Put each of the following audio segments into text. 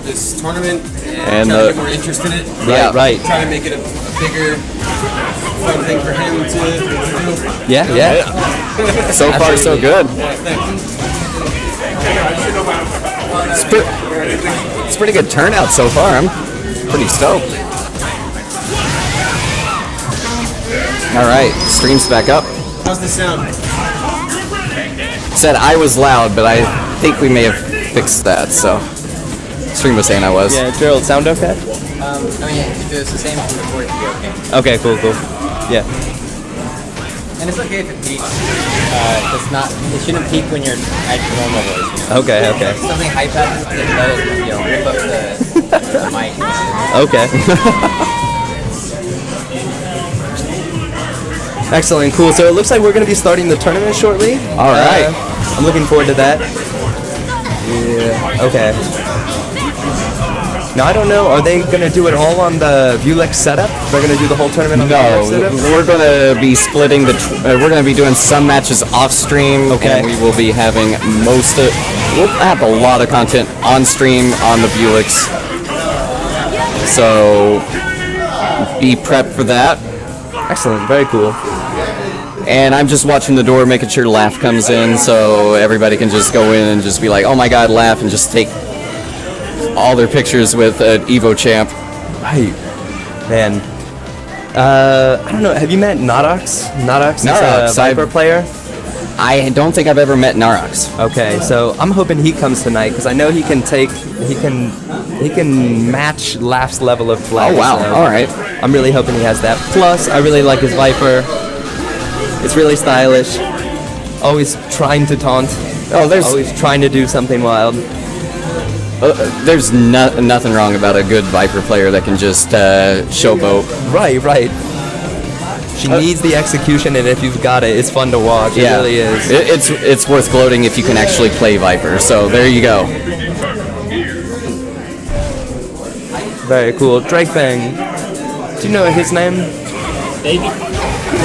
this tournament and try to get more interest in it. Right. Try to make it a bigger, fun thing for him to do. Yeah. So far, so good. It's pretty good turnout so far. I'm pretty stoked. All right, stream's back up. How's the sound? Said I was loud, but I think we may have fixed that. So stream was saying I was. Yeah, Gerald, sound okay? I mean, if it was the same from before, it'd be okay. Okay, cool. Yeah. And it's okay if it peaks. It shouldn't peak when you're at your normal voice. You know? Okay. If something hype happens, let it, rip up the mic. Okay. Excellent, cool. So it looks like we're going to be starting the tournament shortly. All right. I'm looking forward to that. Yeah. Okay. Now I don't know. Are they going to do it all on the Vulex setup? They're going to do the whole tournament on the Vulex setup? No, we're going to be splitting the. We're going to be doing some matches off stream. Okay. And we will be having we'll have a lot of content on stream on the Vulex. So be prepped for that. Excellent. Very cool. And I'm just watching the door, making sure Laugh comes in, so everybody can just go in and just be like, "Oh my God, Laugh," and just take all their pictures with an Evo champ. Right. Man. I don't know. Have you met Naraks? Naraks is a Viper player. I don't think I've ever met Naraks. Okay, so I'm hoping he comes tonight because I know he can match Laugh's level of play. Oh wow! So all right. I'm really hoping he has that. Plus, I really like his Viper. It's really stylish. Always trying to taunt. Always trying to do something wild. There's nothing wrong about a good Viper player that can just showboat. Right. She needs the execution, and if you've got it, it's fun to watch. It really is. It's worth gloating if you can actually play Viper. So there you go. Very cool. Drakefang. Do you know his name?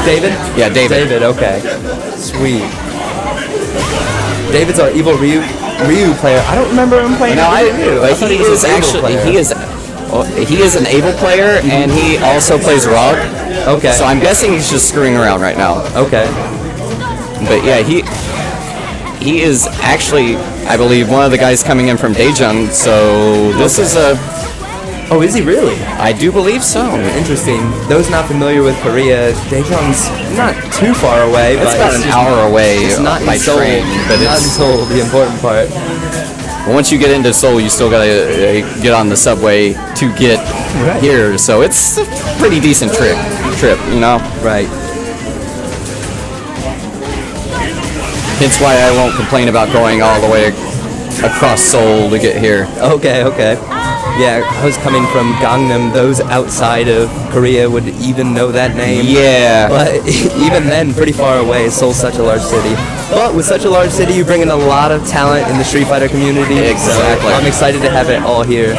David? Yeah, David. Okay. Sweet. David's our evil Ryu player. I don't remember him playing Ryu. He is an able player, and he also plays Rogue. Okay. So I'm guessing he's just screwing around right now. Okay. But yeah, he is actually, I believe, one of the guys coming in from Daejeon. So this is a. Oh, is he really? I do believe so. Interesting. Those not familiar with Korea, Daejeon's not too far away. It's about an hour away by train. But not in Seoul, the important part. Once you get into Seoul, you still gotta get on the subway to get here. So it's a pretty decent trip, you know? Right. Hence why I won't complain about going all the way across Seoul to get here. Okay. Yeah, I was coming from Gangnam. Those outside of Korea would even know that name. Yeah. But even then, pretty far away. Seoul's such a large city. But with such a large city, you bring in a lot of talent in the Street Fighter community. Exactly. So I'm excited to have it all here.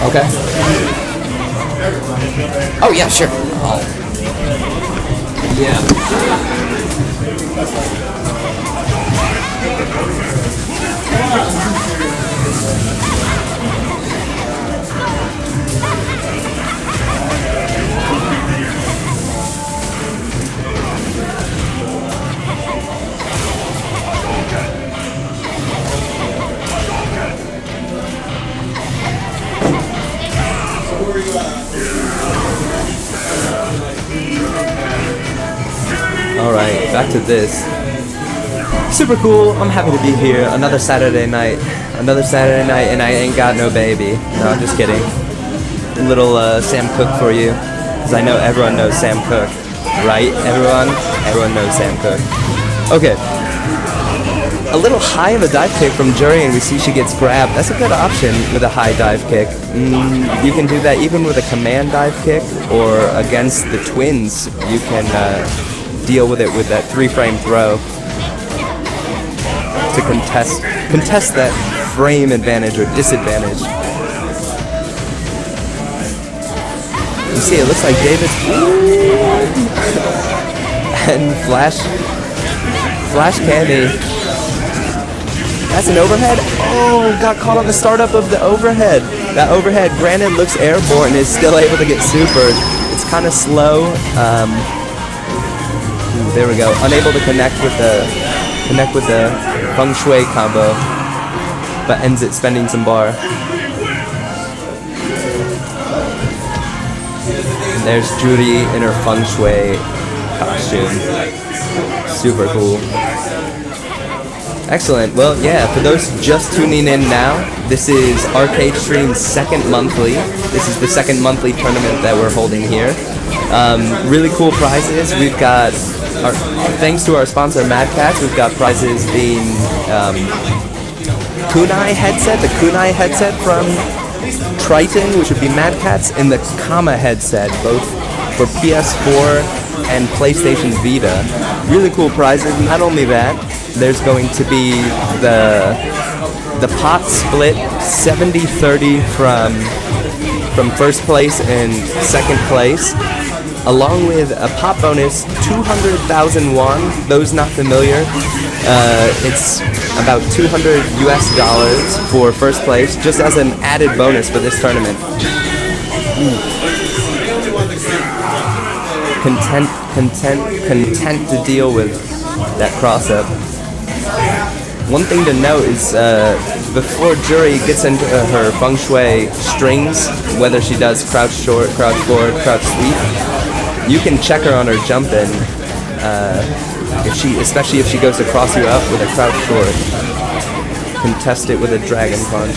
Okay. Oh, yeah, sure. Yeah. Alright, back to this. Super cool, I'm happy to be here. Another Saturday night, and I ain't got no baby. No, I'm just kidding. A little Sam Cooke for you, because I know everyone knows Sam Cooke. Right, everyone? Everyone knows Sam Cooke. Okay. A little high of a dive kick from Jury, and we see she gets grabbed. That's a good option with a high dive kick. You can do that even with a command dive kick, or against the twins, you can deal with it with that 3-frame throw to contest that frame advantage or disadvantage. You see, it looks like David's and Flash Candy That's an overhead? Oh, got caught on the startup of the overhead. That overhead, granted, looks airborne, is still able to get supered. It's kind of slow. There we go. Unable to connect with the feng shui combo, but ends it spending some bar. And there's Judy in her feng shui costume. Super cool. Excellent. Well, yeah, for those just tuning in now, this is ArcadeStream's second monthly. This is the second monthly tournament that we're holding here. Really cool prizes. We've got, thanks to our sponsor Mad Cats, we've got prizes being kunai headset, the kunai headset from Triton, which would be Mad Cats, and the Kama headset, both for PS4 and PlayStation Vita. Really cool prizes. Not only that, there's going to be the pot split 70-30 from first place and second place, along with a pot bonus 200,000 won. Those not familiar, it's about $200 US for first place, just as an added bonus for this tournament. Content to deal with that cross-up. One thing to note is before Jury gets into her feng shui strings, whether she does crouch short, crouch forward, crouch sweep, you can check her on her jump in, especially if she goes to cross you up with a crouch short. Contest it with a dragon punch.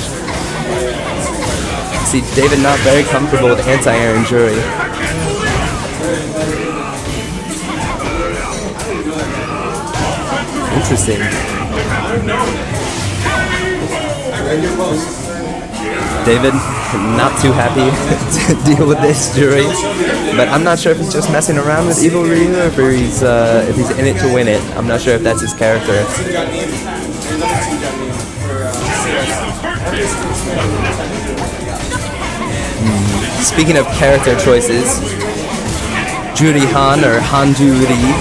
See, David not very comfortable with anti-air and Jury. Interesting. David, not too happy to deal with this Jury, but I'm not sure if he's just messing around with Evil Ryu or if he's in it to win it. I'm not sure if that's his character. Speaking of character choices, Juri Han, or Han Juri,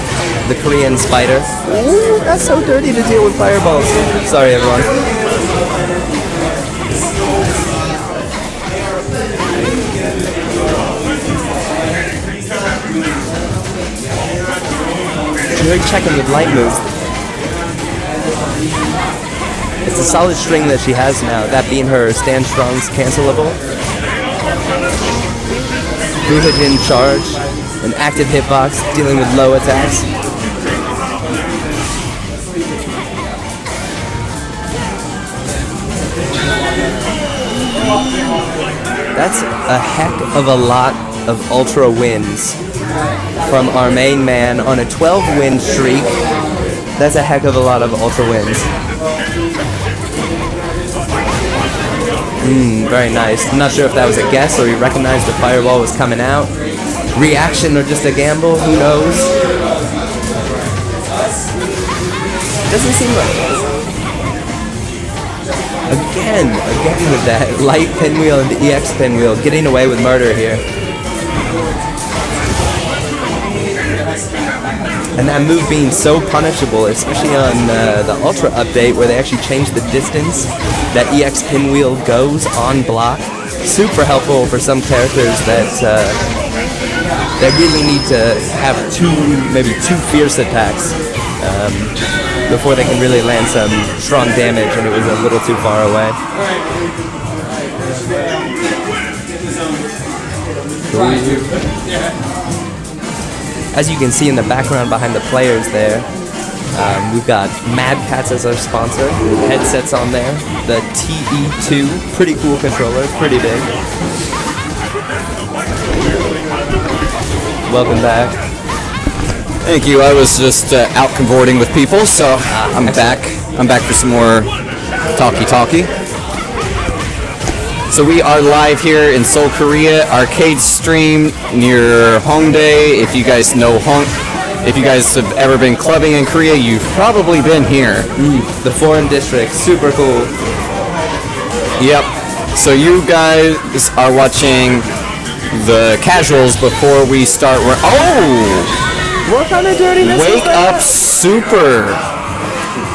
the Korean spider. Ooh, that's so dirty to deal with fireballs. Sorry, everyone. Juri checking with light moves. It's a solid string that she has now, that being her Stand Strong's cancelable. Buhajin charge, an active hitbox, dealing with low attacks. That's a heck of a lot of ultra wins from our main man on a 12-win streak. That's a heck of a lot of ultra wins. Very nice. I'm not sure if that was a guess or he recognized the fireball was coming out. Reaction or just a gamble, who knows? Doesn't seem like... Again with that light pinwheel and the EX pinwheel, getting away with murder here. And that move being so punishable, especially on the Ultra update where they actually changed the distance that EX pinwheel goes on block. Super helpful for some characters that really need to have maybe two fierce attacks before they can really land some strong damage, and it was a little too far away. As you can see in the background behind the players there, we've got Mad Cats as our sponsor. Headsets on there. The TE2, pretty cool controller, pretty big. Welcome back. Thank you. I was just out cavorting with people, so I'm back. I'm back for some more talkie. So we are live here in Seoul, Korea, ArcadeStream near Hongdae. If you guys know if you guys have ever been clubbing in Korea, you've probably been here. The foreign district, super cool. Yep. So you guys are watching the casuals before we start. What kind of dirtiness Wake up super.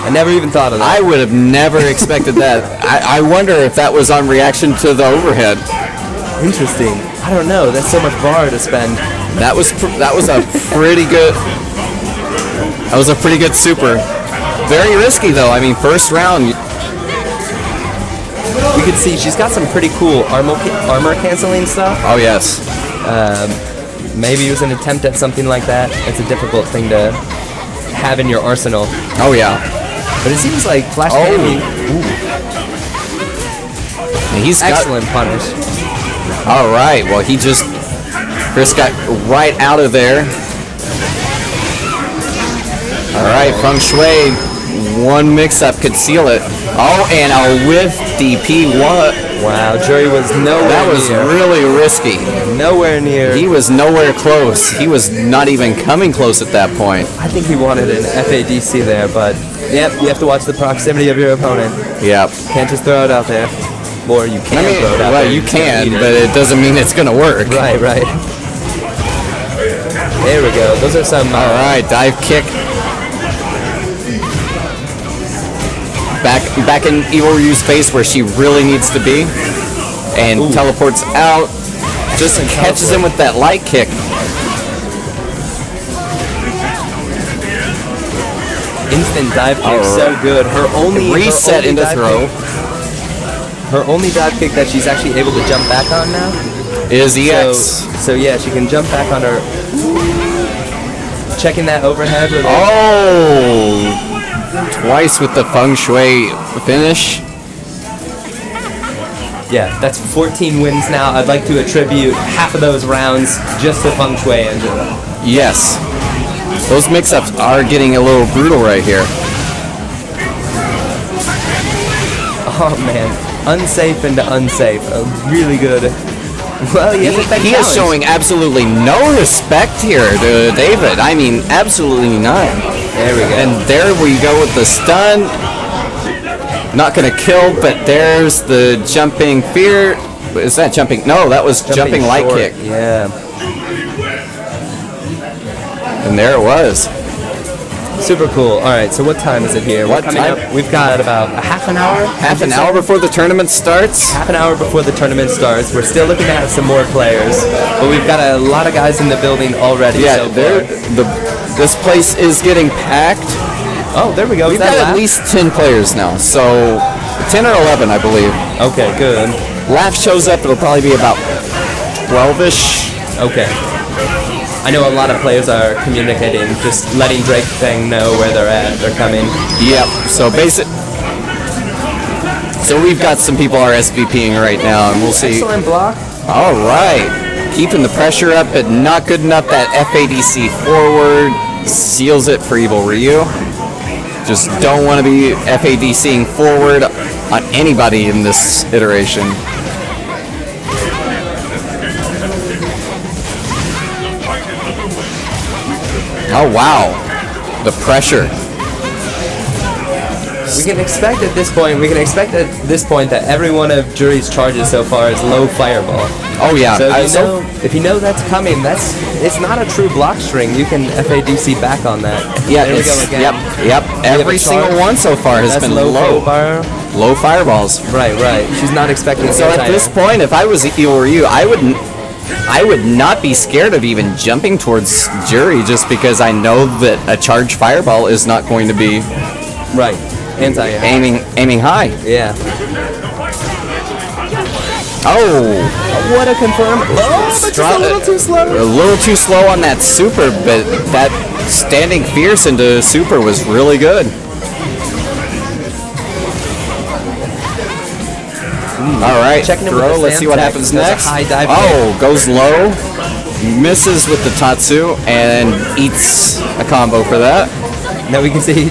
I never even thought of that. I would have never expected that. I wonder if that was on reaction to the overhead. Interesting. I don't know. That's so much bar to spend. That was a pretty good. That was a pretty good super. Very risky though. I mean, first round. You can see she's got some pretty cool armor canceling stuff. Oh yes. Maybe it was an attempt at something like that. It's a difficult thing to have in your arsenal. Oh yeah. But it seems like Flash Candy. He's excellent punish. All right. Well, Chris got right out of there. All right, Feng Shui. One mix-up could seal it. Oh, and a whiff DP. What? Wow, Jury was nowhere near. That was really risky. Nowhere near. He was nowhere close. He was not even coming close at that point. I think he wanted an FADC there, but yep, you have to watch the proximity of your opponent. Yep. Can't just throw it out there. Or you can throw it out there. Well, you can, but it doesn't mean it's going to work. Right, right. There we go. Those are some... All right, dive kick. Back in Evil Ryu's face where she really needs to be. And teleports out. Just catches him with that light kick. Instant dive kick, so good. Her only reset into throw. Her only dive kick that she's actually able to jump back on now is EX. So yeah, she can jump back on her. Checking that overhead. With twice with the Feng Shui finish. Yeah, that's 14 wins now. I'd like to attribute half of those rounds just to Feng Shui engine. Yes. Those mix-ups are getting a little brutal right here. Oh man, unsafe into unsafe. A really good. Well, he is showing absolutely no respect here to David. I mean, absolutely none. There we go. And there we go with the stun. Not gonna kill, but there's the jumping fear. Is that jumping? No, that was jumping light kick. Yeah. And there it was. Super cool. All right, so what time is it here? What time? We've got about a half an hour. Half an hour before the tournament starts? Half an hour before the tournament starts. We're still looking at some more players, but we've got a lot of guys in the building already. Yeah, this place is getting packed. Oh, there we go. We've got at least 10 players now, so 10 or 11, I believe. Okay, good. Laugh shows up, it'll probably be about 12-ish. Okay. I know a lot of players are communicating, just letting drakefang know where they're at. They're coming. Yep. So we've got some people RSVPing right now, and we'll see. Excellent block. All right. Keeping the pressure up, but not good enough. That FADC forward seals it for Evil Ryu. Just don't want to be FADCing forward on anybody in this iteration. Oh wow, the pressure. We can expect at this point that every one of Jury's charges so far is low fireball. Oh yeah. So if you know that's coming, it's not a true block string. You can FADC back on that. Yeah, there we go again. Yep. Every single one so far has been low fireballs. Right. She's not expecting. So at this point, if I was Evil Ryu, I would not be scared of even jumping towards Jury just because I know that a charged fireball is not going to be aiming high. Yeah. Oh, what a confirm! Oh, but just a little too slow. A little too slow on that super, but that standing fierce into super was really good. All right, throw. Let's see what happens next. Oh, goes low, misses with the Tatsu, and eats a combo for that. Now we can see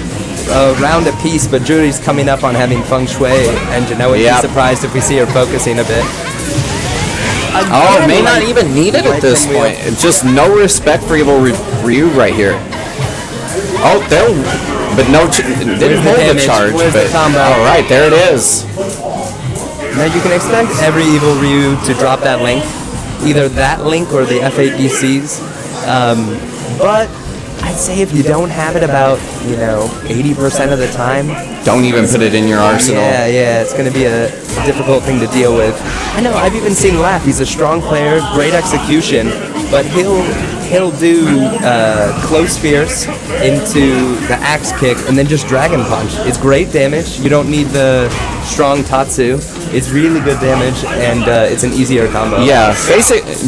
a round apiece, but Jury's coming up on having Feng Shui engine. I wouldn't be surprised if we see her focusing a bit. Oh, may not even need it at this point. Just no respect for Evil Ryu right here. Oh, there, but didn't hold the charge. All right, there it is. Now you can expect every Evil Ryu to drop that link, either that link or the FADCs. But I I'd say if you don't have it about, 80% of the time. Don't even put it in your arsenal. Yeah, it's going to be a difficult thing to deal with. I know, I've even seen Laugh. He's a strong player, great execution, but he'll do close fierce into the axe kick and then just dragon punch. It's great damage. You don't need the strong Tatsu. It's really good damage, and it's an easier combo. Yeah,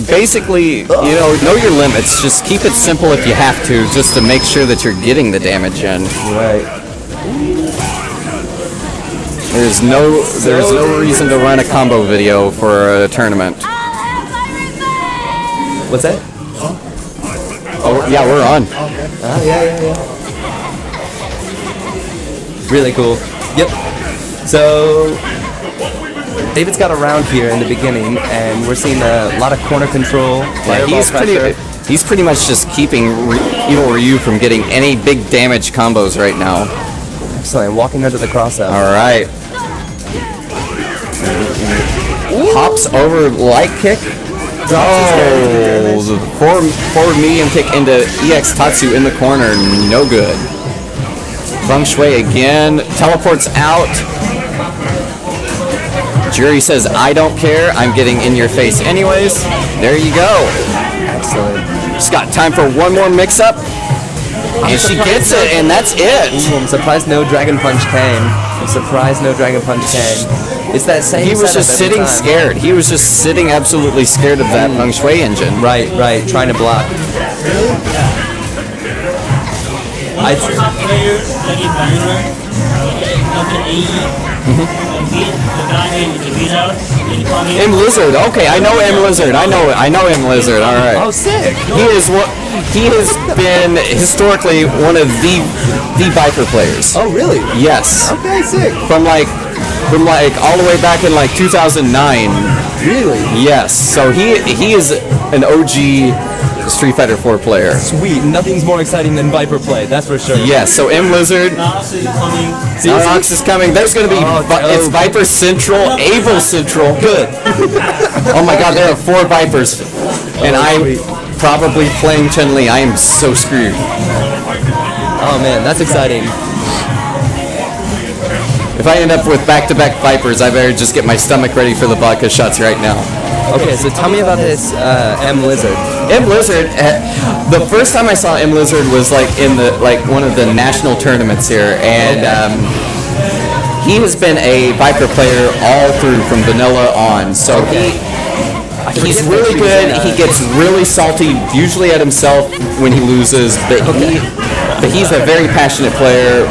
basically, know your limits. Just keep it simple if you have to, just to make sure that you're getting the damage in. Right. There's no reason to run a combo video for a tournament. What's that? Oh, yeah, we're on. Oh, yeah. Really cool. Yep. So, David's got a round here in the beginning, and we're seeing a lot of corner control. Yeah, he's pretty much just keeping Evil Ryu from getting any big damage combos right now. Excellent. Walking under the cross out. All right. Hops over light kick. Oh, forward medium kick into EX Tatsu in the corner. No good. Feng Shui again. Teleports out. Jury says, I don't care. I'm getting in your face anyways. There you go. Excellent. Just got time for one more mix-up. And she gets it, and that's it. Ooh, I'm surprised no Dragon Punch came. It's that same. He was just sitting scared. He was just sitting absolutely scared of that Feng Shui engine. Right, trying to block. M.Lizard. Okay, I know M.Lizard. I know M.Lizard. All right. Oh, sick. He has been historically one of the Viper players. Oh, really? Yes. Okay, sick. From like all the way back in like 2009. Really? Yes. So he is an OG Street Fighter 4 player. Sweet. Nothing's more exciting than Viper play. That's for sure. Yes. So M.Lizard. Naraks is coming. There's going to be it's Viper Central, Able Central. Good. Oh my God, there are 4 Vipers, and I'm probably playing Chun-Li. I am so screwed. Oh man, that's exciting. If I end up with back-to-back Vipers, I better just get my stomach ready for the vodka shots right now. Okay, so tell me about this M.Lizard. M.Lizard, the first time I saw M.Lizard was in one of the national tournaments here, and he has been a Viper player all through from vanilla on. So he's really good. He gets really salty, usually at himself when he loses, but he's a very passionate player.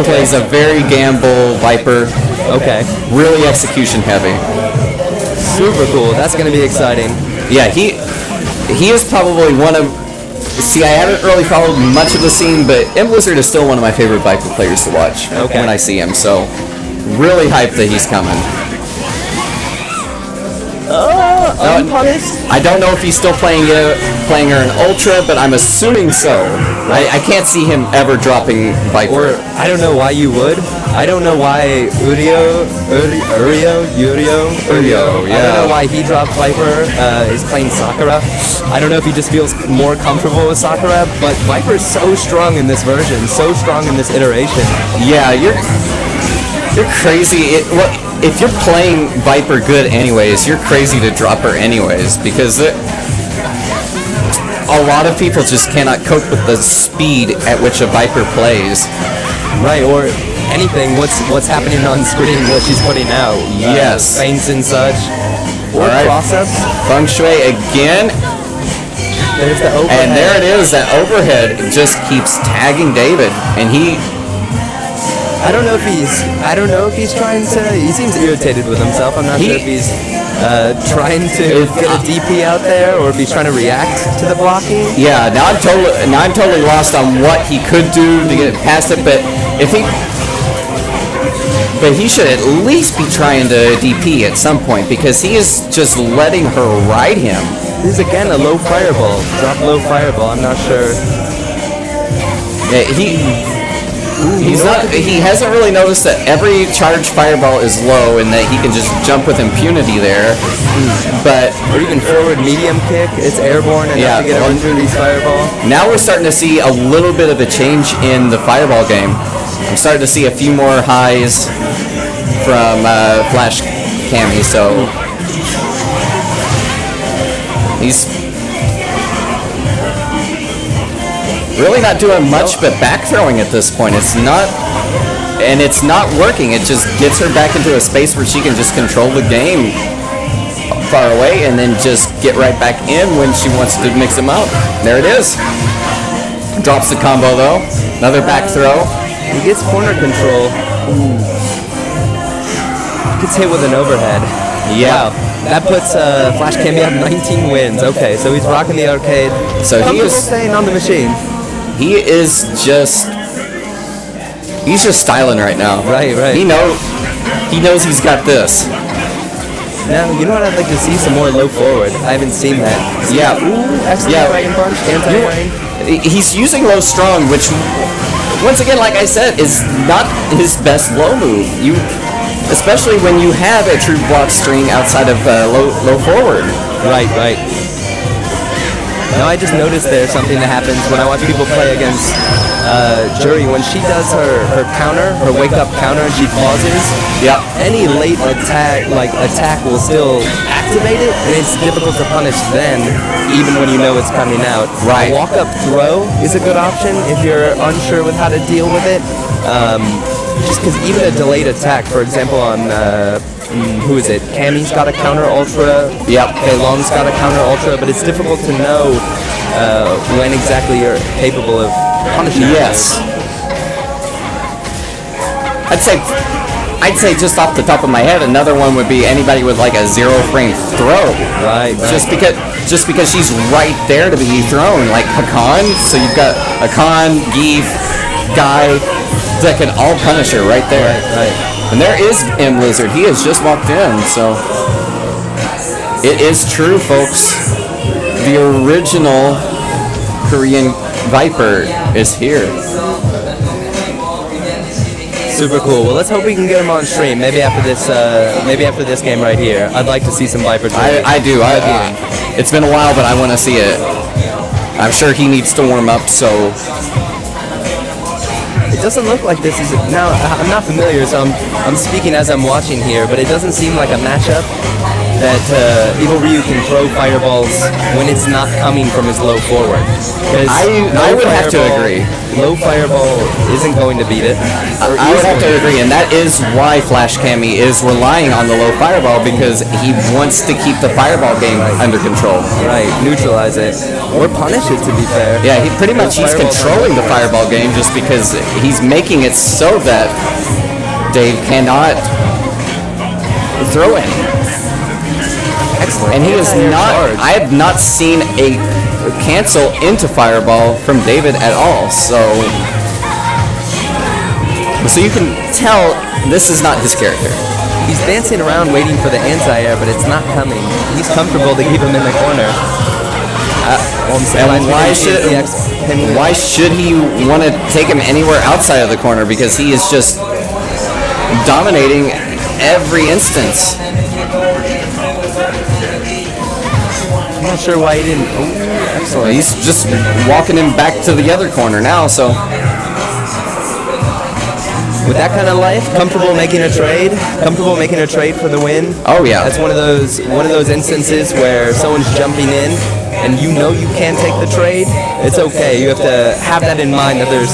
Plays a very gamble Viper. Okay. Really execution heavy. Super cool. That's going to be exciting. Yeah, he is probably one of... See, I haven't really followed much of the scene, but M.Lizard is still one of my favorite Viper players to watch when I see him, so really hyped that he's coming. I don't know if he's still playing her in Ultra, but I'm assuming so. I can't see him ever dropping Viper. I don't know why you would. I don't know why Urio, yeah. I don't know why he dropped Viper, is playing Sakura. I don't know if he just feels more comfortable with Sakura, but Viper is so strong in this version, so strong in this iteration. Yeah, you're crazy. If you're playing Viper good anyways, you're crazy to drop her anyways, because a lot of people just cannot cope with the speed at which a Viper plays. Right, or anything, what's happening on screen, what she's putting out. Yes. Feints and such. Or cross-ups. Feng Shui again. There's the overhead. And there it is, that overhead just keeps tagging David, and I don't know if he's trying to... He seems irritated with himself. I'm not sure if he's trying to get a DP out there, or if he's trying to react to the blocking. Yeah, now I'm totally lost on what he could do to get past it, but he should at least be trying to DP at some point, because he is just letting her ride him. This is again a low fireball. Drop low fireball, I'm not sure. Yeah, He's not. He hasn't really noticed that every charged fireball is low and that he can just jump with impunity there. But or even forward medium kick, it's airborne enough to get around through these fireball. Now we're starting to see a little bit of a change in the fireball game. I'm starting to see a few more highs from Flash Cammy, so he's really not doing much but back throwing at this point. It's not working. It just gets her back into a space where she can just control the game far away and then just get right back in when she wants to mix them up. There it is. Drops the combo though. Another back throw. He gets corner control. Gets hit with an overhead. Yeah. Wow. That puts Flash Cammy at 19 wins. Okay, so he's rocking the arcade. So he is staying on the machine. He's just styling right now. Right. He knows he's got this. Now, you know what I'd like to see? Some more low forward. I haven't seen that. Yeah. Ooh, excellent dragon punch, anti-rain. He's using low strong, which, once again, like I said, is not his best low move. Especially when you have a true block string outside of low forward. Right. Now I just noticed there's something that happens when I watch people play against Jury. When she does her counter, her wake up counter, and she pauses. Yeah. Any late attack will still activate it, and it's difficult to punish then, even when you know it's coming out. Right. A walk up throw is a good option if you're unsure with how to deal with it. Just because even a delayed attack, for example, on who is it? Cammy's got a counter ultra. Yep. Okay, Long's got a counter ultra, but it's difficult to know when exactly you're capable of punishing. Yes. I'd say just off the top of my head, another one would be anybody with like a 0 frame throw. Right. Just because she's right there to be thrown, like Hakan. So you've got Hakan, Geef, Guy that can all punish her right there. Right. And there is M.Lizard. He has just walked in, so it is true, folks. The original Korean Viper is here. Super cool. Well, let's hope we can get him on stream. Maybe after this game right here. I'd like to see some Viper. I do. It's been a while, but I want to see it. I'm sure he needs to warm up, so. It doesn't look like this is... Now, I'm not familiar, so I'm speaking as I'm watching here, but it doesn't seem like a matchup that Evil Ryu can throw fireballs when it's not coming from his low forward. I would have to agree. Low fireball isn't going to beat it. I would have to agree, and that is why Flash Cammy is relying on the low fireball, because he wants to keep the fireball game under control. Right, neutralize it. Or punish it, to be fair. Yeah, he's controlling the fireball game just because he's making it so that Dave cannot throw it. Excellent. And he is not. I have not seen a cancel into fireball from David at all. So you can tell this is not his character. He's dancing around waiting for the anti-air, but it's not coming. He's comfortable to keep him in the corner. And why should he want to take him anywhere outside of the corner? Because he is just dominating every instance. I'm not sure why he didn't. Oh, excellent. He's just walking him back to the other corner now, so. With that kind of life, comfortable making a trade for the win. Oh yeah. That's one of those instances where someone's jumping in and you know you can't take the trade. It's okay. You have to have that in mind that there's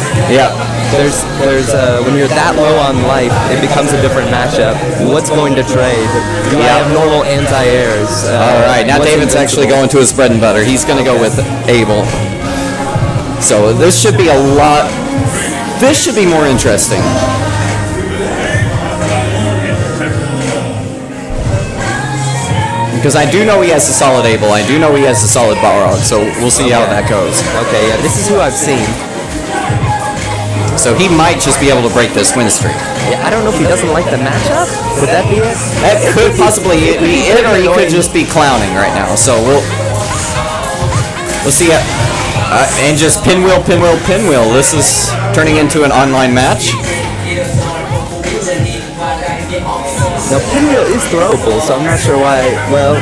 when you're that low on life, it becomes a different matchup. What's going to trade? Do I have normal anti-airs? All right, now David's actually going to his bread and butter. He's going to go with Abel. So this should be this should be more interesting. Because I do know he has a solid Abel. I do know he has a solid Balrog. So we'll see how that goes. Okay, yeah, this is who I've seen. So he might just be able to break this win streak. Yeah, I don't know if he doesn't like the matchup. Would that be it? That could possibly be it, or he could just be clowning right now. So we'll see. And just pinwheel, pinwheel, pinwheel. This is turning into an online match. Now, pinwheel is throwable, so I'm not sure why. Well,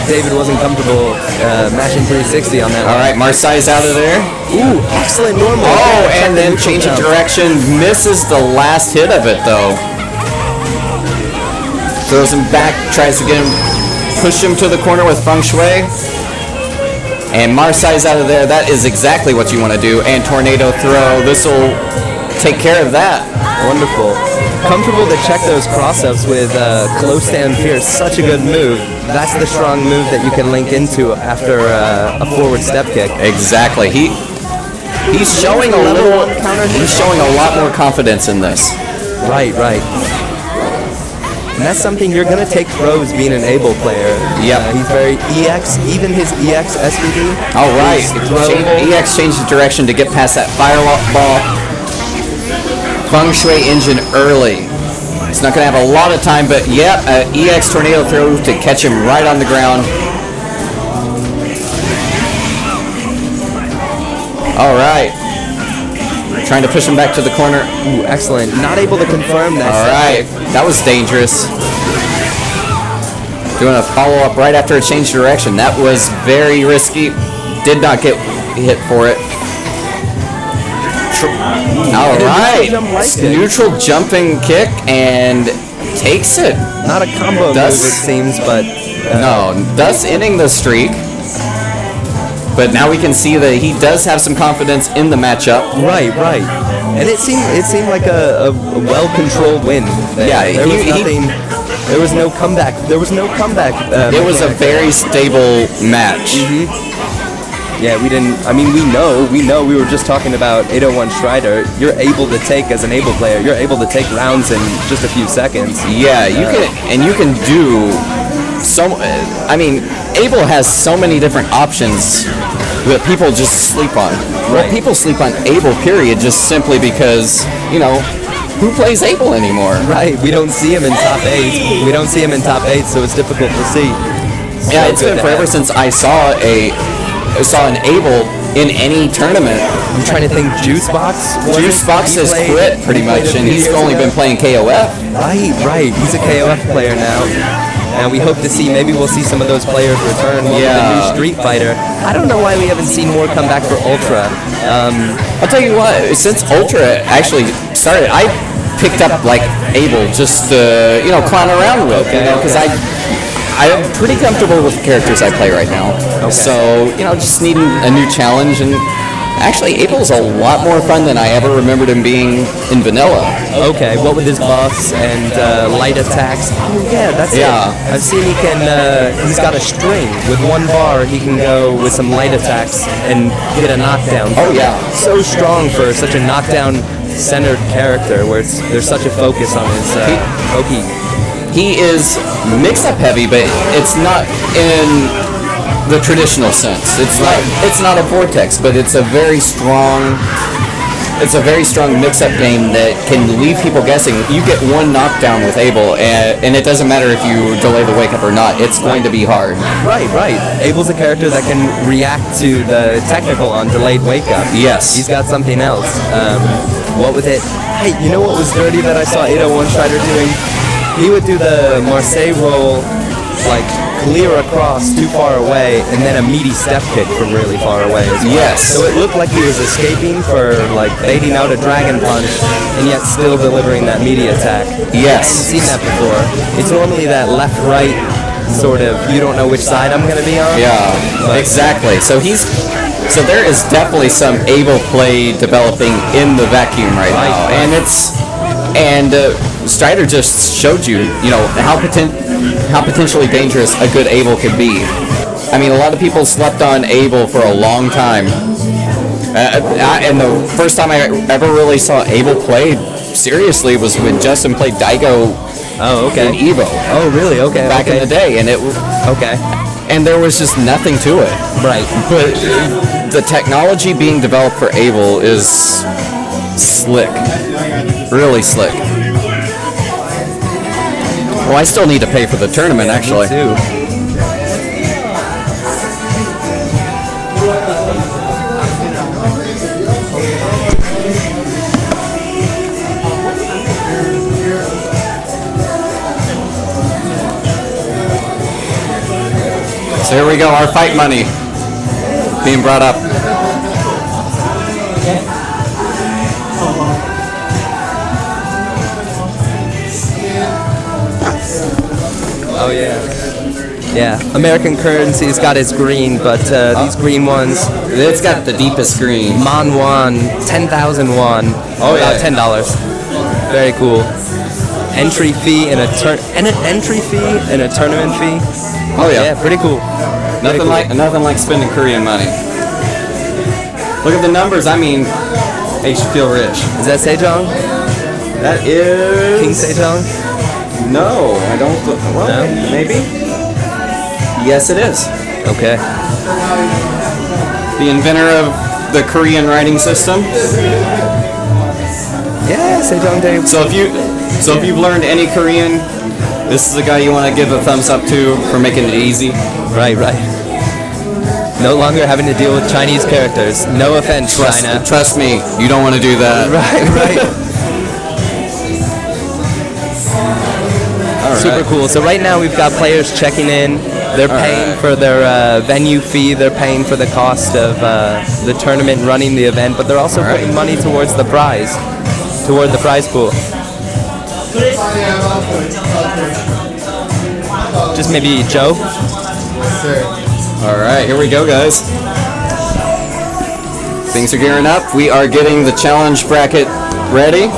David wasn't comfortable mashing 360 on that. All right, Marseille's out of there. Ooh, excellent normal. Oh, and then change of direction. Misses the last hit of it, though. Throws him back, tries to get him, push him to the corner with Feng Shui. And Marseille's out of there. That is exactly what you want to do. And tornado throw. This will take care of that. Wonderful. Comfortable to check those cross-ups with close stand fierce. Such a good move. That's the strong move that you can link into after a forward step kick. Exactly. He's showing a little. He's showing a lot more confidence in this. Right. And that's something you're going to take throws being an able player. Yeah. He's very EX, even his EX SVD. All right. EX changed the direction to get past that fireball. Feng Shui engine early. He's not going to have a lot of time, but yeah, EX tornado throw to catch him right on the ground. All right. Trying to push him back to the corner. Ooh, excellent. Not able to confirm that. All right. That was dangerous. Doing a follow-up right after a change of direction. That was very risky. Did not get hit for it. All right. Neutral jumping kick and takes it. Not a combo move, it seems, but... no, thus ending the streak. But now we can see that he does have some confidence in the matchup. Right. And it seemed like a well-controlled win. Yeah, there was no comeback. It was a very stable match. Yeah, we didn't. I mean, we know. We were just talking about 801 Strider. You're able to take, as an able player, you're able to take rounds in just a few seconds. Yeah, you can do so. I mean, Able has so many different options that people just sleep on. Well, people sleep on Able, period, just simply because, you know, who plays Able anymore? Right. We don't see him in top 8. So it's difficult to see. Yeah, it's been forever since I saw an Able in any tournament. I'm trying to think. Juicebox? Juicebox has quit pretty much, and he's only been playing KOF. Right. He's a KOF player now. And we hope to see, maybe we'll see some of those players return with the new Street Fighter. I don't know why we haven't seen more come back for Ultra. I'll tell you what, since Ultra actually started, I picked up like Able just to, you know, clown around with, because I'm pretty comfortable with the characters I play right now. So, you know, just needing a new challenge. And actually, Able's a lot more fun than I ever remembered him being in vanilla. Okay, what with his buffs and light attacks? Oh yeah, that's it. I've seen he's got a string. With one bar, he can go with some light attacks and get a knockdown. Oh yeah. So strong for such a knockdown-centered character, where there's such a focus on his Poke. He is mix-up heavy, but it's not in the traditional sense. It's not a vortex, but it's a very strong mix-up game that can leave people guessing. You get one knockdown with Able, and it doesn't matter if you delay the wake-up or not. It's going to be hard. Right. Able's a character that can react to the technical on delayed wake-up. Yes. He's got something else. What with it? Hey, you know what was dirty that I saw 801 Strider doing? He would do the Marseille roll, like, clear across too far away, and then a meaty step kick from really far away as well. Yes. So it looked like he was escaping for, like, baiting out a dragon punch, and yet still delivering that meaty attack. Yes. I haven't seen that before. It's normally that left-right sort of, you don't know which side I'm going to be on. Yeah, exactly. So there is definitely some Able play developing in the vacuum right now, and Strider just showed you, how potentially dangerous a good Able could be. I mean, a lot of people slept on Able for a long time, and the first time I ever really saw Able play seriously was when Justin played Daigo in Evo. Oh, really? Okay. Back in the day, and and there was just nothing to it. Right. But the technology being developed for Able is slick, really slick. Well, I still need to pay for the tournament, actually. Me too. There we go, our fight money being brought up. Oh yeah. Yeah, American currency's got its green, but these green ones, It's got the deepest green. Man won, 10,000 won. Oh, yeah. About $10. Very cool. Entry fee and an entry fee and a tournament fee. Oh yeah. Yeah, pretty cool. Nothing like spending Korean money. Look at the numbers. I mean, they should feel rich. Is that Sejong? That is King Sejong? No, I don't. Well, No? maybe. Yes, it is. Okay. The inventor of the Korean writing system. Yeah, Sejong Day. So if you've learned any Korean, this is the guy you want to give a thumbs up to for making it easy. Right. No longer having to deal with Chinese characters. No offense, China. Trust me, you don't want to do that. Right. All right. Super cool. So right now we've got players checking in. They're paying for their venue fee. They're paying for the cost of the tournament, running the event, but they're also putting money towards the prize, toward the prize pool. Just maybe Joe. All right, here we go, guys. Things are gearing up. We are getting the challenge bracket ready.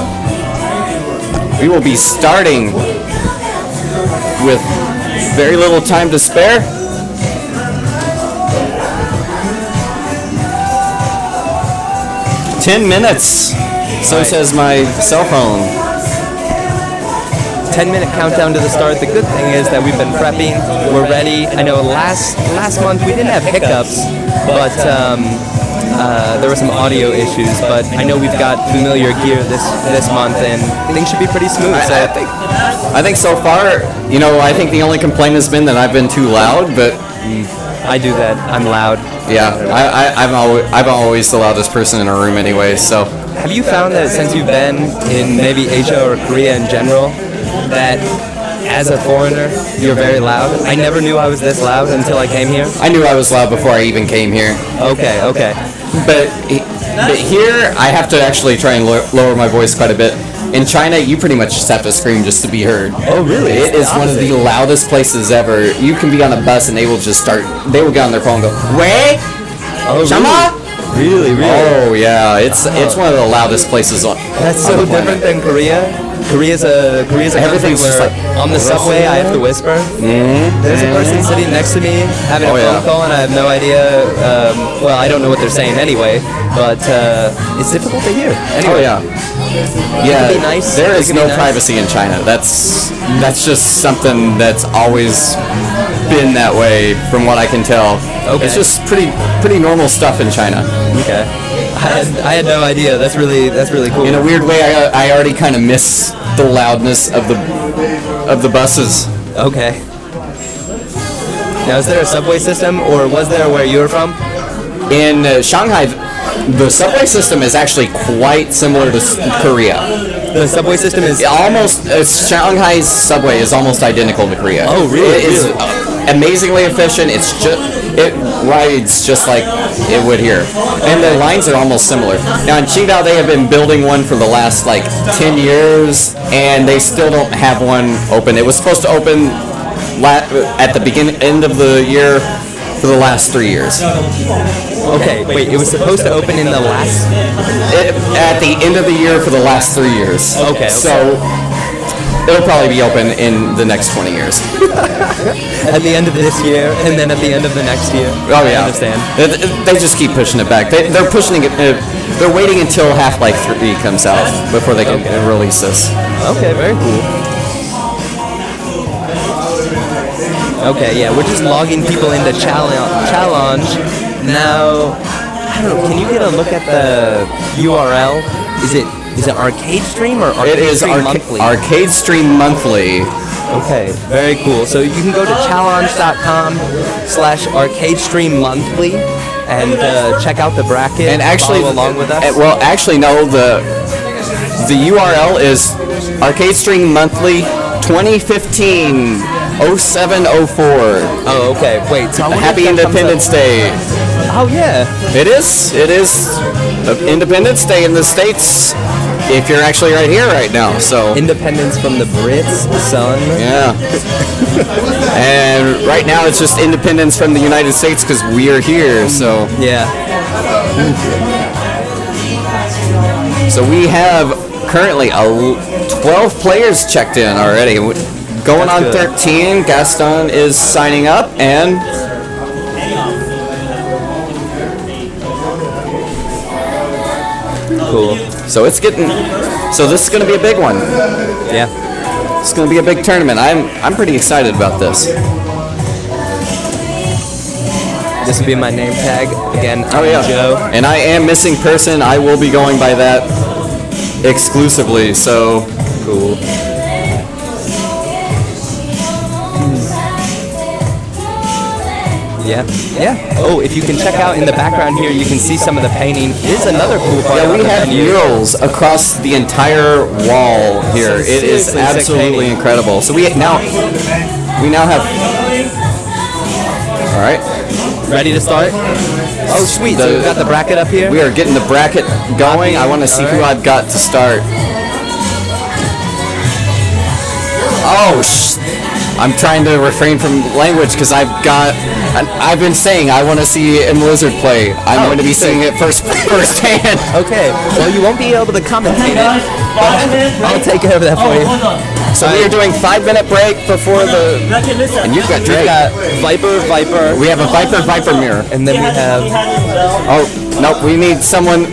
We will be starting with very little time to spare. "10 minutes," so says my cell phone. 10-minute countdown to the start. The good thing is that we've been prepping. We're ready. I know last month we didn't have hiccups, but there were some audio issues. But I know we've got familiar gear this month, and things should be pretty smooth. I think so far, I think the only complaint has been that I've been too loud, but I do that. I'm loud. yeah, I'm always the loudest person in a room anyway. So Have you found that since you've been in maybe Asia or Korea in general, that as a foreigner, you're very loud? I never knew I was this loud until I came here. I knew I was loud before I even came here. Okay. But here, I have to actually try and lower my voice quite a bit. In China, you pretty much just have to scream just to be heard. Oh, really? It is one of the loudest places ever. You can be on a bus and they will get on their phone and go, "Wei? Oh, Shama?" Really? Oh, yeah. It's one of the loudest places on That's on so the planet. different than Korea. Korea's a country Everything's just where like- on the subway I have to whisper. There's a person sitting next to me having a phone call and I have no idea. Well, I don't know what they're saying anyway, but it's difficult to hear. Anyway, Oh, yeah. Yeah, be nice. there It is can be no nice. privacy in China. That's just something that's always been that way from what I can tell. Okay. It's just pretty normal stuff in China. Okay. I had no idea. That's really cool. In a weird way, I already kind of miss the loudness of the buses. Okay. Now, is there a subway system, or was there where you were from? In Shanghai, the subway system is actually quite similar to Korea. The subway system is Shanghai's subway is almost identical to Korea. Oh, really? It is amazingly efficient. It rides just like it would here, and the lines are almost similar. Now in Qingdao, they have been building one for the last 10 years, and they still don't have one open. It was supposed to open at the end of the year for the last 3 years. Okay, wait, it was supposed to open in the last... At the end of the year for the last 3 years. Okay. So it'll probably be open in the next 20 years. At the end of this year, and then at the end of the next year. Oh yeah. I understand. They just keep pushing it back. They're pushing it. They're waiting until Half-Life 3 comes out before they can release this. Okay, very cool. Okay, yeah, we're just logging people into challenge. Now, I don't know, can you get a look at the URL? Is it ArcadeStream or ArcadeStream Monthly? ArcadeStream Monthly. Okay, very cool. So you can go to challenge.com/ArcadeStream Monthly and check out the bracket And actually, follow along with us. well, actually, no. The URL is ArcadeStream Monthly 2015 0704. Oh, okay. Wait. So I wonder Happy if that comes Independence up- Day. Oh yeah. It is Independence Day in the States. If you're actually right here right now, so Independence from the Brits, son. yeah. And right now it's just independence from the United States because we are here. So Yeah. we have currently 12 players checked in already. Going on That's good. 13. Gaston is signing up and. Cool. So it's getting. So this is going to be a big one. Yeah. It's going to be a big tournament. I'm pretty excited about this. This will be my name tag again. Oh yeah. Joe. And I am missing person. I will be going by that exclusively. So Cool. Yeah. Yeah. Oh, if you can check out in the background here, you can see some of the painting. Here's another cool part. yeah, of we the have menu. murals across the entire wall here. Some It is seriously sick absolutely painting. incredible. So we now have. All right. Ready to start? Oh, sweet. So we've got the bracket up here. We are getting the bracket going. I want to see who I've got to start. Oh, I'm trying to refrain from language because I've been saying I want to see M.Lizard play. I'm going to be seeing it firsthand. Okay. Well, you won't be able to commentate it. I'll take care of that for you. So we are doing 5-minute break before the. And you've got We've Drake. got Viper. We have a Viper mirror. And then we have. Oh nope, we need someone.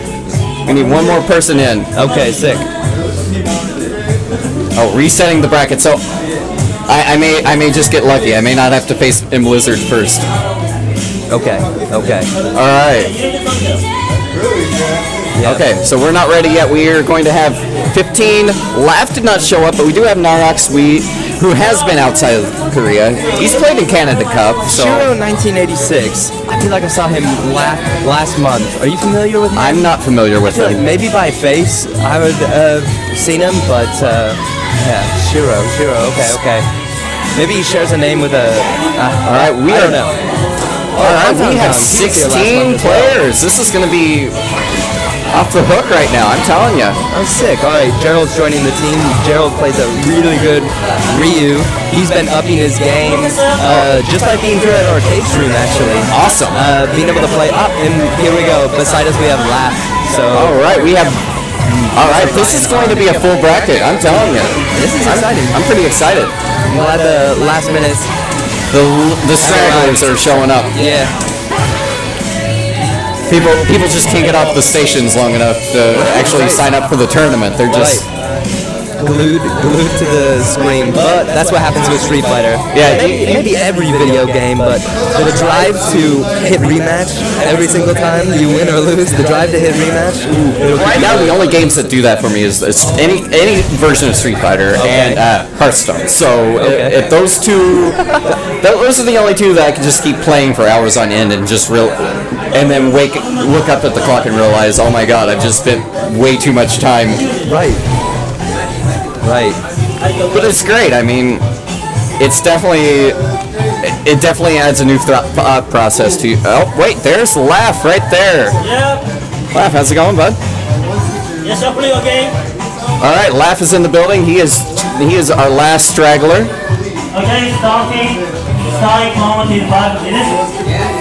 We need one more person in. Okay, sick. Oh, resetting the bracket. So I may just get lucky. I may not have to face M.Lizard first. Okay. All right. Yeah. Okay, so we're not ready yet. We are going to have 15. Laugh did not show up, but we do have Naraks, who has been outside of Korea. He's played in Canada Cup, so Shiro 1986. I feel like I saw him last month. Are you familiar with him? I'm not familiar with Like him. maybe by face I would have seen him, but yeah, Shiro. Okay. Maybe he shares a name with a. All right, I don't know. All right, we have Hantankang. He was here last 16 month as well. players. This is going to be off the hook right now. I'm telling you. Oh, sick. All right, Gerald's joining the team. Gerald plays a really good Ryu. He's been upping his game, just like being here at ArcadeStream, actually. Awesome. Being able to play up, and here we go. Beside us, we have Laugh. So. All right, we have. All right, this is going to be a full bracket. I'm telling you. This is exciting. I'm pretty excited. I'm glad the last minutes. The stragglers are showing up. Yeah. People just can't get off the stations long enough to actually sign up for the tournament. They're just glued to the screen. But that's what happens with Street Fighter. Yeah, maybe every video game, but the drive to hit rematch every single time you win or lose, the drive to hit rematch. right now the only games that do that for me is any version of Street Fighter and Hearthstone. So if those two, those are the only two that I can just keep playing for hours on end and just and then look up at the clock and realize, oh my god, I've just spent way too much time. Right. But it's great. I mean, it definitely adds a new thought process to you. Oh wait, there's Laugh right there. Yep. Laugh, how's it going, bud? Yes, hopefully okay. All right, Laugh is in the building. He is our last straggler. Okay, starting moment in 5 minutes.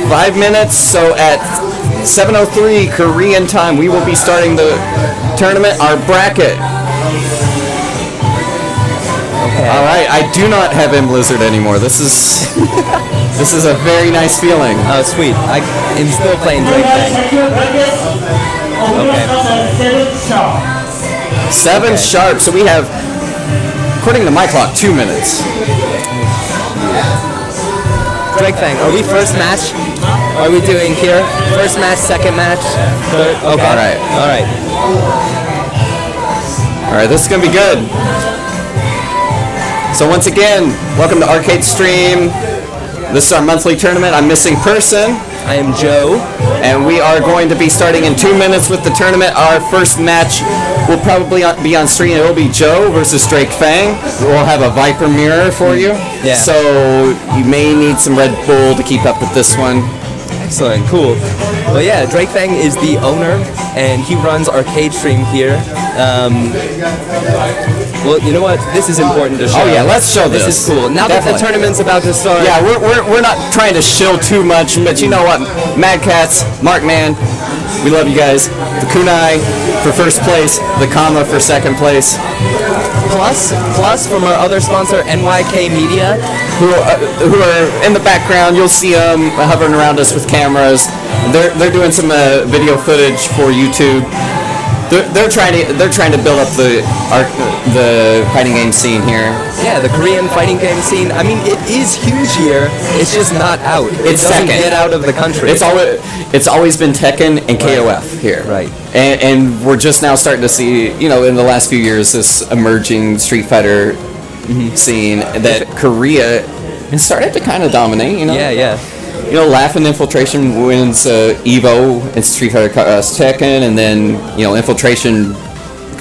5 minutes. So at 7:03 Korean time, we will be starting the tournament. Our bracket. Okay. All right, I do not have M.Lizard anymore. This is a very nice feeling. Oh, sweet. I am still playing drakefang. Okay. 7 sharp. So we have, according to my clock, 2 minutes. drakefang, are we first match? Are we doing here? First match, second match? Third? Okay. All right. All right, this is going to be good. So once again, welcome to ArcadeStream. This is our monthly tournament. I'm missing person. I am Joe. And we are going to be starting in 2 minutes with the tournament. Our first match will probably be on stream. It will be Joe versus drakefang. We'll have a Viper mirror for you. Yeah. So you may need some Red Bull to keep up with this one. Excellent, cool. Well, yeah, drakefang is the owner, and he runs ArcadeStream here. Well, you know what? This is important to show. Oh yeah, let's show this. This is cool. Now Definitely. that the tournament's about to start. Yeah, we're not trying to shill too much, but you know what? Mad Cats, Markman, we love you guys. The Kunai for first place, the Kama for second place. Plus from our other sponsor, NYK Media, who are in the background. You'll see them hovering around us with cameras. They're doing some video footage for YouTube. They're trying to build up the fighting game scene here. Yeah, the Korean fighting game scene. I mean, it is huge here. It's just not out. It doesn't get out of the country. It's always been Tekken and KOF here. Right. And we're just now starting to see, in the last few years, this emerging Street Fighter scene that Korea has started to kind of dominate. Yeah. Laughing Infiltration wins Evo in Street Fighter Tekken, and then Infiltration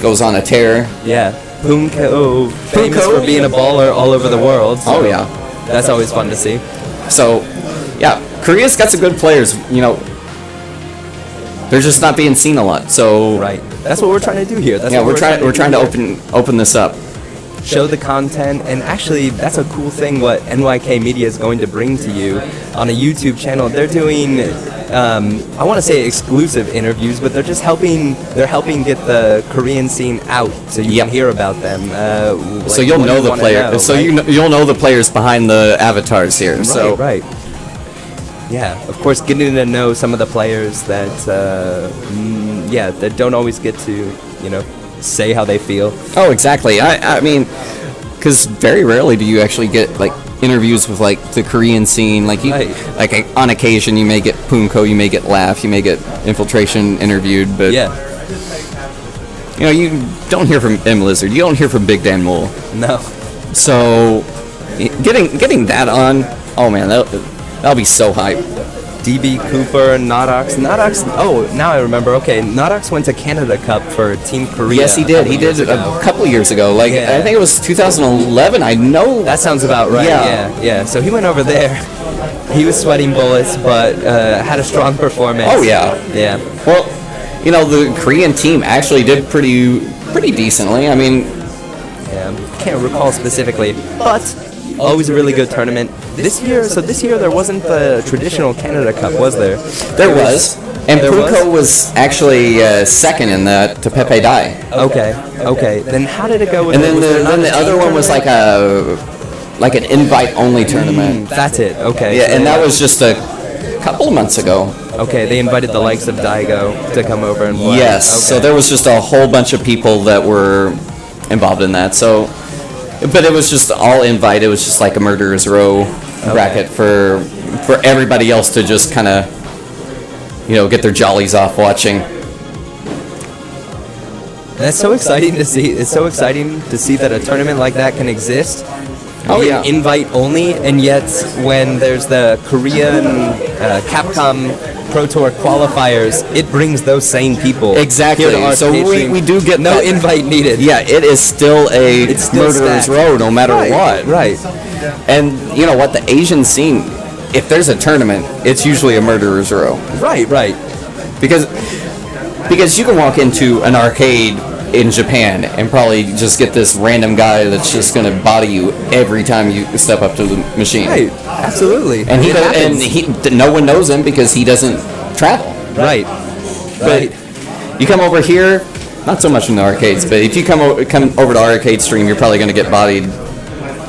goes on a tear. Yeah, Punko, famous for being a baller all over the world. So oh yeah, that's always fun to see. So, yeah, Korea's got some good players. They're just not being seen a lot. So right, that's what we're trying to do here. That's we're trying to open this up. Show the content, and actually that's a cool thing what NYK Media is going to bring to you on a YouTube channel. They're doing I want to say exclusive interviews, but they're helping get the Korean scene out so you can hear about them. So you'll know the players. So you'll know the players behind the avatars here. Right, so right. Yeah, of course, getting to know some of the players that that don't always get to say how they feel. Oh, exactly. I mean, because very rarely do you actually get interviews with the Korean scene. On occasion you may get Punko, you may get Laugh, you may get Infiltration interviewed, but you don't hear from M.Lizard, you don't hear from Big Dan Mole. No. So getting that on, oh man, that'll be so hype. DB Cooper, Naraks. Oh, now I remember. Okay, Naraks went to Canada Cup for Team Korea. Yes, he did. He did a couple years ago. I think it was 2011. I know. That sounds about right. Yeah. So he went over there. He was sweating bullets, but had a strong performance. Oh yeah. Yeah. Well, the Korean team actually did pretty decently. I mean, can't recall specifically, but always a really good tournament. This year there wasn't the traditional Canada Cup, was there? There was. And Punko was actually second in that to Pepe Dai. Okay. Then how did it go with and then the other one was like an invite-only tournament. That's it, okay. Yeah, and that was just a couple of months ago. Okay, they invited the likes of Daigo to come over and play. Yes, so there was just a whole bunch of people that were involved in that. So, but it was just all invite. It was just like a murderer's row bracket for everybody else to just kind of get their jollies off watching. That's so exciting to see. It's so exciting to see that a tournament like that can exist. Oh yeah, invite only, and yet when there's the Korean Capcom Pro Tour qualifiers, it brings those same people. Exactly. So we do get no invite needed. Yeah, it is still murderer's row no matter what. Right. And you know what? The Asian scene, if there's a tournament, it's usually a murderer's row. Right. Because you can walk into an arcade in Japan and probably just get this random guy that's just going to body you every time you step up to the machine. Right, absolutely. And no one knows him because he doesn't travel. Right. But you come over here, not so much in the arcades, but if you come over to ArcadeStream, you're probably going to get bodied.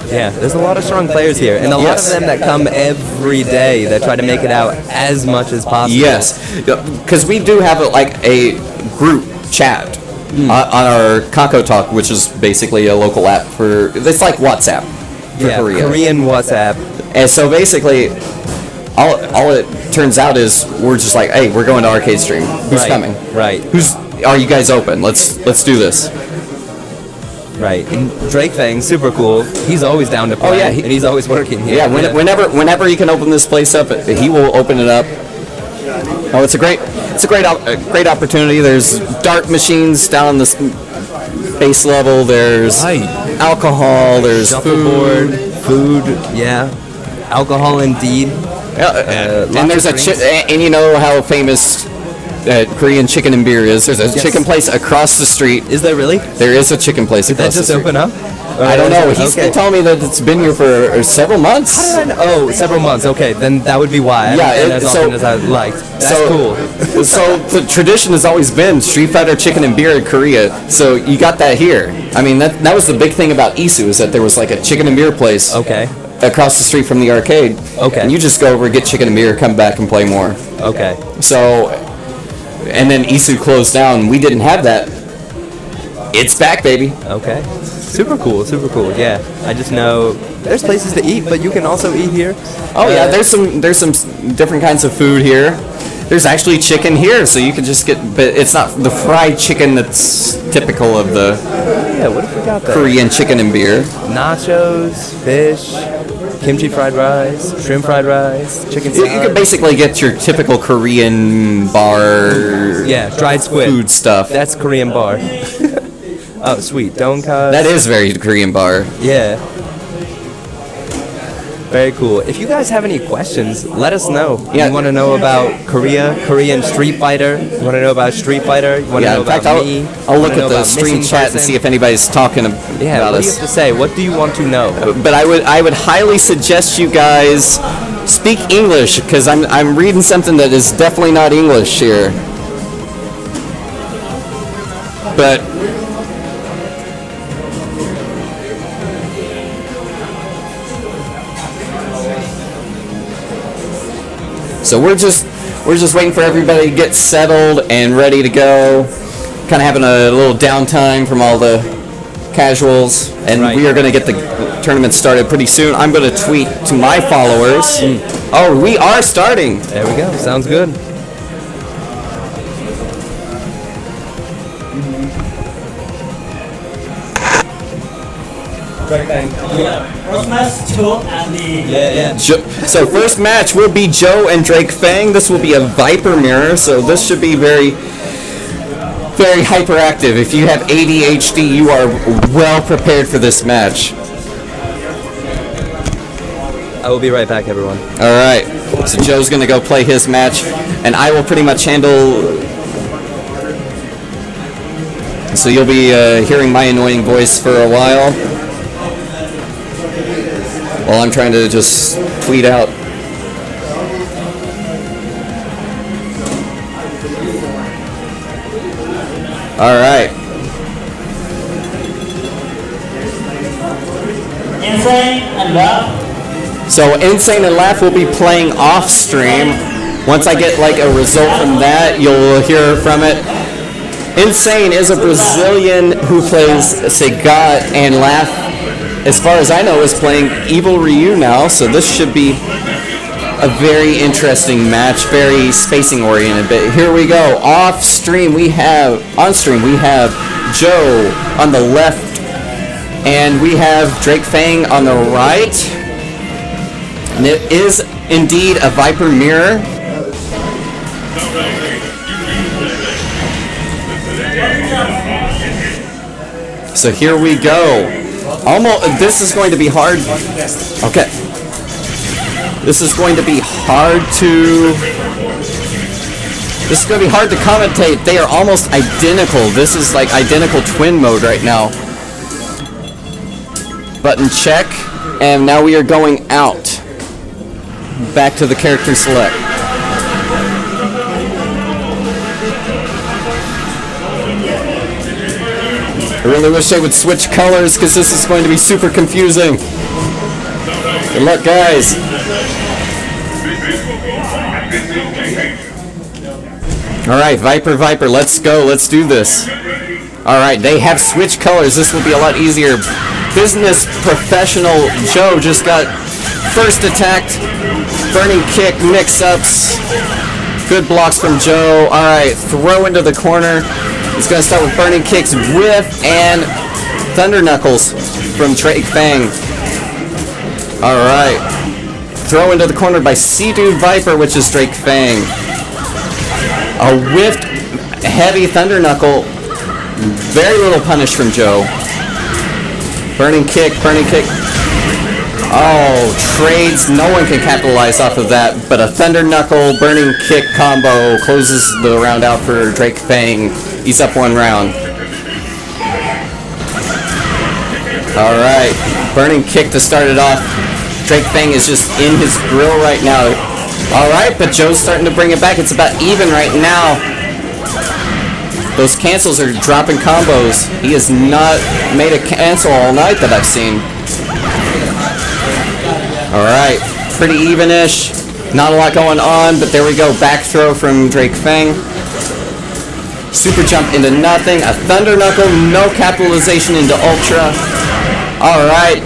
Yeah, there's a lot of strong players here, and a lot of them that come every day that try to make it out as much as possible. Yes, because we do have a group chat on our Kako Talk, which is basically a local app it's like WhatsApp for Korea. Korean WhatsApp. And so basically, all it turns out is we're just like, hey, we're going to ArcadeStream. Who's coming? Right. Are you guys open? Let's do this. Right. And drakefang, super cool. He's always down to play. Oh yeah, and he's always working here. Yeah, whenever he can open this place up, he will open it up. Oh, it's a great great opportunity. There's dart machines down on this base level. There's alcohol. There's food. Food, yeah. Alcohol, indeed. And there's and you know how famous Korean chicken and beer is. There's a chicken place across the street. Is there really? There is a chicken place across the street. Did that just open up? I don't know. He's been telling me that it's been here for several months. How did I know? Oh, several months. Okay, then that would be why. I Yeah, as often as I liked. That's cool. So the tradition has always been Street Fighter, chicken, and beer in Korea. So you got that here. I mean, that was the big thing about Isu, is that there was like a chicken and beer place. Okay. Across the street from the arcade. Okay. And you just go over, get chicken and beer, come back and play more. Okay. So, and then Isu closed down. We didn't have that. It's back, baby. Okay. Super cool, yeah. I just know there's places to eat, but you can also eat here. Oh yeah, there's some different kinds of food here. There's actually chicken here, so you can just get, but it's not the fried chicken that's typical of the what if we got that? Korean chicken and beer. Nachos, fish, kimchi fried rice, shrimp fried rice, chicken salad. You can basically get your typical Korean bar dried squid food stuff. That's Korean bar. Oh, sweet. Donka. That is very Korean bar. Yeah. Very cool. If you guys have any questions, let us know. Yeah. You want to know about Korean Street Fighter? You want to know about Street Fighter? You want to know in fact, about me? I'll look at the stream chat and see if anybody's talking about what do you have us. to say? What do you want to know? But I would highly suggest you guys speak English, because I'm reading something that is definitely not English here. But so we're just waiting for everybody to get settled and ready to go. Kind of having a little downtime from all the casuals, and we are going to get the tournament started pretty soon. I'm going to tweet to my followers. Oh, we are starting. There we go. Sounds good. First match, Joe and the... So first match will be Joe and drakefang. This will be a Viper mirror, so this should be very, very hyperactive. If you have ADHD, you are well prepared for this match. I will be right back, everyone. All right. So Joe's going to go play his match, and I will pretty much handle... So you'll be hearing my annoying voice for a while. While I'm trying to just tweet out. All right. Insane and Laugh. So Insane and Laugh will be playing off stream. Once I get like a result from that, you'll hear from it. Insane is a Brazilian who plays Segat, and Laugh, as far as I know, is playing Evil Ryu now, so this should be a very interesting match, very spacing oriented. But here we go. On stream we have Joe on the left, and we have drakefang on the right. And it is indeed a Viper mirror. So here we go. Almost. This is going to be hard. Okay. This is going to be hard to. This is going to be hard to commentate. They are almost identical. This is like identical twin mode right now. Button check, and now we are going out. Back to the character select. I really wish they would switch colors, because this is going to be super confusing. Good luck, guys. Alright, Viper, let's go. Let's do this. Alright, they have switched colors. This will be a lot easier. Business professional Joe just got first attacked. Burning kick, mix-ups. Good blocks from Joe. Alright, throw into the corner. He's going to start with burning kicks, whiff, and thunder knuckles from drakefang. Alright. Throw into the corner by Sea Dude Viper, which is drakefang. A whiffed heavy Thunder Knuckle. Very little punish from Joe. Burning kick, burning kick. Oh, trades. No one can capitalize off of that, but a Thunder Knuckle burning kick combo closes the round out for drakefang. He's up 1 round. Alright, burning kick to start it off. drakefang is just in his grill right now. Alright, but Joe's starting to bring it back. It's about even right now. Those cancels are dropping combos. He has not made a cancel all night that I've seen. Alright, pretty even-ish. Not a lot going on, but there we go. Back throw from drakefang. Super jump into nothing. A Thunder Knuckle, no capitalization into Ultra. Alright.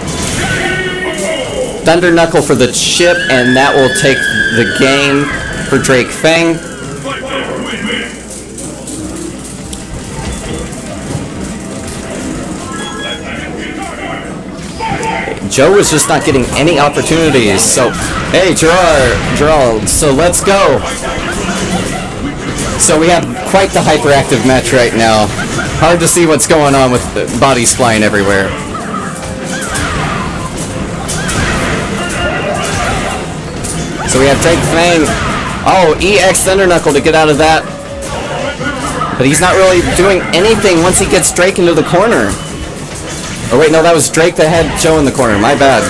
Thunder Knuckle for the chip, and that will take the game for drakefang. Joe was just not getting any opportunities, so hey Gerard, so let's go. So we have quite the hyperactive match right now. Hard to see what's going on with the bodies flying everywhere. So we have drakefang. Oh, EX Thunder Knuckle to get out of that. But he's not really doing anything once he gets Drake into the corner. Oh wait, no, that was Drake that had Joe in the corner. My bad.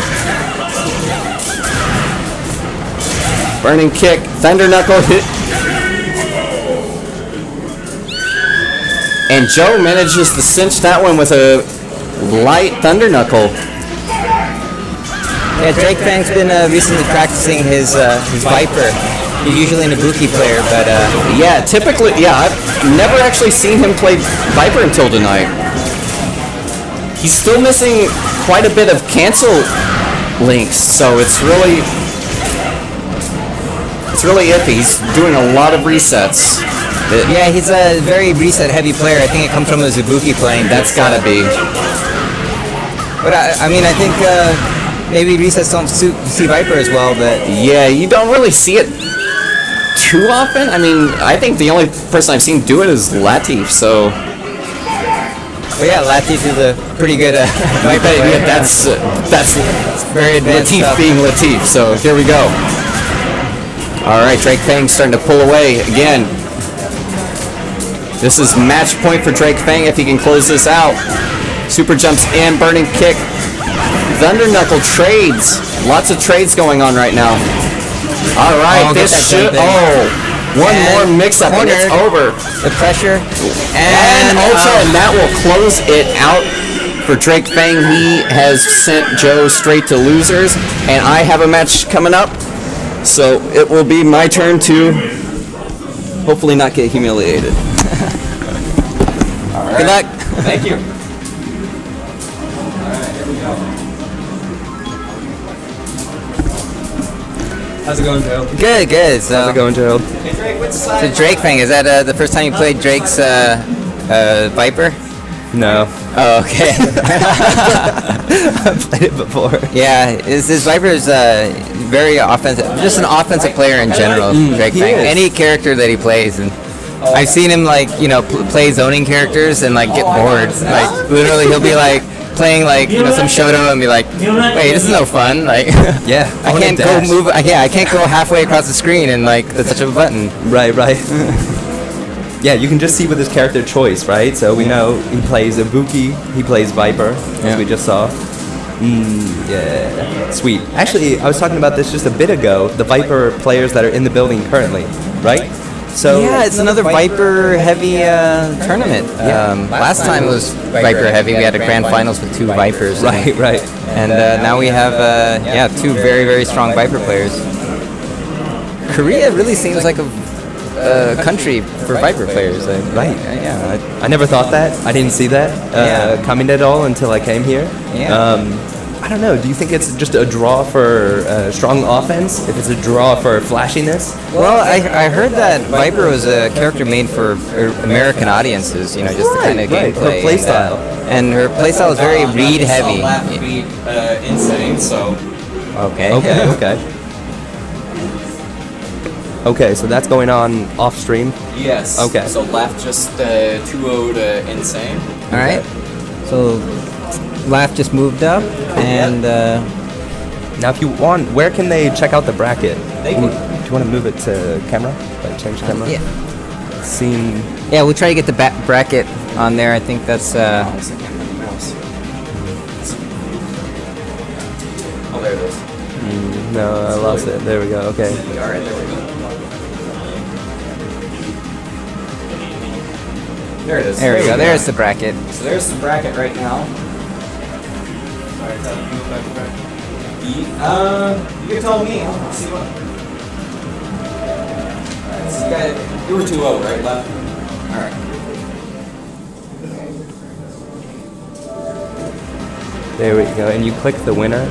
Burning kick, Thunder Knuckle hit. And Joe manages to cinch that one with a light Thunder Knuckle. Yeah, drakefang's been recently practicing his Viper. He's usually an Ibuki player, but yeah, typically, yeah, I've never actually seen him play Viper until tonight. He's still missing quite a bit of cancel links, so it's really iffy. He's doing a lot of resets. Yeah, he's a very reset-heavy player. I think it comes from his Ibuki playing. That's gotta be. But I mean, I think maybe resets don't suit C Viper as well, but yeah, you don't really see it too often. I mean, I think the only person I've seen do it is Latif, so. Well, yeah, Latif is a pretty good Viper player. Yeah, that's very advanced Latif stuff. being Latif, so here we go. Alright, drakefang's starting to pull away again. This is match point for drakefang if he can close this out. Super jumps in, burning kick. Thunder Knuckle trades. Lots of trades going on right now. Alright, this should... one more mix-up and it's over. The pressure. And Ultra, and that will close it out for drakefang. He has sent Joe straight to losers, and I have a match coming up, so it will be my turn to hopefully not get humiliated. All right. Good luck. Thank you. How's it going, Joe? Good, good. So, How's it going, Gerald? Hey, Drake, what's so drakefang, is that the first time you played Drake's Viper? No. Oh, okay. I've played it before. Yeah, his Viper is very offensive, just an offensive player in general. drakefang, any character that he plays, and I've seen him play zoning characters and get bored. Like literally, he'll be playing some Shoto and be like, wait, this is no fun. Yeah, I can't go move. I can't go halfway across the screen and the touch of a button. Right. Yeah, you can just see with his character choice, right? So we know he plays Ibuki, he plays Viper, as we just saw. Yeah, sweet. Actually, I was talking about this just a bit ago, the Viper players that are in the building currently, right? So yeah, it's another Viper-heavy tournament. Last time it was Viper-heavy. We had a grand finals with 2 Vipers. Right. And now we have 2 very, very strong Viper players. Korea really seems like a country for Viper players. Right. Yeah. I never thought that. I didn't see that coming at all until I came here. Yeah. I don't know. Do you think it's just a draw for strong offense? If it's a draw for flashiness? Well, I heard that Viper was a character made for American audiences. Just the kind of gameplay. Her playstyle. And her playstyle is very read heavy. insane, so... Okay. Okay. Okay, so that's going on off stream. Yes. Okay. So left just 2-0 to Insane. All right. So Laugh just moved up, and now if you want, where can they check out the bracket? They do can- you want to move it to camera? Like change camera? yeah, Scene. yeah, we'll try to get the bracket on there. I think that's Oh, there it is. No, I lost it. There we go. Okay. All right, there we go. There it is. there we go. There's the bracket. So there's the bracket right now. You can tell me. Let's see what. Alright, so you were 2-0, right, left? Alright. There we go. And you click the winner.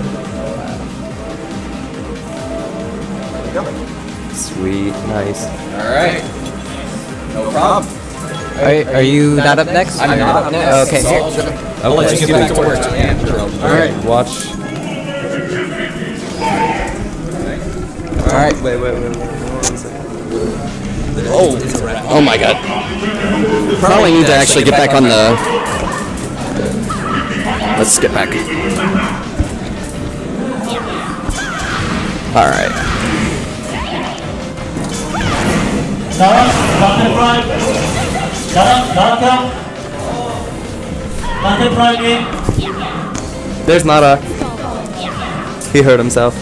Sweet. Nice. Alright. No problem. Are you not up next? I'm not up next. Okay. So Here. I'll let you get back to work. Alright. Watch. Alright. Wait. Oh my god. Probably need to actually get back on the... Let's get back. Alright. Naraks, danteprime. Naraks, danteprime in. There's Nara. He hurt himself.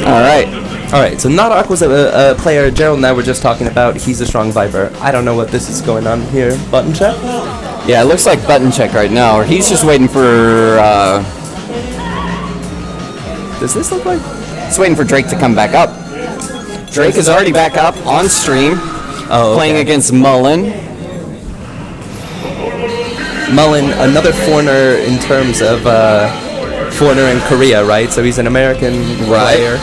Alright. Alright, so Narak was a player Gerald and I were just talking about. He's a strong Viper. I don't know what this is going on here. Button check? Yeah, it looks like button check right now. Or he's just waiting for... Does this look like? He's waiting for Drake to come back up. Drake is already back up on stream. Oh, Playing against Mullen. Mullen, another foreigner in terms of foreigner in Korea, right? So he's an American player.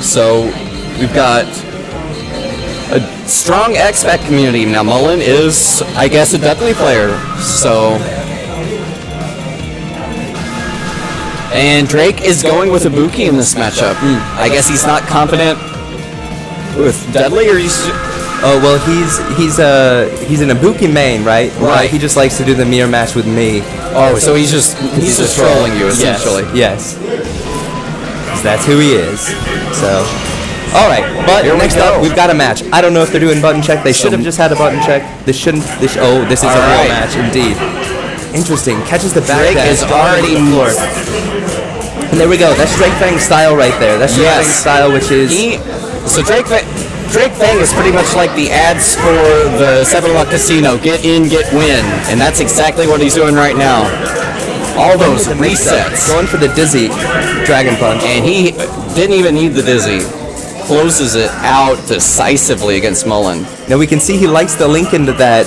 So we've got a strong expat community. Now Mullen is, I guess, a Dudley player. So, and Drake is going with Ibuki in this matchup. I guess he's not confident with Dudley, or he's. Oh well, he's an Ibuki main, right? Right. He just likes to do the mirror match with me. Oh, so he's just trolling you essentially. Yes. That's who he is. So, all right. But Here we next go. up, we've got a match. I don't know if they're doing button check. They should have just had a button check. This shouldn't. This is a real right. match indeed. Interesting. Catches the back. Drake dash, is dropping already to the floor. And there we go. That's drakefang style right there. That's drakefang style, which is. So drakefang is pretty much like the ads for the 7-Luck Casino. Get in, get win. And that's exactly what he's doing right now. All those resets. Going for the dizzy dragon punch. And he didn't even need the dizzy. Closes it out decisively against Mullen. Now we can see he likes to link into that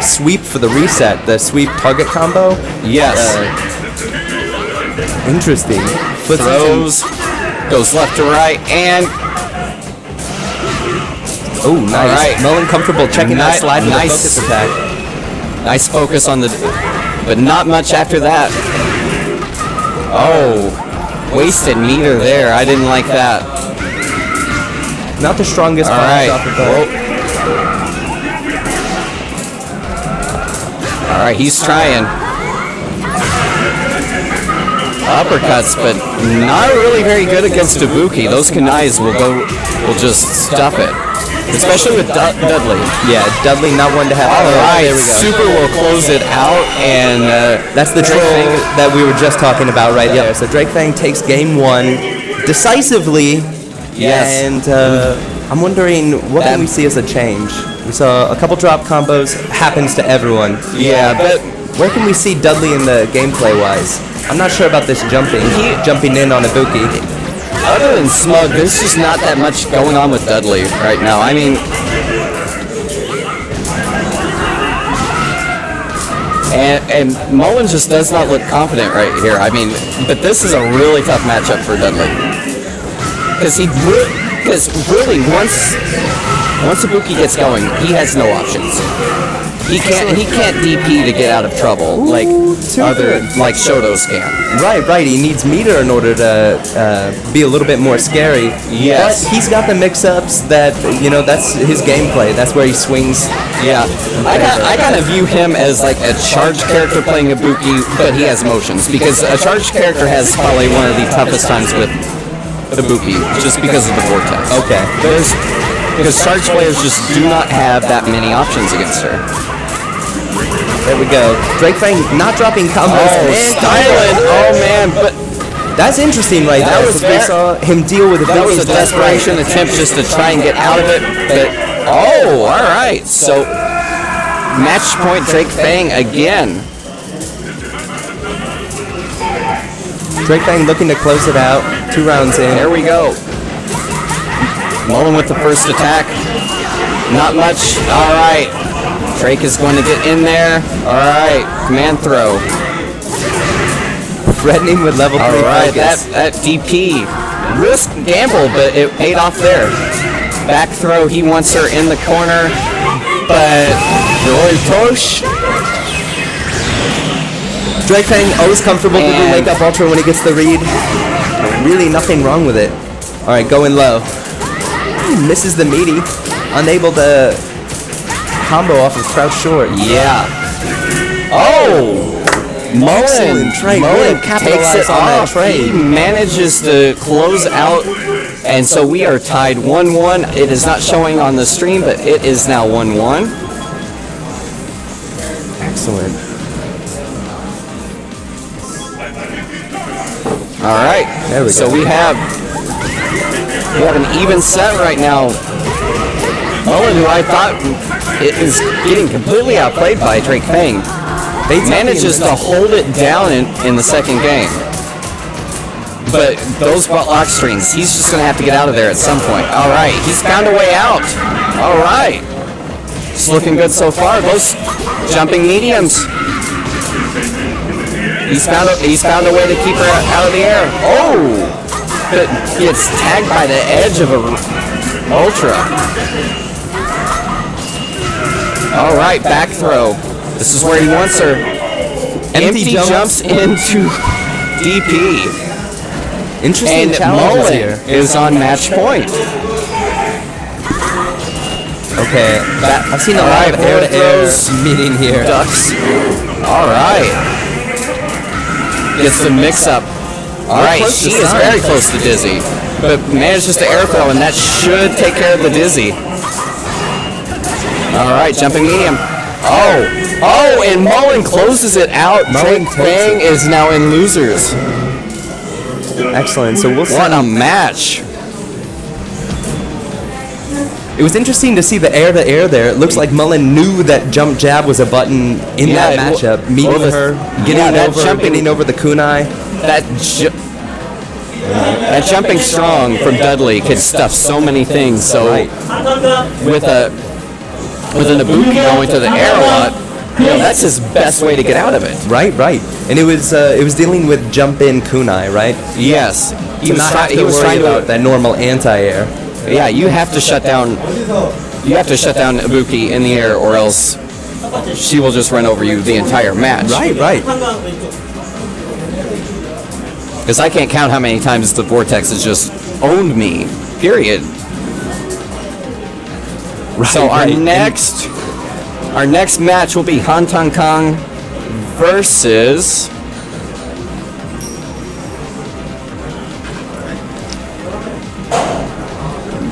sweep for the reset, the sweep target combo. Yes. Interesting. Puts Throws. Goes left to right. And oh, nice. All right. Mullen comfortable checking that slide with nice. a focus attack. nice focus on the... But not much after that. Oh. Wasted meter there. I didn't like that. Not the strongest All punch right. off the bat. All right, he's trying. Uppercuts, but not really very good against Ibuki. Those kunais will just stuff it. Especially with Dudley. Yeah, Dudley not one to have. All right, there we go. Super will close it out, and That's the drakefang that we were just talking about right there. So drakefang takes game one decisively. Yes. And I'm wondering, what can we see as a change? We saw a couple drop combos, happens to everyone. yeah, but Where can we see Dudley in the gameplay-wise? I'm not sure about this jumping in on Ibuki. other than Smug, there's just not that much going on with Dudley right now. I mean, and Mullen just does not look confident right here. I mean, but this is a really tough matchup for Dudley. Because really, once Ibuki gets going, he has no options. He can't DP to get out of trouble like Shotos can. Right. He needs meter in order to be a little bit more scary. Yes. But he's got the mix-ups that, that's his gameplay. That's where he swings. Yeah. I kind of view him as like a charged character playing Ibuki, but he has motions. Because a charged character has probably one of the toughest times with Ibuki, just because of the vortex. Okay. Because charged players just do not have that many options against her. There we go. drakefang not dropping combos. Styling. Oh man, but that's interesting, right? That was we saw him deal with that was a desperation attempt just to try and get out of it. But all right. So match point drakefang again. drakefang looking to close it out. 2 rounds in. There we go. Mullen with the first attack. Not much. All right. Drake is going to get in there. All right. Command throw. Threatening with level 3 All right. focus. That DP. Risk gamble, but it paid off there. Back throw. He wants her in the corner. But Tosh. drakefang always comfortable to do Wake Up Ultra when he gets the read. Really nothing wrong with it. All right. Going low. Misses the meaty. Unable to combo off of crouch short. Yeah. Oh! Mullen takes it off. He manages to close out, and so we are tied 1-1. It is not showing on the stream, but it is now 1-1. Excellent. All right. There we go. So we have an even set right now. Mullen, who I thought is getting completely outplayed by drakefang, manages to hold it down in the second game. But those lock strings, he's just going to have to get out of there at some point. All right, he's found a way out. All right. It's looking good so far. Those jumping mediums. He's found a way to keep her out of the air. Oh! But gets tagged by the edge of a ultra. All right, back throw. This is where he wants her. Empty jumps into DP. Interesting and challenges Mullen here. is on match point. Okay, I've seen a lot of air-to-air meeting here. Ducks. All right. Gets the mix-up. All right, she is very close to dizzy, but manages to air throw, and that should take care of the dizzy. All right, jumping medium. Oh, and Mullen closes it out. drakefang is now in losers. Excellent. So we'll see. What a match. It was interesting to see the air-to-air there. It looks like Mullen knew that jump jab was a button in that matchup. Meeting her, getting over the kunai. That jumping strong from Dudley could stuff so many things. So with an Ibuki going to the air a lot, that's his best way to get out of it. Right. And it was dealing with jump in kunai, right? Yes. He was trying about that normal anti-air. Yeah, you have to shut down Ibuki in the air, or else she will just run over you the entire match. Right. Because I can't count how many times the Vortex has just owned me. Period. So our next match will be hantankang versus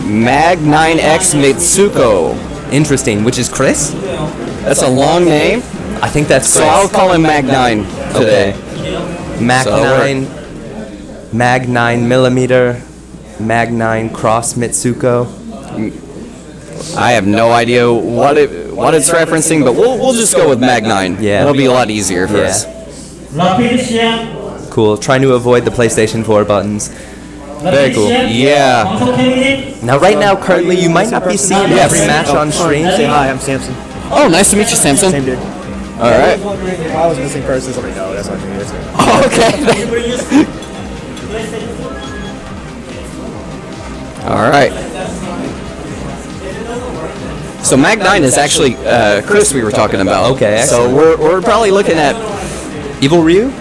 Mag9X Mitsuko. Interesting, which is Chris? That's a long name. I think that's Chris. So I'll call him Mag9 today. Mag9, Mag9mm, Mag9 Cross Mitsuko. I have no idea what it's referencing, but we'll just go with Mag9. Yeah, it'll be a lot easier for us. Cool. Trying to avoid the PlayStation 4 buttons. Very cool. Yeah. Now, right now, currently, you might not be seeing every match on stream. Hi, I'm Samson. Oh, nice to meet you, Samson. Same dude. All right. I was wondering if I was missing persons. Somebody know. That's what I figured. Okay. All right. So So Mag 9 is actually Chris we were talking about. Okay, so we're probably looking at Evil Ryu?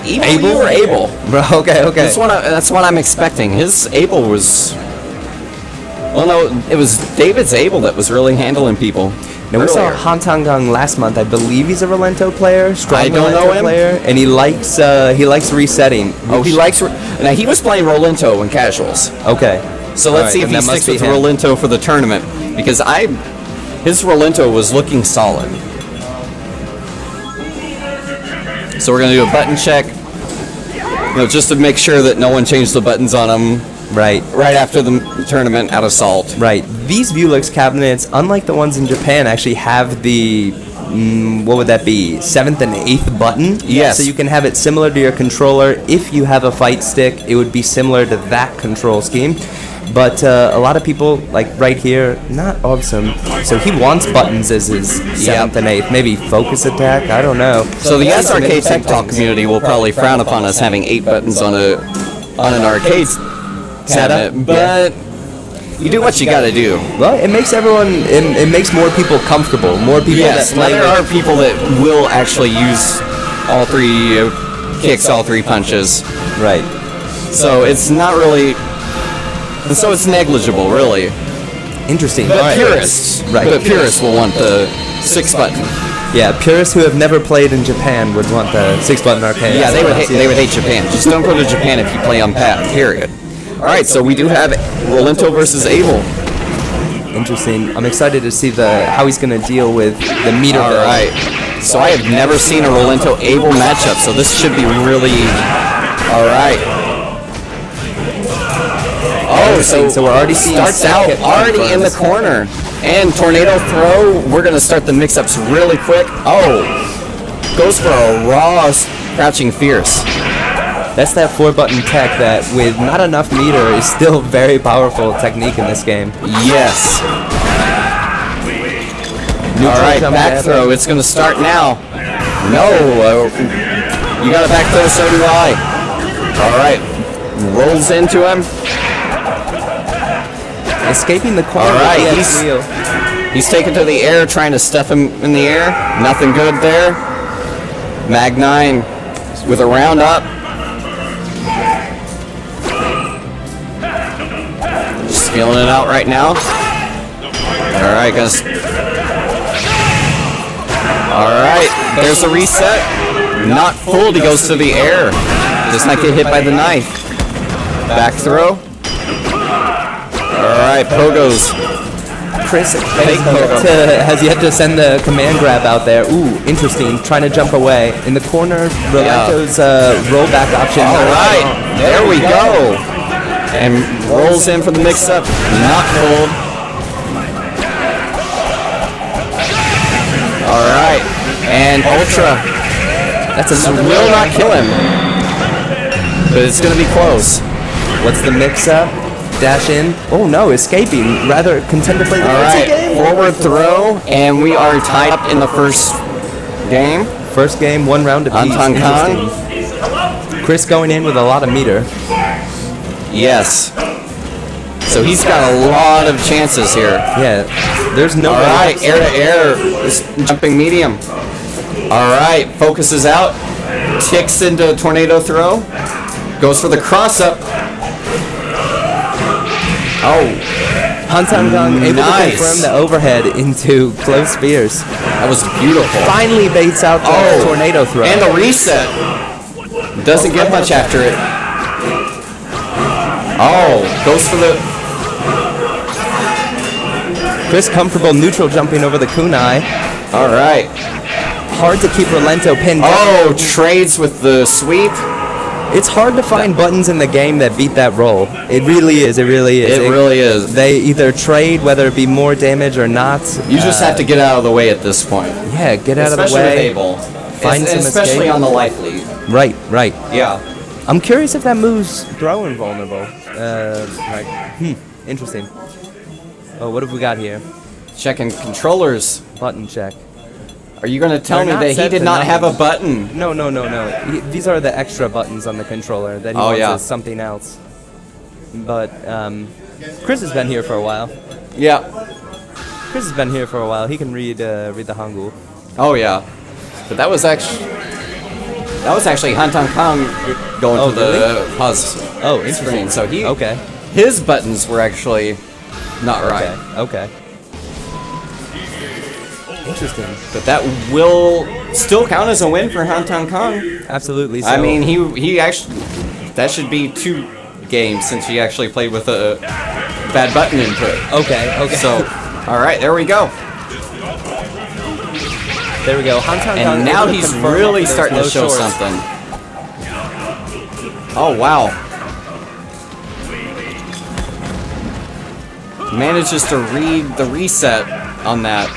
Abel or Abel. Bro, okay. That's what I'm expecting. His Abel was. Well, no, it was David's Abel that was really handling people. Now we saw hantankang last month. I believe he's a Rolento player, strong I don't know him. player, and he likes resetting. Oh, he likes. Now he was playing Rolento in casuals. Okay. So let's see if he sticks with Rolento for the tournament, because his Rolento was looking solid. So we're gonna do a button check, just to make sure that no one changed the buttons on him. Right after the tournament at Assault. Right. These Vuelix cabinets, unlike the ones in Japan, actually have the what would that be? 7th and 8th button. Yes. So you can have it similar to your controller. If you have a fight stick, it would be similar to that control scheme. But a lot of people, like right here, not awesome. So he wants buttons as his 7th and 8th. Maybe focus attack, I don't know. So the SRK Tech Talk community will probably frown upon us having 8 buttons on an arcade setup, but you do what you gotta do. Well, it makes it makes more people comfortable. More people that play. There are people that will actually use all 3 kicks, all 3 punches. Right. So it's not really. So it's negligible, really. Interesting. But purists, but purists will want the 6 button. Yeah, purists who have never played in Japan would want the 6-button arcade. Yeah, they would hate Japan. Just don't go to Japan if you play on pad. Period. All right, so we do have Rolento versus Abel. Interesting. I'm excited to see how he's going to deal with the meter. All right. So I have never seen a Rolento Abel matchup, so this should be really. All right. Oh, so we're already seeing starts out already in the corner, and tornado throw. We're going to start the mix-ups really quick. Oh, goes for a raw crouching fierce. That's that 4-button tech that, with not enough meter, is still very powerful technique in this game. Yes. All right, back throw. It's going to start now. No. You got a back throw, so do I. All right. Rolls into him. Escaping the corner. All right. He's taken to the air, trying to stuff him in the air. Nothing good there. Mag 9 with a round up. Just feeling it out right now. All right, guys. All right, there's a reset. Not fooled, he goes to the air. Does not get hit by the knife. Back throw. All right, Pogos. Chris has yet to send the command grab out there. Ooh, interesting. Trying to jump away. In the corner, Rolento's rollback option. All right, there we go. And rolls in for the mix-up. Not fooled. All right, and Ultra. That's another will not kill him, but it's going to be close. What's the mix-up? Dash in. Oh no, escaping. Rather content to play the game. Forward throw, and we are tied up in the first game. First game, 1 round apiece. Hantankang. Chris going in with a lot of meter. Yes. So he's got a lot of chances here. Yeah. There's no. All right, air to air, jumping medium. All right, focuses out, ticks into tornado throw, goes for the cross up. Oh, hantankang able to confirm the overhead into close spears. That was beautiful. Finally baits out the tornado throw. And the reset. Doesn't get much after it. Oh, goes for the... Chris comfortable neutral jumping over the kunai. All right. Hard to keep Rolento pinned down. Oh, trades with the sweep. It's hard to find buttons in the game that beat that roll. It really is. It really is. It really is. They either trade, whether it be more damage or not. You just have to get out of the way at this point. Yeah, get out of the way. Especially with Abel. Find some especially escape. on the life lead. Right, right. Yeah. I'm curious if that move's throw invulnerable. Right. Interesting. Oh, what have we got here? Checking controllers. Button check. Are you going to tell me that he did not have a button? No. These are the extra buttons on the controller that he wants as something else. But Chris has been here for a while. Yeah. Chris has been here for a while. He can read the Hangul. Oh yeah, but that was actually hantankang going to the pause screen. So his buttons were actually not right. Okay. Interesting. But that will still count as a win for hantankang. Absolutely. So. I mean, he actually, that should be 2 games since he actually played with a bad button input. Okay. So, all right, there we go. There we go. hantankang, and now he's really starting to show something. Oh wow. Manages to read the reset on that.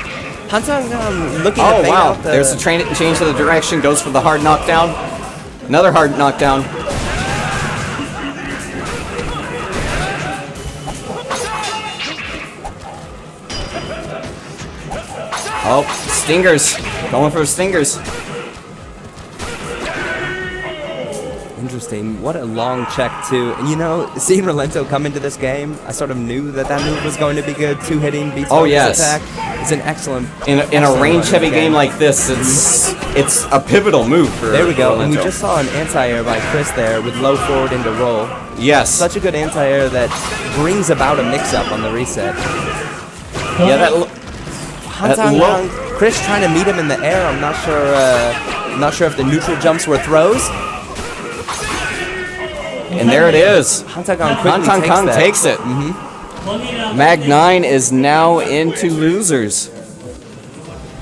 hantankang looking oh to wow, out the... there's a change of the direction, goes for the hard knockdown. Another hard knockdown. Oh, stingers. Going for stingers. Interesting. What a long check, too. And you know, seeing Rolento come into this game, I sort of knew that move was going to be good. 2-hitting beats attack. It's an excellent... In a range-heavy game like this, it's a pivotal move for There we go. Rolento. And we just saw an anti-air by Chris there with low forward into roll. Yes. Such a good anti-air that brings about a mix-up on the reset. Yeah, that Chris trying to meet him in the air. I'm not sure if the neutral jumps were throws. And there it is. hantankang takes it. Mag 9 is now into losers.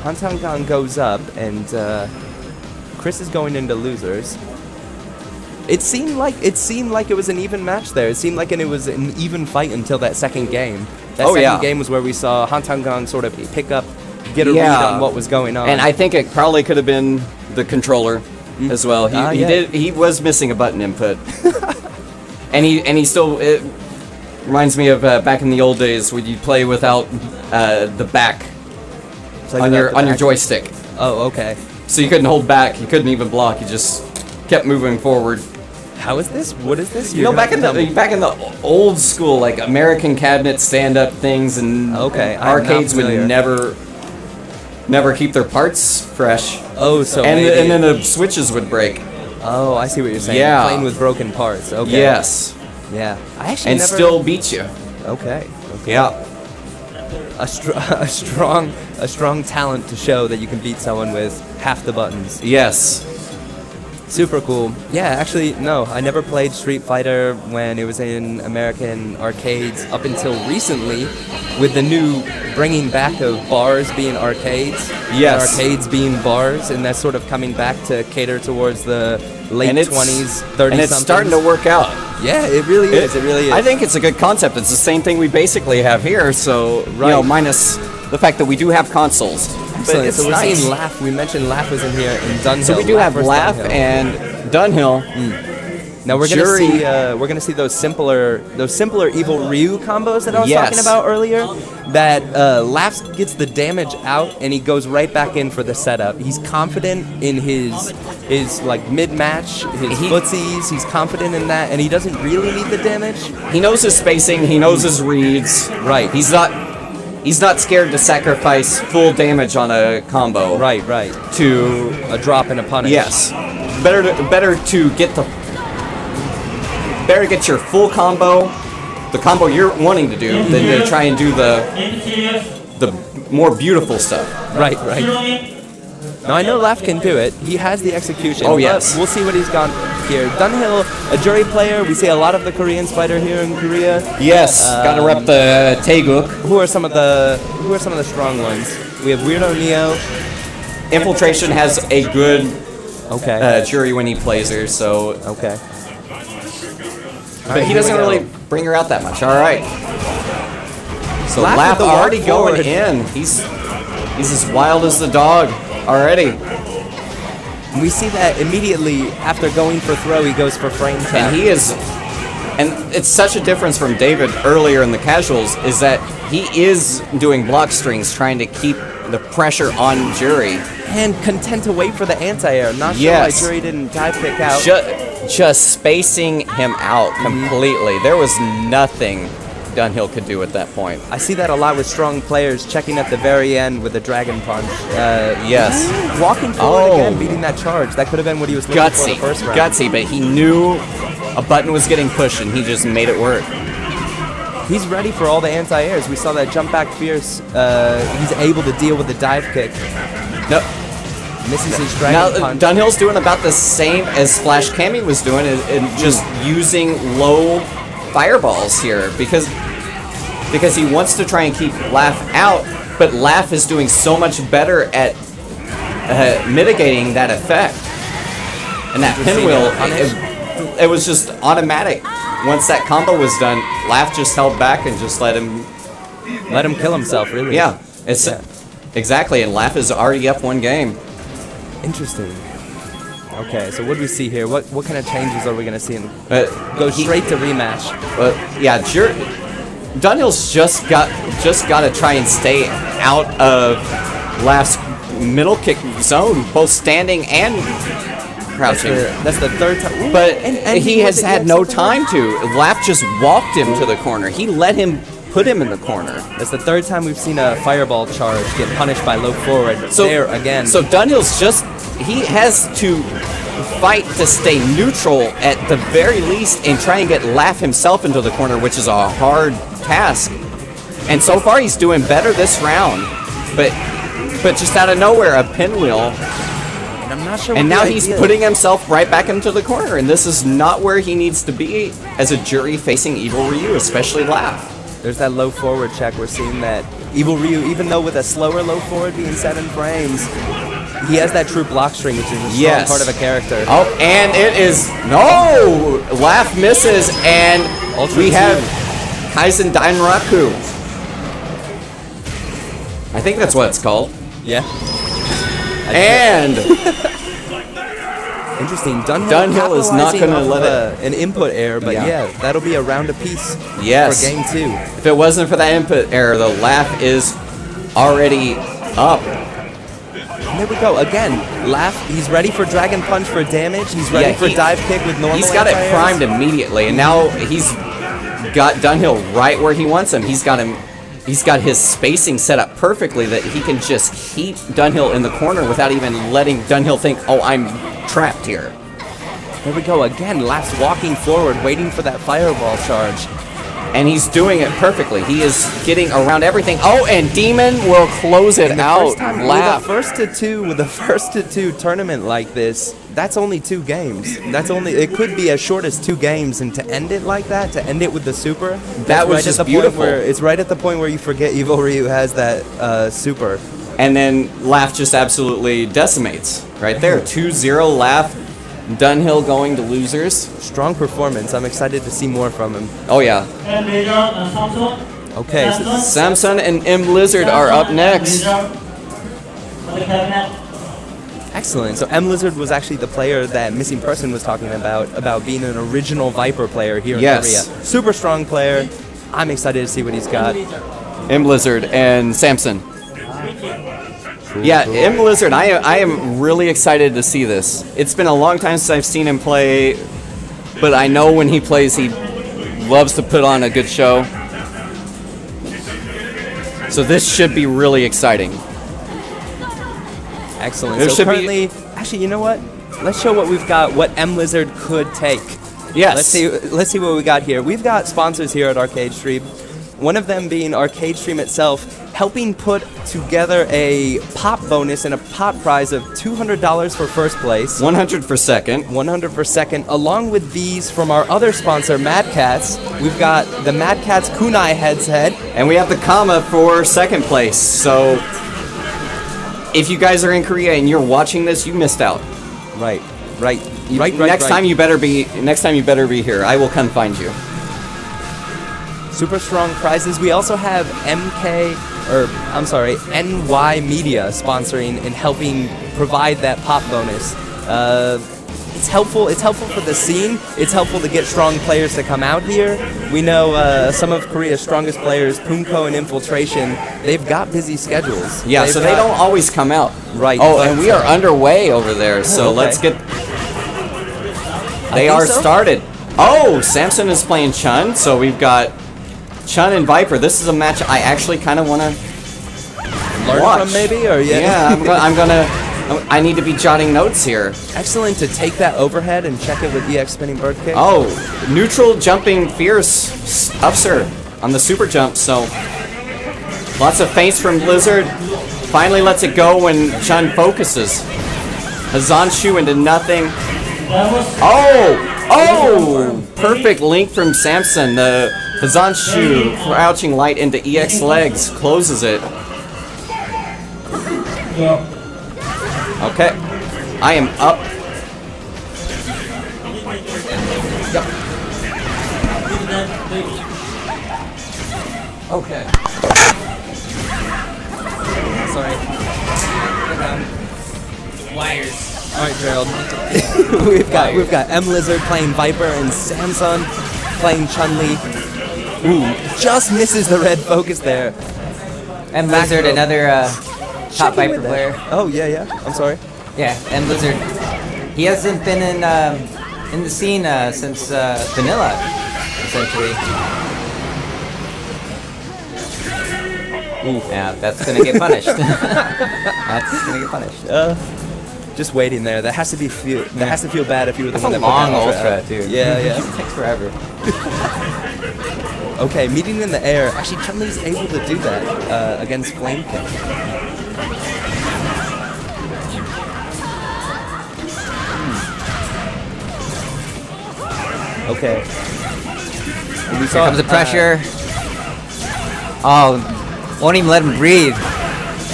hantankang goes up, and Chris is going into losers. It seemed like it was an even match there. It seemed like it was an even fight until that second game. That second game was where we saw hantankang sort of pick up, get a read on what was going on. And I think it probably could have been the controller as well. He was missing a button input. and he still, it reminds me of back in the old days when you play without the back on your joystick. Oh, okay. So you couldn't hold back, you couldn't even block, you just kept moving forward. How is this? What is this? You know, back in the old school, like American cabinet stand-up things, and arcades would never keep their parts fresh. Oh, so and then the switches would break. Oh, I see what you're saying. Yeah, playing with broken parts. Okay. Yes. Yeah. I actually still beat you. Okay. Yeah. A strong talent to show that you can beat someone with half the buttons. Yes. Super cool. Yeah, actually, no, I never played Street Fighter when it was in American arcades up until recently, with the new bringing back of bars being arcades, and arcades being bars, and that's sort of coming back to cater towards the late 20s, 30s. And it's starting to work out. Yeah, it really is. It really is. I think it's a good concept. It's the same thing we basically have here, so, you know, minus the fact that we do have consoles. Excellent. So we're seeing Laugh. We mentioned Laugh was in here in DunHiLL. So we do have Laugh and DunHiLL. Now we're gonna see those simpler evil Ryu combos that I was talking about earlier. That Laugh gets the damage out and he goes right back in for the setup. He's confident in his like mid-match, his footsies. He's confident in that, and he doesn't really need the damage. He knows his spacing. He knows his reads. Right. He's not scared to sacrifice full damage on a combo. Right. To a drop and a punish. Yes. Better to get your full combo, the combo you're wanting to do, than to try and do the more beautiful stuff. Right. Now I know Laugh can do it. He has the execution. Oh yes. We'll see what he's got here. DunHiLL, a jury player. We see a lot of the Korean Spider here in Korea. Yes. Gotta rep the Taeguk. Who are some of the strong ones? We have Weirdo Neo. Infiltration has a good Okay. Jury when he plays her, so... Okay. But he doesn't really bring her out that much. All right. So Laugh already going in. He's as wild as the dog already. We see that immediately after going for throw, he goes for frame trap. And he is... And it's such a difference from David earlier in the casuals, is that he is doing block strings, trying to keep the pressure on Jury. And content to wait for the anti-air. Not sure why Jury didn't dive pick out. Just spacing him out completely. There was nothing DunHiLL could do at that point. I see that a lot with strong players checking at the very end with the Dragon Punch. Yes. Walking forward again, beating that charge. That could have been what he was looking for the first round. Gutsy, but he knew a button was getting pushed and he just made it work. He's ready for all the anti-airs. We saw that jump back fierce. He's able to deal with the dive kick. No. Misses his Dragon Punch. DunHiLL's doing about the same as Splash Cammy was doing, and just using low fireballs here because he wants to try and keep Laugh out, but Laugh is doing so much better at mitigating that effect. And that pinwheel, it was just automatic. Once that combo was done, Laugh just held back and just let him kill himself, really. Yeah, exactly, and Laugh is already up one game. Interesting. Okay, so what do we see here? What kind of changes are we going to see? Go straight to rematch. Yeah, DunHiLL's just got to try and stay out of Laugh's middle kick zone, both standing and crouching. That's the third time. But he has had no time to. Laugh just walked him to the corner. He let him put him in the corner. That's the third time we've seen a fireball charge get punished by low forward. So, there again. So DunHiLL's he has to fight to stay neutral at the very least and try and get Laugh himself into the corner, which is a hard task. And so far he's doing better this round. But just out of nowhere, a pinwheel. And I'm not sure. And now he's putting himself right back into the corner, and this is not where he needs to be as a jury facing Evil Ryu, especially Laugh. There's that low forward check. We're seeing that Evil Ryu, even though with a slower low forward being 7 frames, he has that true block string, which is a strong part of a character. Oh, and it is no! Laugh misses, and we have Kaizen Dainraku. I think that's what it's called. Yeah. And interesting. DunHiLL is not going to let it an input error, but yeah, that'll be a round apiece for game 2. If it wasn't for that input error, the Laugh is already up. And there we go. Again, Laugh, he's ready for Dragon Punch for damage. He's ready for dive kick with normal. He's got it primed immediately, and now he's got DunHiLL right where he wants him. He's got his spacing set up perfectly that he can just keep DunHiLL in the corner without even letting DunHiLL think, oh, I'm trapped here. There we go again. Laugh's walking forward, waiting for that fireball charge. And he's doing it perfectly. He is getting around everything. Oh, and Demon will close it out. With the first to two tournament like this, that's only 2 games. It could be as short as 2 games, and to end it like that, to end it with the super, that was just beautiful. It's right at the point where you forget Evil Ryu has that super. And then Laugh just absolutely decimates right there. 2-0 Laugh. DunHiLL going to losers. Strong performance. I'm excited to see more from him. Oh yeah. Okay. So Samson and M.Lizard are up next. Excellent. So M.Lizard was actually the player that Missing Person was talking about being an original Viper player here in Korea. Super strong player. I'm excited to see what he's got. M.Lizard and Samson. Yeah, M.Lizard, I am really excited to see this. It's been a long time since I've seen him play, but I know when he plays, he loves to put on a good show. So this should be really exciting. Excellent. So currently, actually, you know what? Let's show what we've got, what M.Lizard could take. Yes. Let's see what we got here. We've got sponsors here at ArcadeStream. One of them being ArcadeStream itself, helping put together a pop bonus and a pop prize of $200 for first place. 100 for second. 100 for second. Along with these from our other sponsor, Mad Catz. We've got the Mad Catz kunai headset. And we have the Kama for second place. So if you guys are in Korea and you're watching this, you missed out. Right. Next time you better be here. I will come find you. Super strong prizes. We also have NY Media sponsoring and helping provide that pop bonus. It's helpful. It's helpful for the scene. It's helpful to get strong players to come out here. We know some of Korea's strongest players, Punko and Infiltration, they've got busy schedules. Yeah, so they don't always come out. Right. Oh, and we are underway over there. So let's get. They are started. Oh, Samson is playing Chun. So we've got Chun and Viper. This is a match I actually kind of want to Learn from maybe, or yeah. I need to be jotting notes here. Excellent to take that overhead and check it with EX spinning bird kick. Oh, neutral jumping fierce upser on the super jump. So lots of feints from Lizard. Finally lets it go when Chun focuses. Hazanshu into nothing. Oh! Perfect link from Samson. The Hazanshu crouching light into EX legs closes it. Okay, I am up. Yep. Okay. Sorry. Wires. All right, Gerald. we've got M.Lizard playing Viper and Samson playing Chun-Li. Ooh, just misses the red focus there. M.Lizard, another top Viper player. Oh yeah. I'm sorry. Yeah, M.Lizard. He hasn't been in the scene since Vanilla, essentially. Ooh. Yeah, that's gonna get punished. That's gonna get punished. Just waiting there. That has to be that has to feel bad if you were the one that put long that ultra, too. Yeah. It takes forever. Okay, meeting in the air. Actually, Chun-Li's able to do that against Flame Kick. Okay. Here comes the pressure. Oh, won't even let him breathe.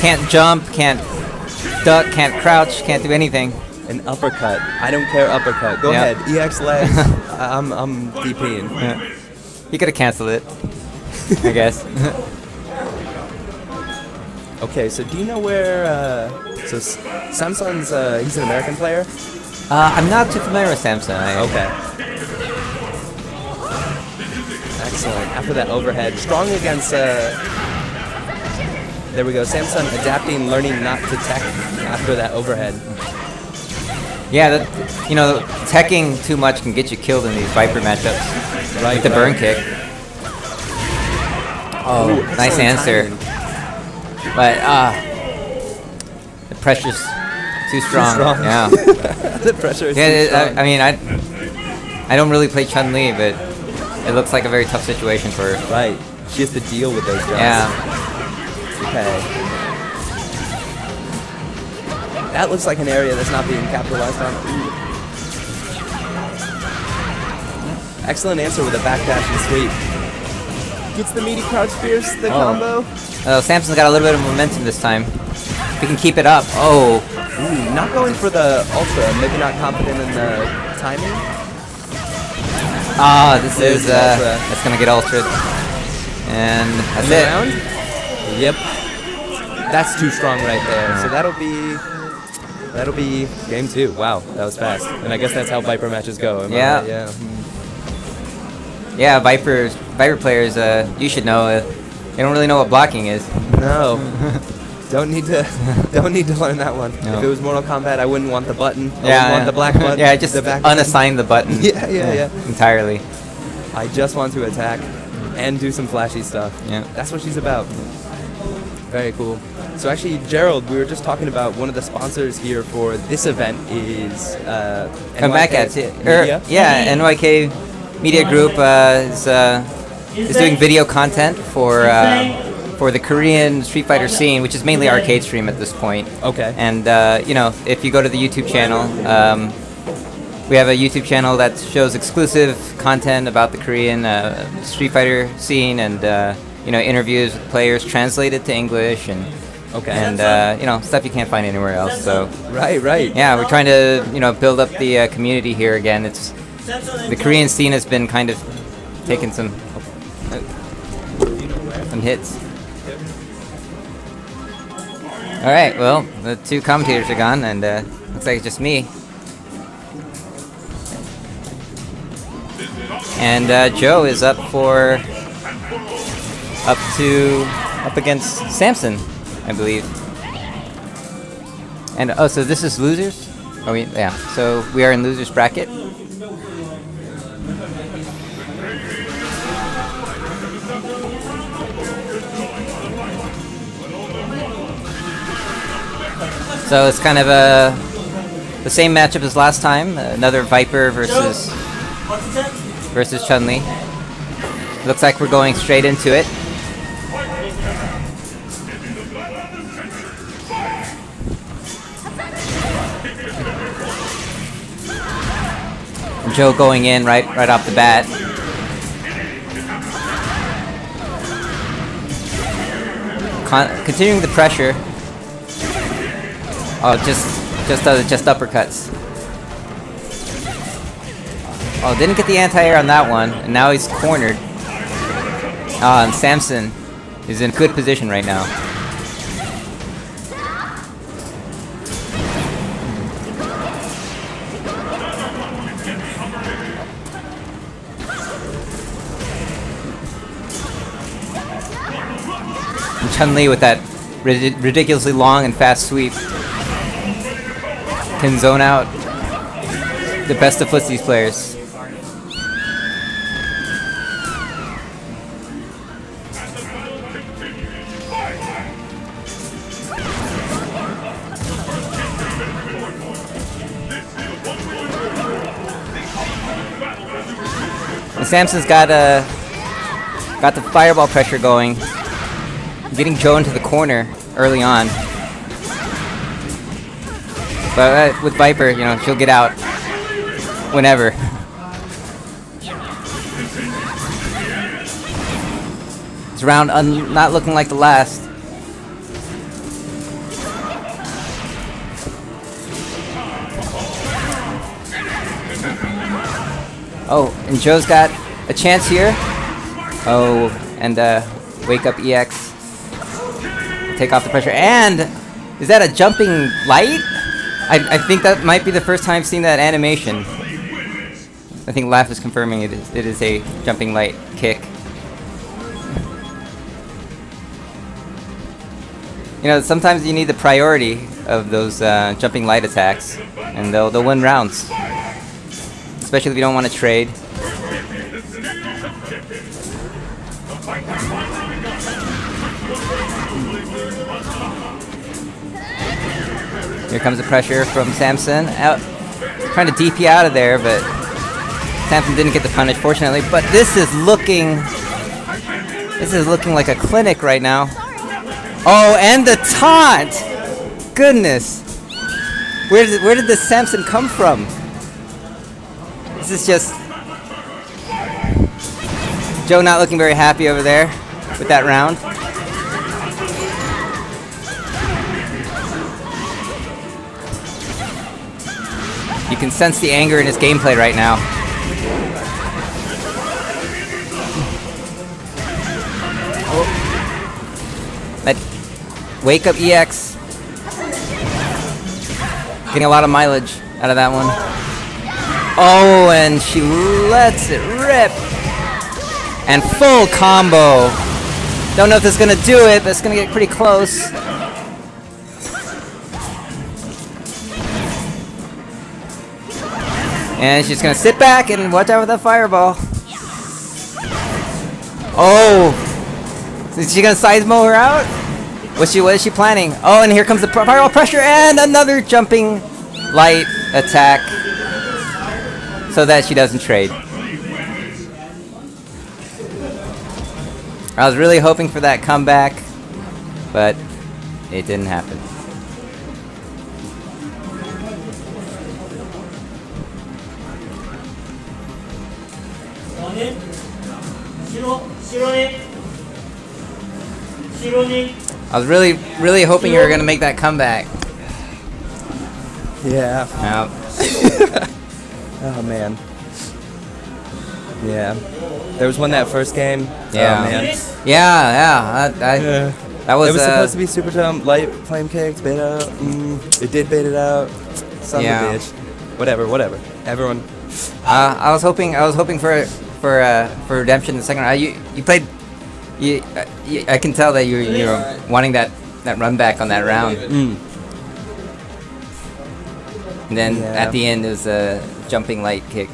Can't jump, can't duck, can't crouch, can't do anything. An uppercut. I don't care, uppercut. Go ahead. EX legs. I'm DPing. Yeah. You could have canceled it, I guess. Okay, so do you know where, so Samson's, he's an American player? I'm not too familiar with Samson. Okay. Excellent. After that overhead. Strong against, there we go. Samson adapting, learning not to tech after that overhead. Yeah, you know, teching too much can get you killed in these Viper matchups. Right. With the burn kick. Oh, Ooh, nice answer. timing. But, the pressure's too strong. Yeah. The pressure is too strong. I mean, I don't really play Chun-Li, but it looks like a very tough situation for her. Right. She has to deal with those jumps. Yeah. Okay. That looks like an area that's not being capitalized on. Ooh. Excellent answer with a backdash and sweep. Gets the meaty crouch fierce, the combo. Samson's got a little bit of momentum this time. If he can keep it up. Oh. Ooh, not going for the ultra. Maybe not confident in the timing. Ah, this is that's gonna get ultra. And that's it. Round? Yep. That's too strong right there. So that'll be game 2. Wow, that was fast. And I guess that's how Viper matches go. Yeah. Yeah. Yeah, Viper players, you should know, they don't really know what blocking is. No. Don't need to learn that one. No. If it was Mortal Kombat, I wouldn't want the button. I Yeah, wouldn't want the black button. Yeah, just the back unassign the button. Yeah. Entirely. I just want to attack and do some flashy stuff. Yeah. That's what she's about. Very cool. So actually, Gerald, we were just talking about one of the sponsors here for this event is Come back at it. Media. Yeah, NYK Media Group is doing video content for the Korean Street Fighter scene, which is mainly ArcadeStream at this point. Okay. And you know, if you go to the YouTube channel, we have a YouTube channel that shows exclusive content about the Korean Street Fighter scene, and you know, interviews with players translated to English, and you know, stuff you can't find anywhere else. So Right. yeah, we're trying to, you know, build up the community here again. It's the Korean scene has been kind of taking some hits. All right, well, the 2 commentators are gone, and looks like it's just me. And Joe is up against Samson, I believe. And oh, so this is losers? Oh, yeah. So we are in losers bracket. So it's kind of the same matchup as last time. Another Viper versus Chun-Li. Looks like we're going straight into it. Joe going in right off the bat. Continuing the pressure. Oh, just uppercuts. Oh, didn't get the anti-air on that one, and now he's cornered. And Samson is in good position right now. And Chun-Li with that ridiculously long and fast sweep can zone out the best of Footsie's players. And Samson's got the fireball pressure going, getting Joe into the corner early on. But with Viper, you know, she'll get out whenever. This round not looking like the last. Oh, and Joe's got a chance here. Oh, and wake up EX. Take off the pressure. And is that a jumping light? I think that might be the first time seeing that animation. I think Laugh is confirming it is a jumping light kick. You know, sometimes you need the priority of those jumping light attacks, and they'll win rounds. Especially if you don't want to trade. Here comes the pressure from Samson. Out, trying to DP out of there, but Samson didn't get the punish, fortunately. But this is looking like a clinic right now. Oh, and the taunt! Goodness, where did this Samson come from? This is just Joe not looking very happy over there with that round. You can sense the anger in his gameplay right now. Oh. That wake up EX. Getting a lot of mileage out of that one. Oh, and she lets it rip. And full combo. Don't know if this is gonna do it, but it's gonna get pretty close. And she's gonna sit back and watch out with that fireball. Oh! Is she gonna Seismo her out? What is she planning? Oh, and here comes the fireball pressure and another jumping light attack so that she doesn't trade. I was really hoping for that comeback, but it didn't happen. I was really hoping you were gonna make that comeback. Yeah. Nope. Oh man. Yeah. There was one that first game. Yeah. Oh, man. Yeah. That was. It was supposed to be super jump, light flame kicks, bait out. It did bait it out. Son of a bitch. Whatever. Everyone. I was hoping for redemption in the second round. You played. I can tell that you're wanting that run back on that round. And then at the end, it was a jumping light kick.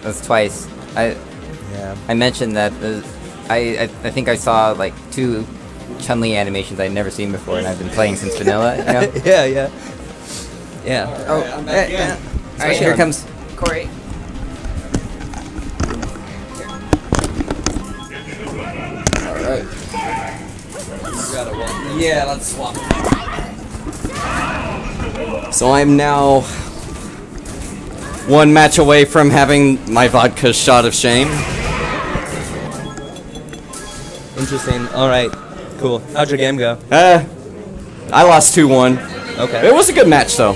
That was twice. I mentioned that I think I saw like two Chun-Li animations I'd never seen before, and I've been playing since vanilla. You know? Yeah. Oh, I'm back again. All right, here comes Corey. Alright. Yeah, let's swap. So I'm now one match away from having my vodka shot of shame. Interesting. All right. Cool. How'd your game go? I lost 2-1. Okay. It was a good match though.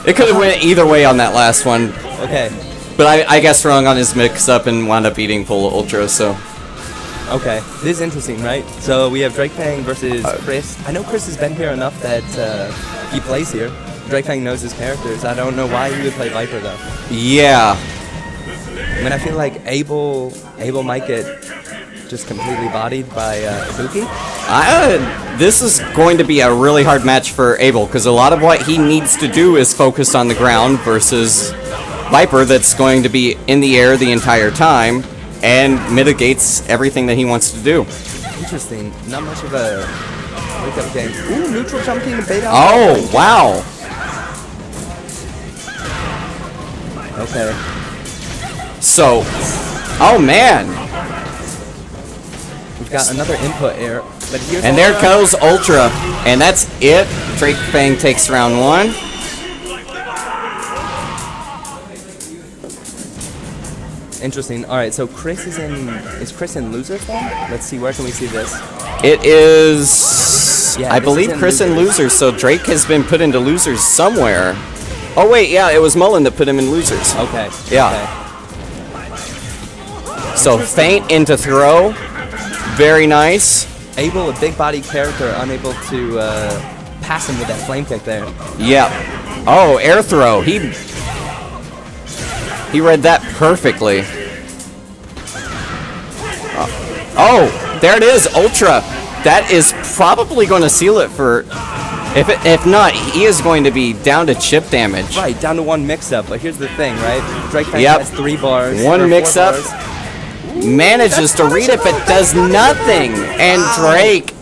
It could have went either way on that last one, Okay. but I guessed wrong on his mix-up and wound up eating full ultra, so... Okay. This is interesting, right? So we have drakefang versus Chris. I know Chris has been here enough that he plays here. drakefang knows his characters. I don't know why he would play Viper though. Yeah. I mean, I feel like Abel might get just completely bodied by Ibuki. This is going to be a really hard match for Abel, because a lot of what he needs to do is focus on the ground versus Viper that's going to be in the air the entire time and mitigates everything that he wants to do. Interesting. Not much of a wake-up game. Ooh, neutral jumping and bait out. Oh, wow. Okay. So, oh man. We've got another input air. But here's And there goes Ultra. And that's it. drakefang takes round 1. Interesting. All right, so Chris is Chris in loser form? Let's see, where can we see this? It is, Yeah, I this believe, is in Chris in losers, so Drake has been put into losers somewhere. Oh wait, yeah, it was Mullen that put him in losers. Okay. Yeah. Okay. So feint into throw, very nice. Abel, a big body character, unable to pass him with that flame kick there. Yeah. Oh, air throw. He read that perfectly. Oh, there it is, Ultra. That is probably going to seal it for. If not, he is going to be down to chip damage. Right, down to 1 mix-up, but here's the thing, right? drakefang Yep. has 3 bars. One or 4 mix-up. bars. Manages to read it, but does nothing. And Drake.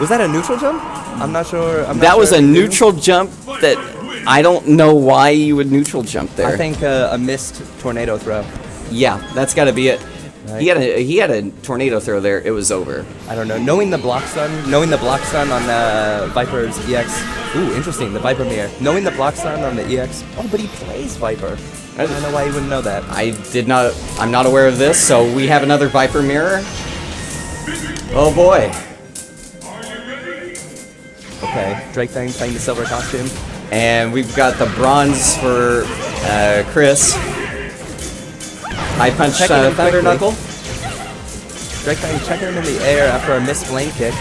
Was that a neutral jump? I'm not sure. That was a neutral jump that I don't know why you would neutral jump there. I think a missed tornado throw. Yeah, that's got to be it. Right. He had a tornado throw there. It was over. I don't know. Knowing the block stun on Viper's EX. Ooh, interesting. The Viper mirror. Knowing the block stun on the EX. Oh, but he plays Viper. I don't know why he wouldn't know that. I'm not aware of this. So we have another Viper mirror. Oh boy. Okay, drakefang playing the silver costume. And we've got the bronze for Chris. High punch Checking him Thunder quickly. Knuckle. drakefang checking him in the air after a missed flame kick.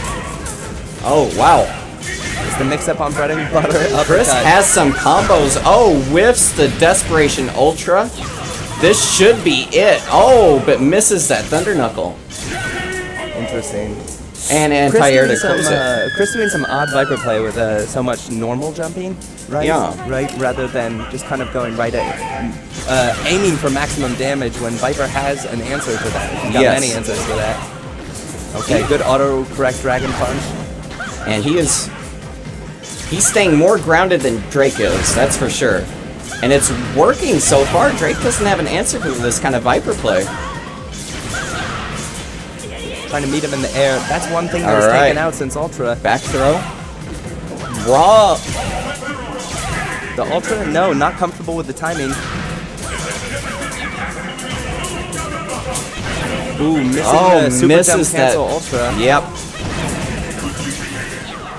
Oh wow. It's the mix-up on bread and butter uppercut. Chris has some combos. Oh, whiffs the Desperation Ultra. This should be it. Oh, but misses that Thunder Knuckle. Interesting. And anti-air to Chris close it. Chris doing some odd Viper play with so much normal jumping, right? Yeah. Right, rather than just kind of going right at aiming for maximum damage when Viper has an answer for that. He's got Yes. many answers for that. Okay, good auto-correct Dragon Punch. And he's staying more grounded than Drake is, that's for sure. And it's working so far. Drake doesn't have an answer for this kind of Viper play. Trying to meet him in the air. That's one thing that was Alright. taken out since Ultra. Back throw. Raw. The Ultra, no, not comfortable with the timing. Ooh, missing the super misses jump cancel that. Ultra. Yep.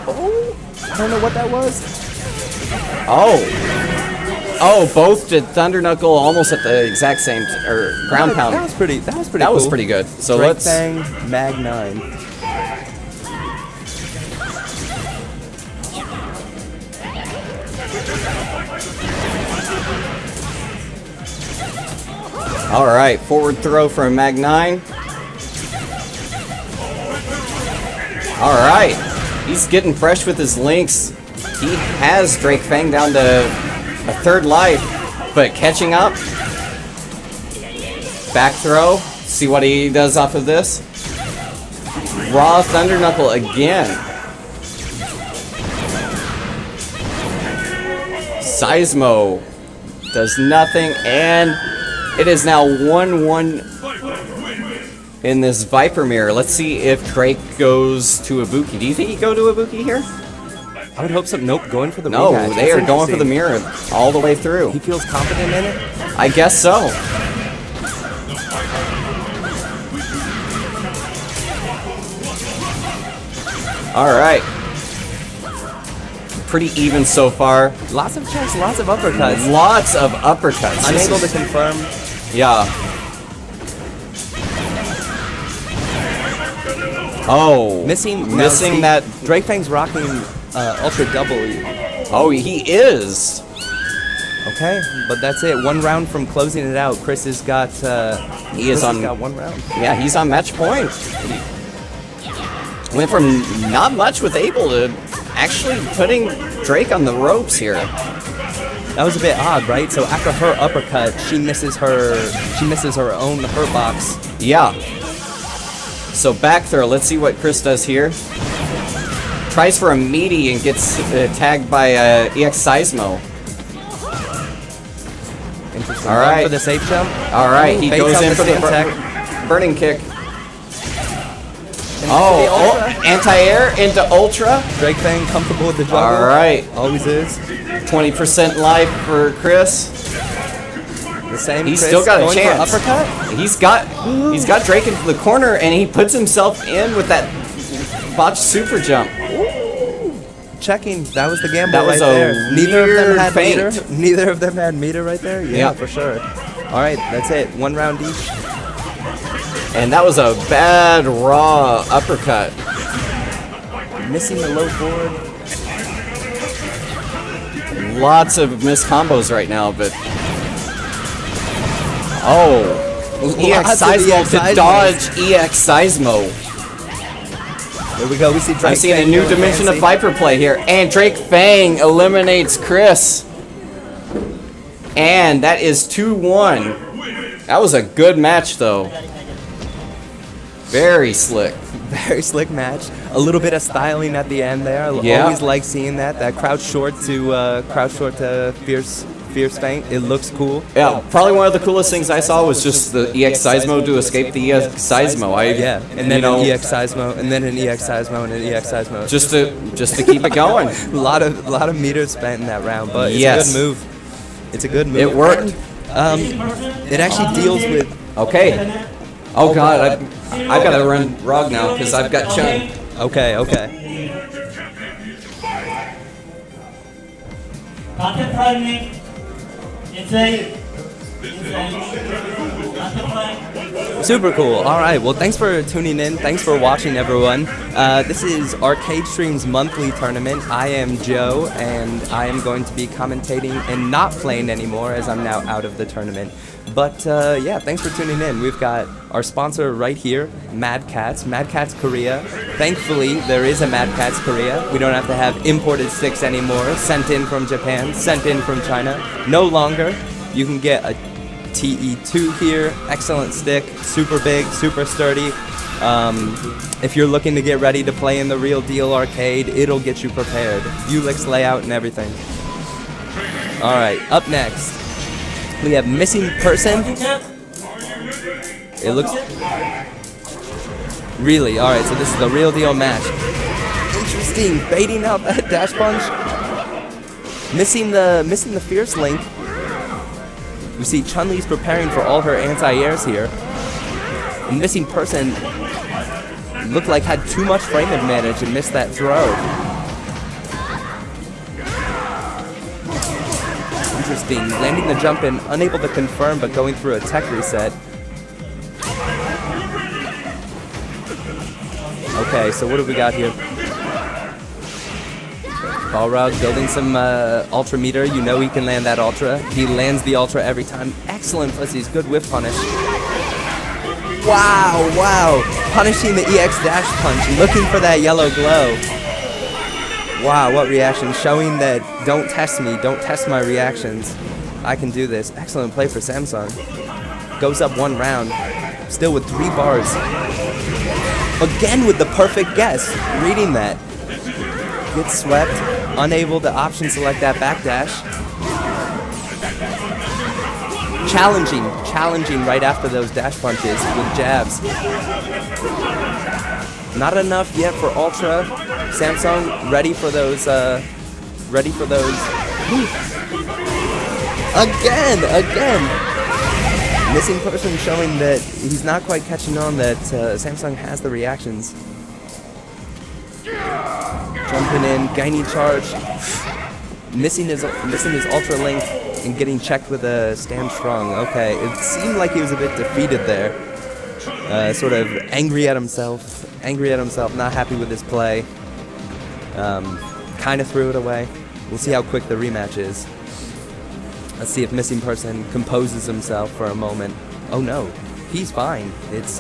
Oh, I don't know what that was. Oh, both did Thunder Knuckle almost at the exact same ground pound. That was pretty. That was pretty. That cool. was pretty good. So let's. drakefang Mag 9. All right, forward throw from Mag 9. All right, he's getting fresh with his links. He has drakefang down to a 3rd life, but catching up. Back throw. See what he does off of this. Raw Thunder Knuckle again. Seismo does nothing, and it is now 1-1 in this Viper Mirror. Let's see if Drake goes to Ibuki. Do you think he'd go to Ibuki here? I would hope so. Nope, going for the No, rematch. they That's are going for the interesting. mirror all the way through. He feels confident in it? I guess so. All right. Pretty even so far. Lots of checks, lots of uppercuts. Lots of uppercuts. Unable to confirm. Yeah. Oh. Missing that. Drakefang's rocking Ultra Double. Oh, he is. Okay, but that's it. 1 round from closing it out. Chris has got. He is on. Got 1 round. Yeah, he's on match point. Went from not much with Abel to actually putting Drake on the ropes here. That was a bit odd, right? So after her uppercut, she misses her own hurt box. Yeah. So back throw. Let's see what Chris does here. Tries for a meaty and gets tagged by EX Seismo. Interesting. All right. Going for the safe jump. All right, he Baits goes out in the for the tech. burning kick. Oh, anti-air into Ultra. Drakefang comfortable with the juggle. All right. Always is. 20% life for Chris. The same. He's Chris still got a going chance. For uppercut. He's got Drake into the corner, and he puts himself in with that botched super jump. Checking. That was the gamble That was right a there. Neither of them had feint. meter. Neither of them had meter right there. Yeah, Yeah. for sure. All right, that's it. 1 round each. And that was a bad raw uppercut. Missing the low board. Lots of missed combos right now, but EX Lots of Seismo EX to Seismos. dodge EX Seismo. There we go. We see Drake. I'm seeing a new going dimension of fancy. Viper play here, and drakefang eliminates Chris. And that is 2-1. That was a good match, though. Very slick. Very slick match. A little bit of styling at the end there. I Yeah. always like seeing that. That crouch short to fierce feint. It looks cool. Yeah, probably one of the coolest things I saw was just the EX Seismo to escape the EX Seismo. Yeah, and then an EX Seismo, and then an EX Seismo, and an EX Seismo. just to keep it going. a lot of meters spent in that round, but it's Yes. a good move. It's a good move. It worked. It actually deals with. Okay. Oh God, I've got to run Rog now because I've got Chung. Okay. danteprime danteprime. Super cool. All right. Well, thanks for tuning in. Thanks for watching, everyone. This is ArcadeStream's monthly tournament. I am Joe, and I am going to be commentating and not playing anymore as I'm now out of the tournament. But yeah, thanks for tuning in. We've got our sponsor right here, Mad Catz Korea. Thankfully, there is a Mad Catz Korea. We don't have to have imported sticks anymore, sent in from Japan, sent in from China. No longer. You can get a TE2 here, excellent stick, super big, super sturdy. If you're looking to get ready to play in the real deal arcade, it'll get you prepared. Ulix layout and everything. All right, up next, we have Missing Person. It looks really all right. So this is the real deal match. Interesting, baiting out that dash punch. Missing the Fierce Link. We see Chun-Li's preparing for all her anti-airs here. And Missing Person looked like had too much frame advantage and missed that throw. Interesting. Landing the jump in, unable to confirm, but going through a tech reset. Okay, so what do we got here? Balrog building some ultra meter. You know he can land that ultra. He lands the ultra every time. Excellent pussies. Good whiff punish. Wow, wow. Punishing the EX dash punch. Looking for that yellow glow. Wow, what reaction. Showing that don't test me. Don't test my reactions. I can do this. Excellent play for SamsonK. Goes up 1 round. Still with 3 bars. Again with the perfect guess. Reading that. Gets swept. Unable to option select that backdash. Challenging right after those dash punches with jabs. Not enough yet for Ultra. Samsung ready for those, Again! Missing person showing that he's not quite catching on that Samsung has the reactions. Jumping in, gaining charge. Missing his Ultra Link and getting checked with a stand strong. Okay, it seemed like he was a bit defeated there. Sort of angry at himself, not happy with his play. Kind of threw it away. We'll see how quick the rematch is. Let's see if Missing Person composes himself for a moment. Oh no, he's fine. It's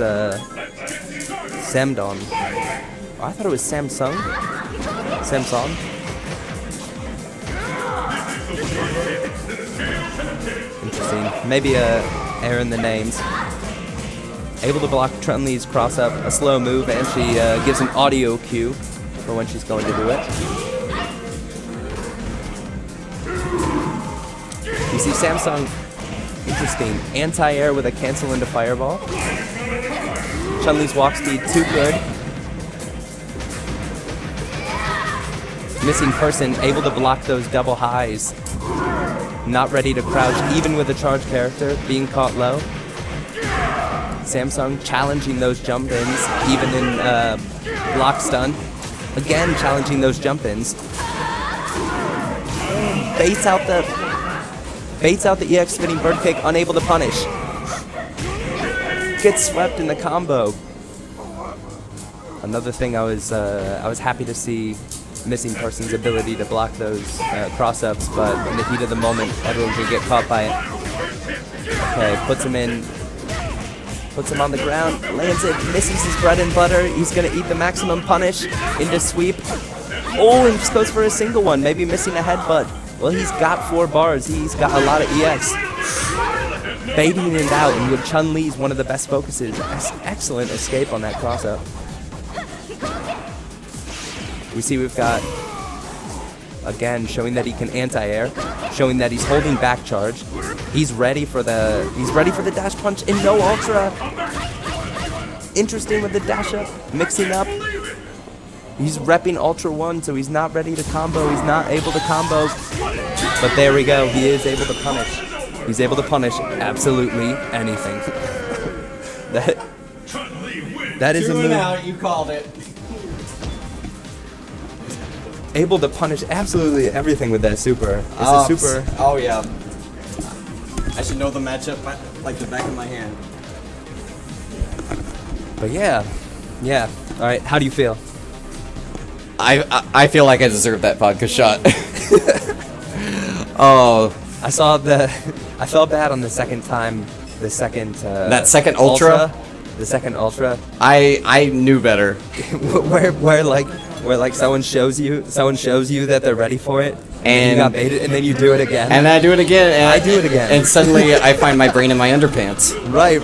Samdon. Oh, I thought it was Samsung. Samsung. Interesting. Maybe a error in the names. Able to block Chun-Li's cross up, a slow move, and she gives an audio cue for when she's going to do it. You see Samsung, interesting, anti-air with a cancel into fireball. Chun-Li's walk speed too good. Missing Person able to block those double highs. Not ready to crouch even with a charge character, being caught low. Samsung challenging those jump ins, even in block stun. Again challenging those jump ins. Baits out the EX spinning bird kick, unable to punish. Gets swept in the combo. Another thing I was happy to see Missing Person's ability to block those cross ups, but in the heat of the moment, everyone can get caught by it. Okay, puts him in. Puts him on the ground, lands it, misses his bread and butter. He's gonna eat the maximum punish into sweep. Oh, and just goes for a single one, maybe missing a headbutt. Well, he's got 4 bars. He's got a lot of EX. Baiting it out, and with Chun-Li's one of the best focuses. Excellent escape on that cross-up. We see we've got, again, showing that he can anti-air, showing that he's holding back charge. He's ready for the dash punch and no ultra. Interesting with the dash up, mixing up. He's repping Ultra 1, so he's not ready to combo. He's not able to combo. But there we go. He is able to punish. He's able to punish absolutely anything. that is a move. Out, you called it. Able to punish absolutely everything with that super. It's a super. Oh yeah. I should know the matchup like the back of my hand. But yeah. All right. How do you feel? I feel like I deserve that vodka shot. Oh, I felt bad on the second time. The second. That second ultra. The second ultra. I knew better. where like someone shows you that they're ready for it, and you got baited, and then you do it again. And I do it again. And I do it again. And suddenly I find my brain in my underpants. Right.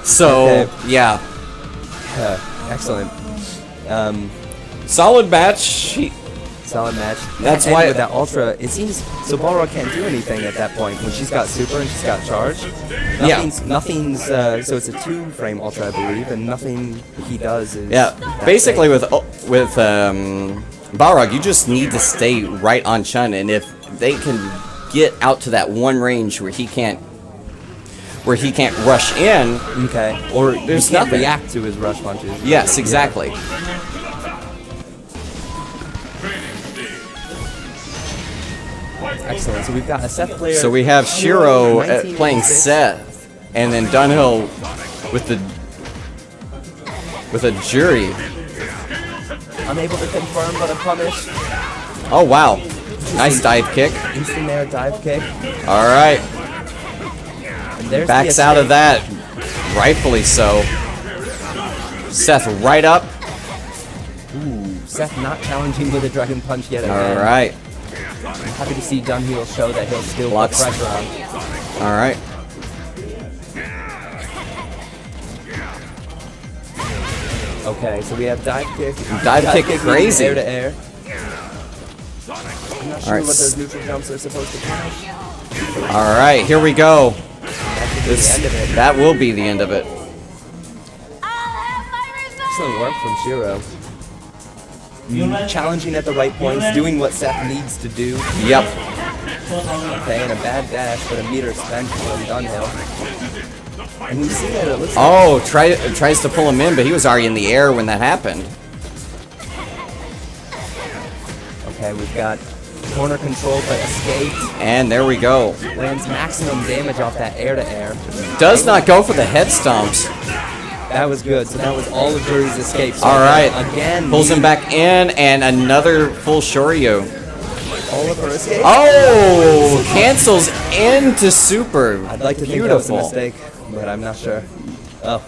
So okay. Yeah. Excellent. Solid match. Solid match. That's and why with that ultra, it seems so Balrog can't do anything at that point when she's got super and she's got charge. Nothing's so it's a 2-frame ultra, I believe, and nothing he does is. Yeah, basically with Balrog, you just need to stay right on Chun, and if they can get out to that one range where he can't rush in, okay, or there's he can't nothing. react to his rush punches. Yes, exactly. Excellent. So we've got a Seth player. So we have Shiro playing 1986. Seth, and then DunHiLL with a jury. Unable to confirm, but a punish. Oh wow, nice dive kick. Instant air dive kick. All right, And there's backs the out of escape. that, rightfully so. Seth right up. Ooh, Seth not challenging with a dragon punch yet again. All right, I'm happy to see DunHiLL show that he'll still put Blocks. pressure on. all right. Okay, so we have dive kick. Dive kick crazy. Air to air. I'm not sure Alright. what those neutral jumps are supposed to punish. Alright, here we go. That's the end of it. That will be the end of it. Excellent work from Shiro. Challenging at the right points, doing what Seth needs to do. Yep. Okay, and a bad dash, but a meter spent from DunHiLL. And we see that it looks Oh, tries to pull him in, but he was already in the air when that happened. okay, we've got corner control but escaped. And there we go. Lands maximum damage off that air to air. Does not go for the head stomps. That was good. So that was all of Jury's escapes. So All right. Again, Pulls him back in, and another full Shoryu. all of her escapes. Oh, cancels into super. I'd like to think that was a mistake, but I'm not sure. Oh,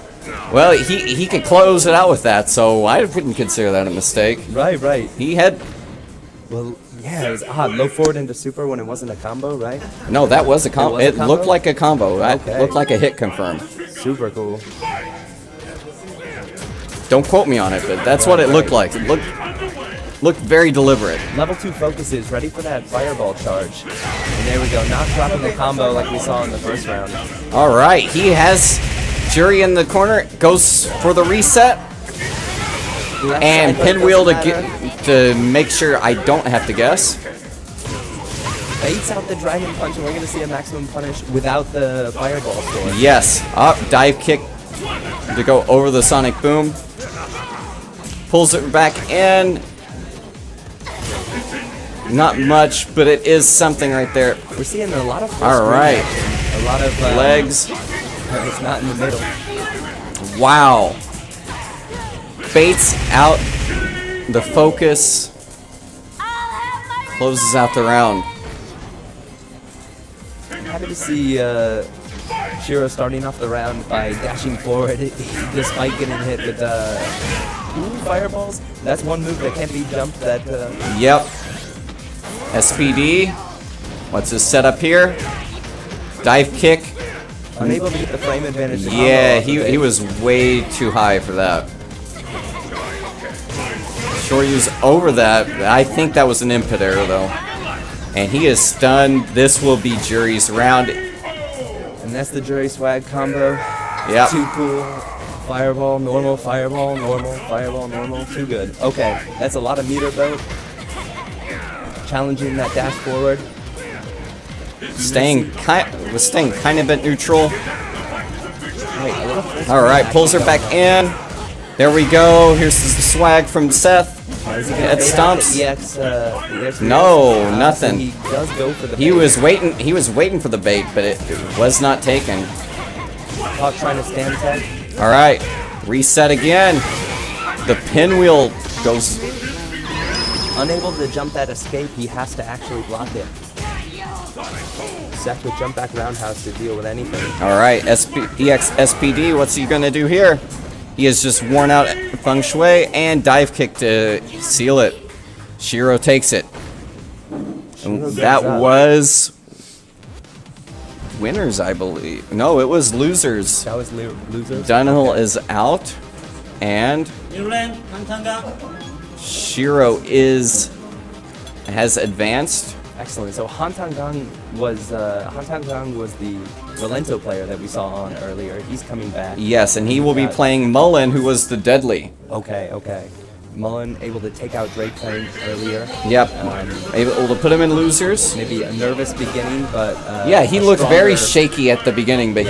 Well, he could close it out with that, so I wouldn't consider that a mistake. right. He had Well, yeah, it was odd. Low forward into super when it wasn't a combo, right? no, that was a combo. was a It combo? looked like a combo. That Okay. looked like a hit confirm. Super cool. Don't quote me on it, but that's what it looked like. It looked very deliberate. Level 2 focuses, ready for that fireball charge. And there we go, not dropping the combo like we saw in the first round. All right, he has Jury in the corner. Goes for the reset Left and side, but it pinwheel to doesn't matter. get to make sure I don't have to guess. Baits out the dragon punch, and we're going to see a maximum punish without the fireball sword. Yes, up dive kick to go over the sonic boom. Pulls it back in. Not much, but it is something right there. We're seeing a lot of full All screen right. action. A lot of Legs. It's not in the middle. Wow. Baits out the focus. Closes out the round. Happy to see Shiro starting off the round by dashing forward despite getting hit with fireballs. That's one move that can't be jumped. That Yep. SPD. What's his setup here? Dive kick. unable to get the frame advantage. to Yeah, combo off of he it. was way too high for that. Shoryu's over that. I think that was an input error though. And he is stunned. This will be Jury's round. And that's the Jury swag combo. Yep. Too cool. Fireball, normal, fireball, normal, fireball, normal. Too good. Okay, that's a lot of meter though. Challenging that dash forward. Staying kind of at neutral. Wait, a little full All right, screen pulls her action back in. There we go. Here's the swag from Seth. though. Is he gonna Head bait out stomps. the EX, the EX No, so nothing. he does go for the He bait. was waiting. He was waiting for the bait, but it was not taken. Caught trying to stand tech. All right, reset again. The pinwheel goes. Unable to jump that escape, he has to actually block it. Seth with jump back roundhouse to deal with anything. All right, EX SPD. What's he gonna do here? He has just worn out feng shui and dive kick to seal it. Shiro takes it. And goes that up. was winners, I believe. No, it was losers. That was losers. DunHiLL is out, and New land, hantankang. Shiro has advanced. Excellent. So hantankang was the Relento player that we saw on earlier. He's coming back. Yes, and he will be playing Mullen, who was the deadly. Okay. Mullen able to take out drakefang earlier. Yep, able to put him in losers. Maybe a nervous beginning, but Yeah, he a looked very stronger- shaky at the beginning, but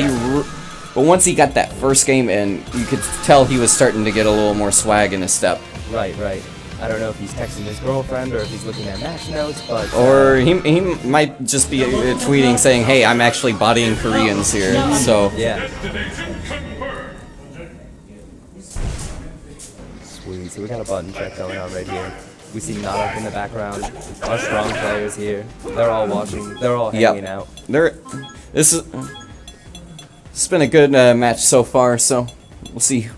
but once he got that first game in, you could tell he was starting to get a little more swag in his step. Right. I don't know if he's texting his girlfriend or if he's looking at match notes, but Or he might just be tweeting saying, "Hey, I'm actually bodying Koreans here." So yeah. Sweet. So we got a button check going on right here. We see Naraks in the background. Our strong players here. They're all watching. They're all hanging out. It's been a good match so far. So we'll see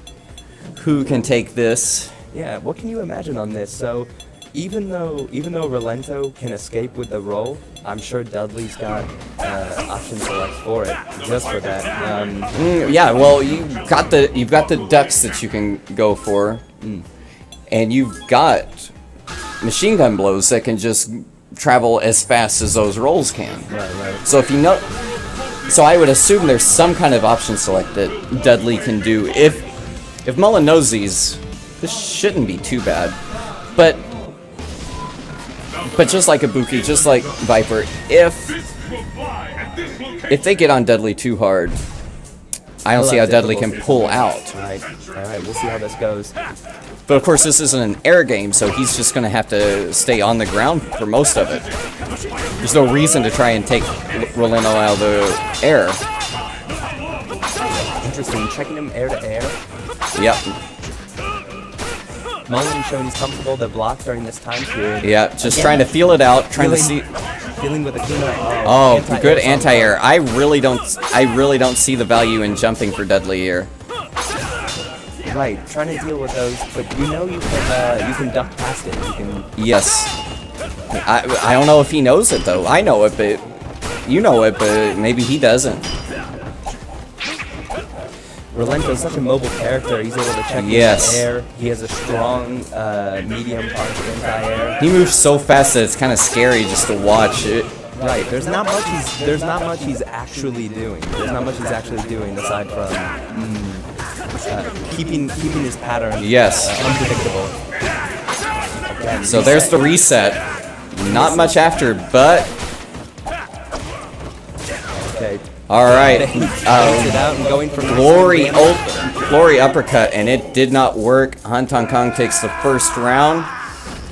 who can take this. Yeah, what can you imagine on this? So, even though Rolento can escape with the roll, I'm sure Dudley's got option select for it, just for that. Yeah, well, you've got the ducks that you can go for, and you've got machine gun blows that can just travel as fast as those rolls can. Right. So if you know, so I would assume there's some kind of option select that Dudley can do. If Mullen knows these, this shouldn't be too bad. But just like Ibuki, just like Viper, if they get on Dudley too hard, I don't see how Dudley can pull out. Right. All right. We'll see how this goes. But of course, this isn't an air game, so he's just going to have to stay on the ground for most of it. There's no reason to try and take Rolento out of the air. Interesting. Checking him air to air. Yep. Mullen showing he's comfortable to block during this time period. Yeah, just trying to feel it out, trying to see. Dealing with the kunai. Oh, good anti-air. I really don't see the value in jumping for Dudley here. Right, trying to deal with those, but you know you can duck past it. You can. Yes. I don't know if he knows it though. I know it, but you know it, but maybe he doesn't. Rolento's such a mobile character. He's able to check in the air. He has a strong medium punch anti-air. He moves so fast that it's kind of scary just to watch it. Right. There's not much he's actually doing. There's not much he's actually doing aside from keeping his pattern. Yes. Unpredictable. Again, so there's the reset. Not much after, but. Okay. All right. Glory uppercut, and it did not work. hantankang takes the first round.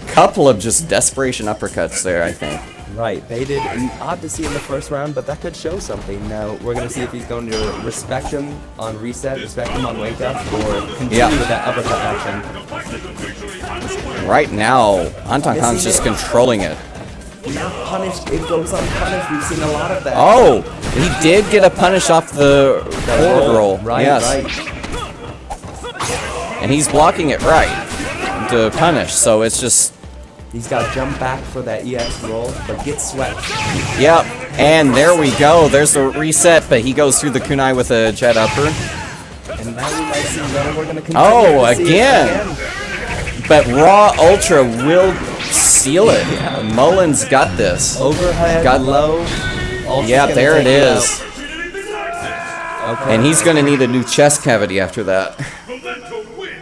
Couple of just desperation uppercuts there, I think. Right, baited, and odd to see in the first round, but that could show something. Now, we're going to see if he's going to respect him on reset, respect him on wake up, or continue with that uppercut action. Right now, hantankang's just controlling it. Not punished, it goes unpunished. We've seen a lot of that. Oh, he did get a punish off the forward roll. Right, yes. right. And he's blocking it right to punish, so it's just... He's got to jump back for that EX roll, but get swept. Yep, and there we go. There's the reset, but he goes through the kunai with a jet upper. And now we might see that we're going to continue to see again. But Raw Ultra will seal it. Yeah. Mullen's got this. Overhead, low. Yeah, there it is. Okay. And he's going to need a new chest cavity after that.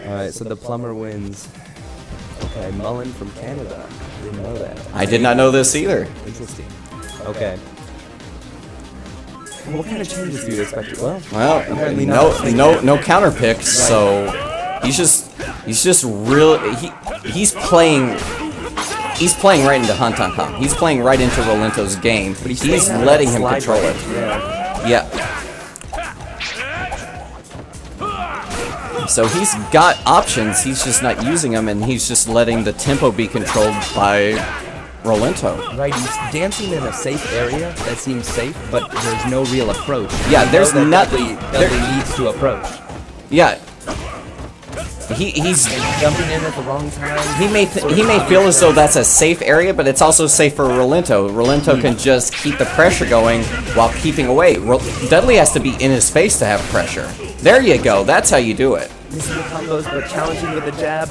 Alright, so the plumber wins. Okay, Mullen from Canada. Didn't know that. I did not know this either. Interesting. Okay. What kind of changes do you expect? Well, apparently no counter picks, so he's just really he's playing right into hantankang. He's playing right into Rolento's game. But he's letting him control it. Yeah. So he's got options, he's just not using them, and he's just letting the tempo be controlled by Rolento. Right, he's dancing in a safe area that seems safe, but there's no real approach. Yeah, there's nothing. Dudley needs to approach. Yeah. He's jumping in at the wrong time. He may feel as though that's a safe area, but it's also safe for Rolento. Rolento can just keep the pressure going while keeping away. Dudley has to be in his face to have pressure. There you go. That's how you do it. This is the combos, but challenging with the jab.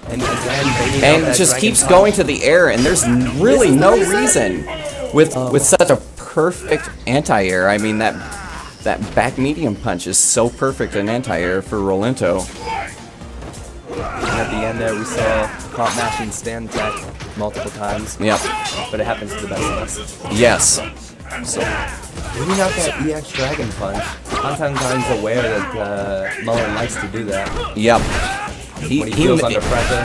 And again, just keeps going to the air, and there's really no reason with such a perfect anti-air. I mean, that back medium punch is so perfect an anti-air for Rolento. And at the end there, we saw caught mashing stand tech multiple times. Yep. But it happens to the best of us. Yes. So, maybe not that EX Dragon Punch. hantankang's aware that Mullen likes to do that. Yep. When he feels under pressure.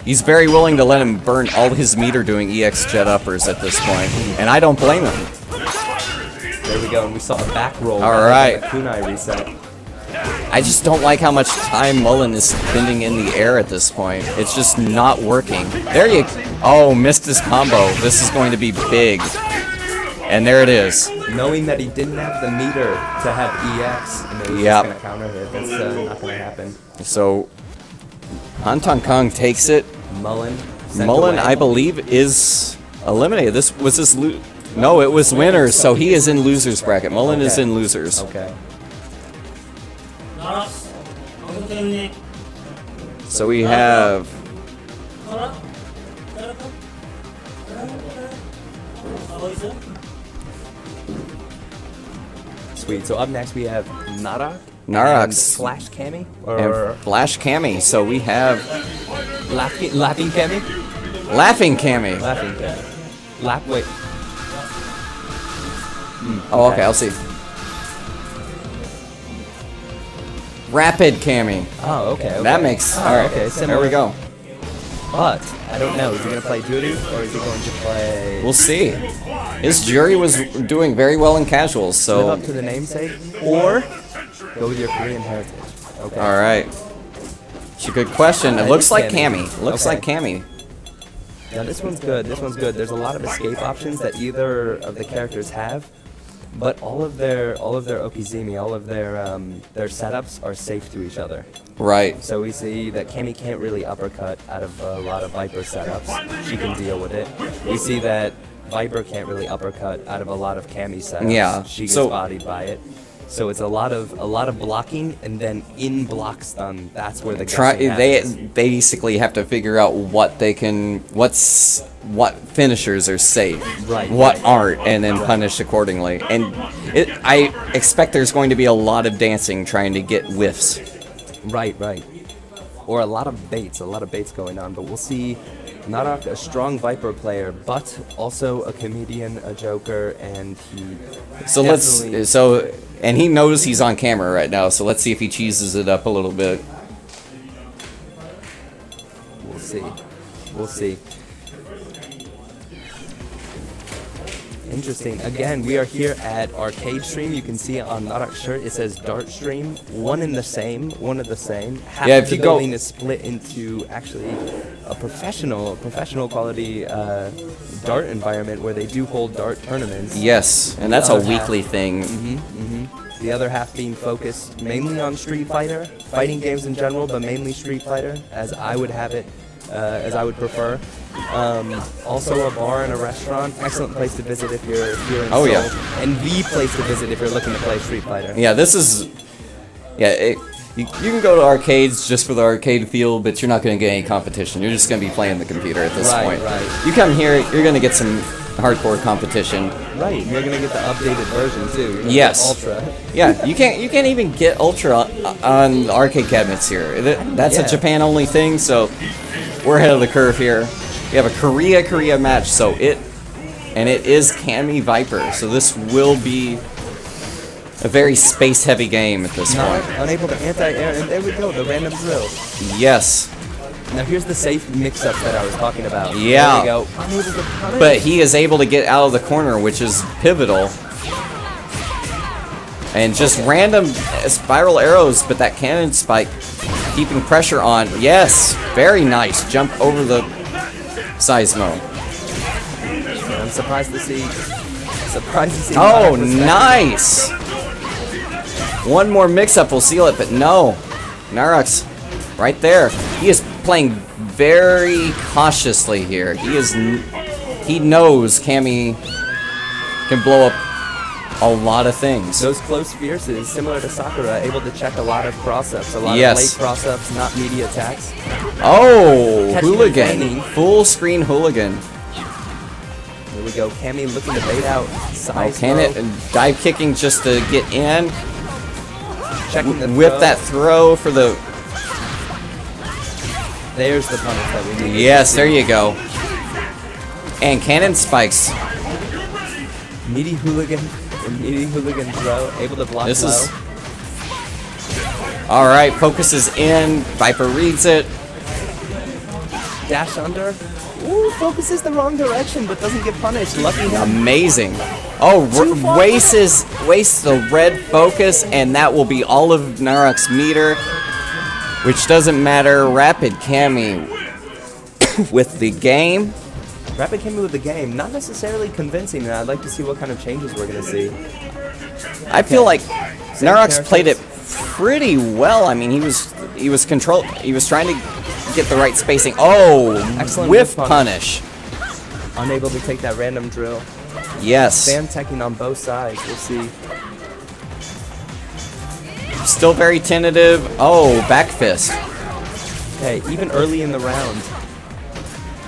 He's very willing to let him burn all his meter doing EX jet uppers at this point, and I don't blame him. There we go, and we saw a back roll. All right. Kunai reset. I just don't like how much time Mullen is spending in the air at this point. It's just not working. There you... Oh, missed his combo. This is going to be big. And there it is. Knowing that he didn't have the meter to have EX, and then he's just going to counter hit, that's not going to happen. So, hantankang takes it. Mullen. Mullen, I believe, is eliminated. This was his no, it was winners, so he is in losers bracket. Mullen is in losers. Okay. Naraks, eliminate. So we have Sweet. So up next we have Naraks. Naraks Flash Cammy? and Flash Cammy. So we have Laughing Cammy? Laughing Cammy. Laughing Cammy. Wait. Oh, okay, I'll see. Rapid Cammy. Oh, okay. That makes... Oh, Alright, okay, there we go. But, I don't know, is he going to play Judy, or is he going to play... We'll see. His jury was doing very well in casuals, so... Live up to the namesake, or go with your Korean heritage. Okay. Alright. It's a good question. It looks like Cammy. Looks like Cammy. Now this one's good. This one's good. There's a lot of escape options that either of the characters have, but all of their Okizumi, all of their setups are safe to each other. Right. So we see that Cammy can't really uppercut out of a lot of Viper setups. She can deal with it. We see that Viper can't really uppercut out of a lot of Cammy setups. Yeah. She gets bodied by it. So it's a lot of blocking, and then in block stun, that's where the They basically have to figure out what finishers are safe, what aren't, and then punish accordingly. And I expect there's going to be a lot of dancing trying to get whiffs. Right. Or a lot of baits going on, but we'll see. Narak, a strong Viper player, but also a comedian, a joker, and he. And he knows he's on camera right now, so let's see if he cheeses it up a little bit. We'll see. Interesting. Again, we are here at ArcadeStream. You can see on Narak's shirt it says DartStream. One of the same. Half if the you building is split into actually a professional quality Dart environment where they do hold Dart tournaments. Yes, and that's a weekly thing. The other half being focused mainly on Street Fighter, fighting games in general, but mainly Street Fighter, as I would have it, as I would prefer. Also a bar and a restaurant, excellent place to visit if you're here in Seoul. And the place to visit if you're looking to play Street Fighter. Yeah, this is... Yeah, you can go to arcades just for the arcade feel, but you're not going to get any competition. You're just going to be playing the computer at this point. Right. You come here, you're going to get some hardcore competition. Right, you're going to get the updated version too. Yes. Ultra. Yeah, you can't even get Ultra on the arcade cabinets here. That's a Japan-only thing, so we're ahead of the curve here. We have a Korea match, so it is Cammy Viper, so this will be a very space-heavy game at this point. Unable to anti-air, and there we go, the random drill. Yes. Now here's the safe mix-up that I was talking about. Yeah. There we go. Unable to punish. But he is able to get out of the corner, which is pivotal. And just random spiral arrows, but that cannon spike keeping pressure on. Yes, very nice. Jump over the Seismo. I'm surprised to see. Oh, nice! One more mix-up will seal it, but no. Naraks, right there. He is playing very cautiously here. He knows Cammy can blow up a lot of things. Those close fierces, similar to Sakura, able to check a lot of cross-ups, a lot of late cross-ups, not meaty attacks. Oh, hooligan. Full screen hooligan. Here we go, Cammy looking to bait out. Dive kicking just to get in. Checking the whip that throw for the... There's the punish that we need. Yes, there you go. And cannon spikes. Meaty hooligan throw, able to block low. Alright, focuses in. Viper reads it. Dash under. Ooh, focuses the wrong direction, but doesn't get punished. Lucky him. Amazing. Oh, wastes the red focus, and that will be all of Narak's meter, which doesn't matter. Rapid Cammy with the game. Rapid Cammy with the game, not necessarily convincing, and I'd like to see what kind of changes we're going to see. I feel like Naraks played it pretty well. I mean, he was trying to get the right spacing. Oh, Excellent whiff whiff punish. Unable to take that random drill. Yes. Sam teching on both sides. We'll see. Still very tentative. Oh, back fist. Hey, even early in the round,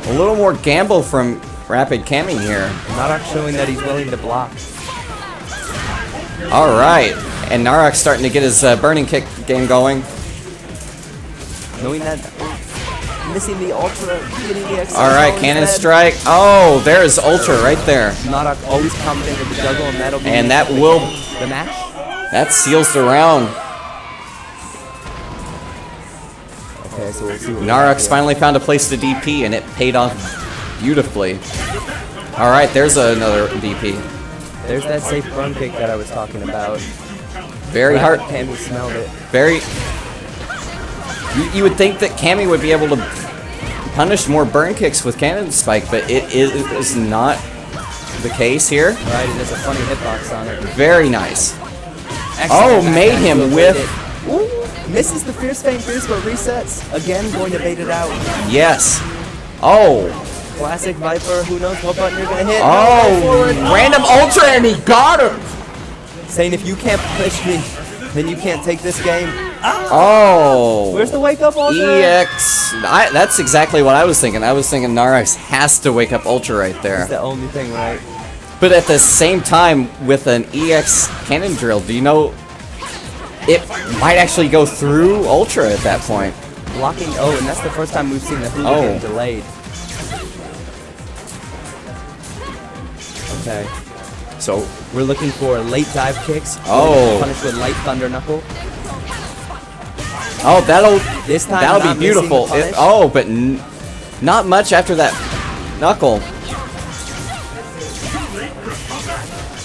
A little more gamble from Raipd Cammy here. Naraks showing that he's willing to block. All right, and Naraks starting to get his burning kick game going. Knowing that, missing the ultra, getting the X. All right, cannon strike. Oh, there's ultra right there, Naraks always confident with the juggle, and that'll be and the match. that seals the round. Okay, so we'll see. Naraks finally found a place to DP, and it paid off beautifully. All right, there's another DP. There's that safe burn kick that I was talking about. Very hard. Cammy smelled it. Very. You would think that Cammy would be able to punish more burn kicks with cannon spike, but it is not the case here. Right, it has a funny hitbox on it. Very nice. Excellent Oh, back made dash him to avoid whiff. it. Ooh, misses the fierce fang fierce, but resets. Again, going to bait it out. Yes. Oh. Classic Viper. Who knows what button you're gonna hit? Oh. Random ultra, and he got him. Saying if you can't push me, then you can't take this game. Oh. Where's the wake up ultra? EX. That's exactly what I was thinking. I was thinking Naraks has to wake up ultra right there. That's the only thing, right? But at the same time, with an EX cannon drill, do you know it might actually go through ultra at that point? Blocking. Oh, and that's the first time we've seen the hooligan delayed. Okay. So We're looking for late dive kicks. Oh. Punished with light thunder knuckle. this time that'll not be beautiful. missing the punish. But not much after that knuckle.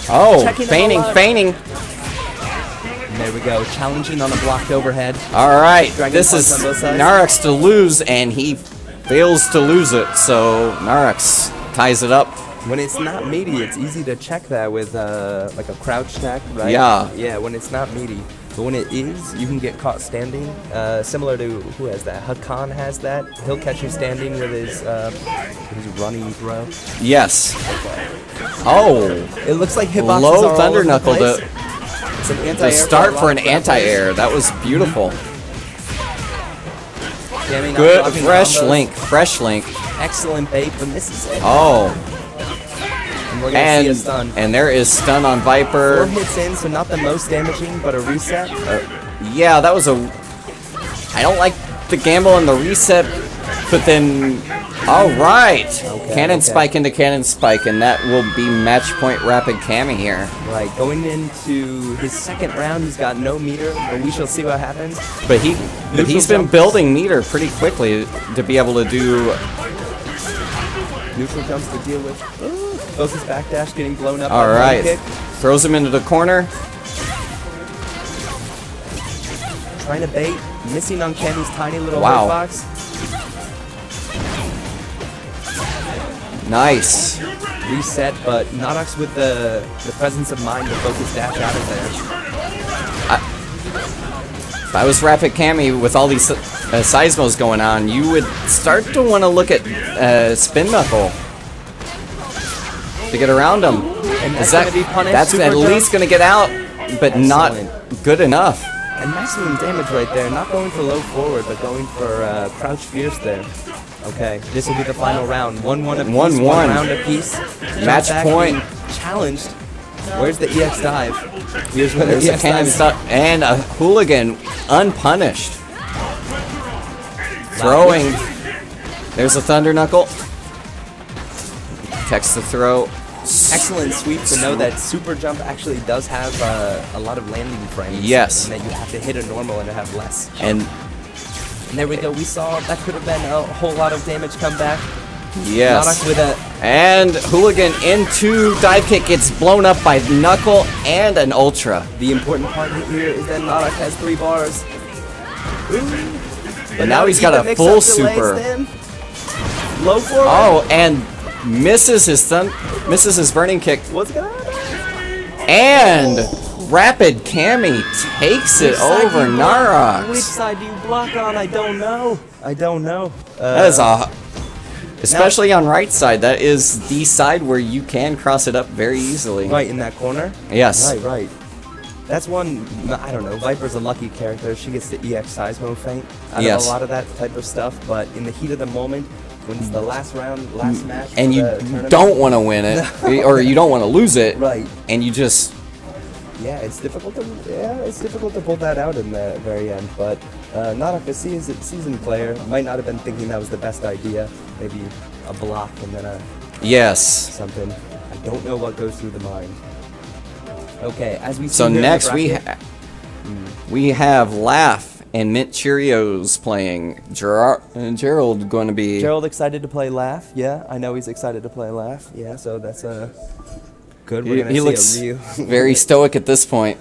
Oh, Checking feigning, it all out. feigning. And there we go. Challenging on a blocked overhead. All right, Dragon this punch is on both sides. Naraks to lose, and he fails to lose it. So Naraks ties it up. When it's not meaty, it's easy to check that with like a crouch stack, right? Yeah. Yeah, when it's not meaty. But when it is, you can get caught standing. Similar to, who has that? Hakan has that. He'll catch you standing with his running throw. Yes. Oh, It looks like hitboxes low are all thunder over the knuckle place. to It's an anti-air start a for lot an of grapplers. anti-air. That was beautiful. Jamming, not Good, blocking fresh combos. link, fresh link. Excellent bait, but misses it. Oh, And we're gonna see a stun. and there is stun on 4 Viper. hits in, so not the most damaging, but a reset. Yeah, that was a. I don't like the gamble and the reset, but then. All right, cannon spike into cannon spike, and that will be match point Raipd Cammy here. Right, going into his second round, he's got no meter, but we shall see what happens. But he's been jumps. building meter pretty quickly to be able to do. Neutral jumps to deal with. Focus backdash getting blown up. All by one right, kick. throws him into the corner. Trying to bait, missing on Cammy's tiny little Wow. hitbox. Nice. Reset, but Naraks with the presence of mind to focus dash out of there. If I was Raipd Cammy with all these seismos going on, you would start to want to look at spin knuckle to get around him. And that's Is that, gonna be punished. that's Super at jump. least going to get out, but Excellent. not good enough. And maximum damage right there, not going for low forward, but going for crouch fierce there. Okay, this will be the final round. 1-1 apiece, 1-1. one round apiece. Match Jump back point. being challenged. Where's the EX dive? Here's where the There's a EX cannon dive is. stuck and a hooligan unpunished. Throwing. There's a thunder knuckle. Text the throw. Excellent sweep to know that super jump actually does have a lot of landing frames. Yes. And that you have to hit a normal and have less. And And there we go. We saw that could have been a whole lot of damage come back. yes. Naraks with a And hooligan into dive kick gets blown up by knuckle and an ultra. The important part here is that Naraks has 3 bars. And now he's got a full super. Low forward. Oh, and misses his burning kick. What's gonna happen? And Raipd Cammy takes it over Naraks. Which side do you block on? I don't know. I don't know. That is a... Especially on right side, that is the side where you can cross it up very easily. Right in that corner? Yes. Right, right. That's one, I don't know, Viper's a lucky character. She gets the EX Seismo feint out of a lot of that type of stuff, but in the heat of the moment, when it's the last round, last match, and you don't want to win it, or you don't want to lose it, right? And you just... Yeah, it's difficult to pull that out in the very end, but Naraks, a seasoned player, might not have been thinking that was the best idea. Maybe a block and then a... Yes. Something. I don't know what goes through the mind. Okay, as we see so here next we have Laugh and mintcheerios playing. Gerald going to be... Gerald excited to play Laugh, yeah. I know he's excited to play Laugh, yeah, so that's good. We're gonna he see looks a Ryu. very stoic at this point.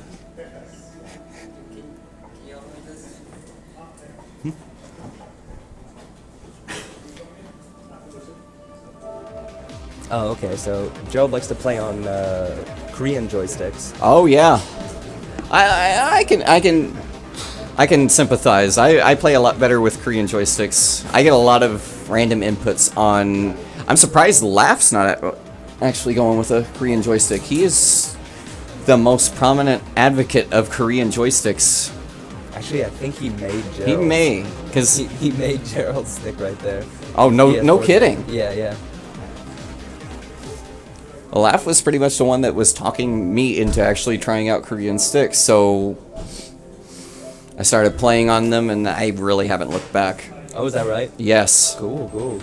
Oh, okay, so Gerald likes to play on Korean joysticks. Oh yeah, I can sympathize. I play a lot better with Korean joysticks. I get a lot of random inputs on. I'm surprised Laugh's not actually going with a Korean joystick. He is the most prominent advocate of Korean joysticks. Actually, I think he made Gerald. He may, because he made Gerald's stick right there. Oh no kidding. Yeah, yeah. Laugh was pretty much the one that was talking me into actually trying out Korean sticks, so I started playing on them, and I really haven't looked back. Oh, is that right? Yes. Cool, cool.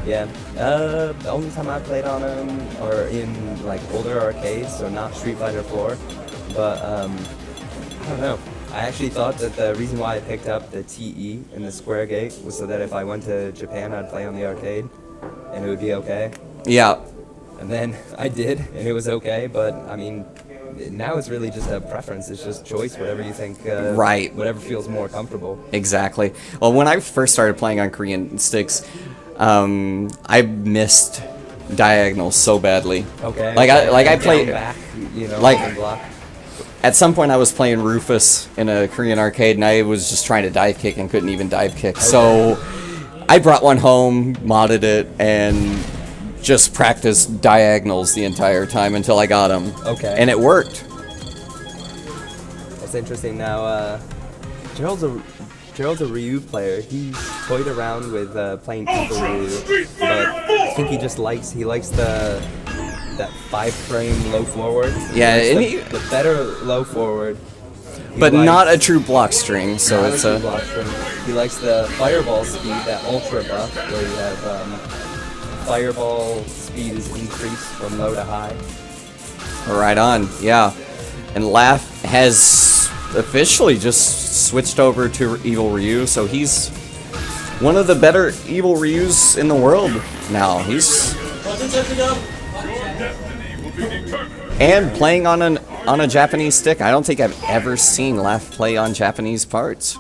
Yeah. The only time I played on them are in like older arcades, so not Street Fighter 4. But I don't know. I actually thought that the reason why I picked up the TE in the Square Gate was so that if I went to Japan, I'd play on the arcade, and it would be okay. Yeah. And then I did, and it was okay, but I mean, now it's really just a preference. It's just choice, whatever you think, right. Whatever feels more comfortable. Exactly. Well, when I first started playing on Korean sticks, I missed diagonals so badly. Okay. I played, back, you know, like, block. At some point I was playing Rufus in a Korean arcade, and I was just trying to dive kick and couldn't even dive kick. Okay. So I brought one home, modded it, and just practiced diagonals the entire time until I got them. Okay. And it worked. That's interesting. Now, Gerald's a Ryu player. He's toyed around with playing Evil Ryu, but I think he likes that 5-frame low forward. Yeah, and the better low forward. But not a true block string, so it's a block string. He likes the fireball speed, that ultra buff, where you have fireball speed is increased from low to high. Right on, yeah. And Laugh has officially just switched over to Evil Ryu, so he's one of the better Evil Ryus in the world now. He's and playing on a Japanese stick. I don't think I've ever seen Laugh play on Japanese parts.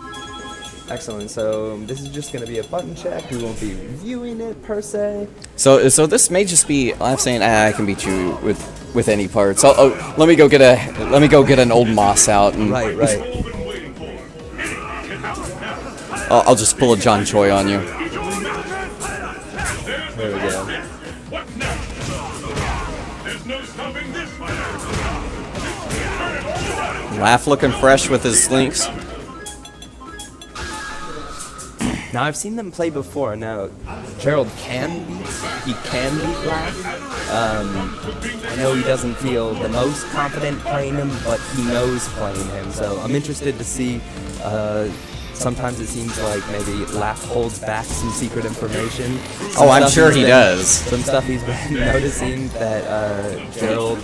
Excellent. So this is just going to be a button check. We won't be reviewing it per se. So this may just be Laugh saying, I can beat you with any parts. Oh, let me go get an old moss out. And right. I'll just pull a John Choi on you. There we go. Laugh looking fresh with his links. Now I've seen them play before. Now Gerald can beat Laugh. I know he doesn't feel the most confident playing him, but he knows playing him. So I'm interested to see. Sometimes it seems like maybe Laugh holds back some secret information. I'm sure he does. Some stuff he's been noticing that Gerald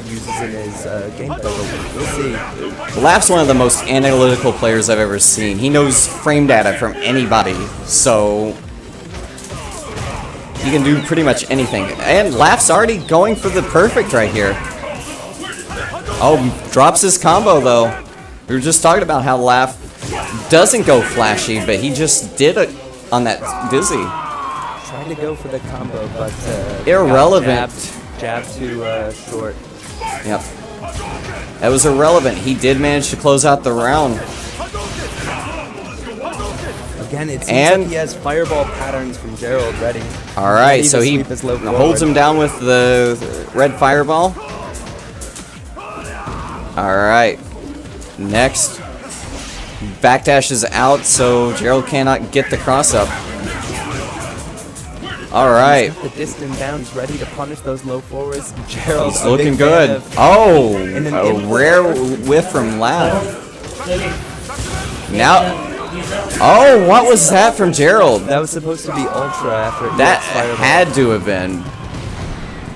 uses in his gameplay. We'll see. Laugh's one of the most analytical players I've ever seen. He knows frame data from anybody, so he can do pretty much anything. And Laugh's already going for the perfect right here. Oh, drops his combo though. We were just talking about how Laugh doesn't go flashy, but he just did it on that dizzy. Tried to go for the combo, but irrelevant. Jab too short. Yep. That was irrelevant. He did manage to close out the round. Again, it seems And- like he has fireball patterns from Gerald ready. All right, Ready so to he sweep his low holds him forward. down with the red fireball. All right, next. Backdash is out, so Gerald cannot get the cross up. All right, The distant down is ready to punish those low forwards. Gerald, he's a big looking fan good. of- Oh, And an a input. rare whiff from Lav. Now, oh, what was that from Gerald? That was supposed to be ultra after That EX fireball. had to have been.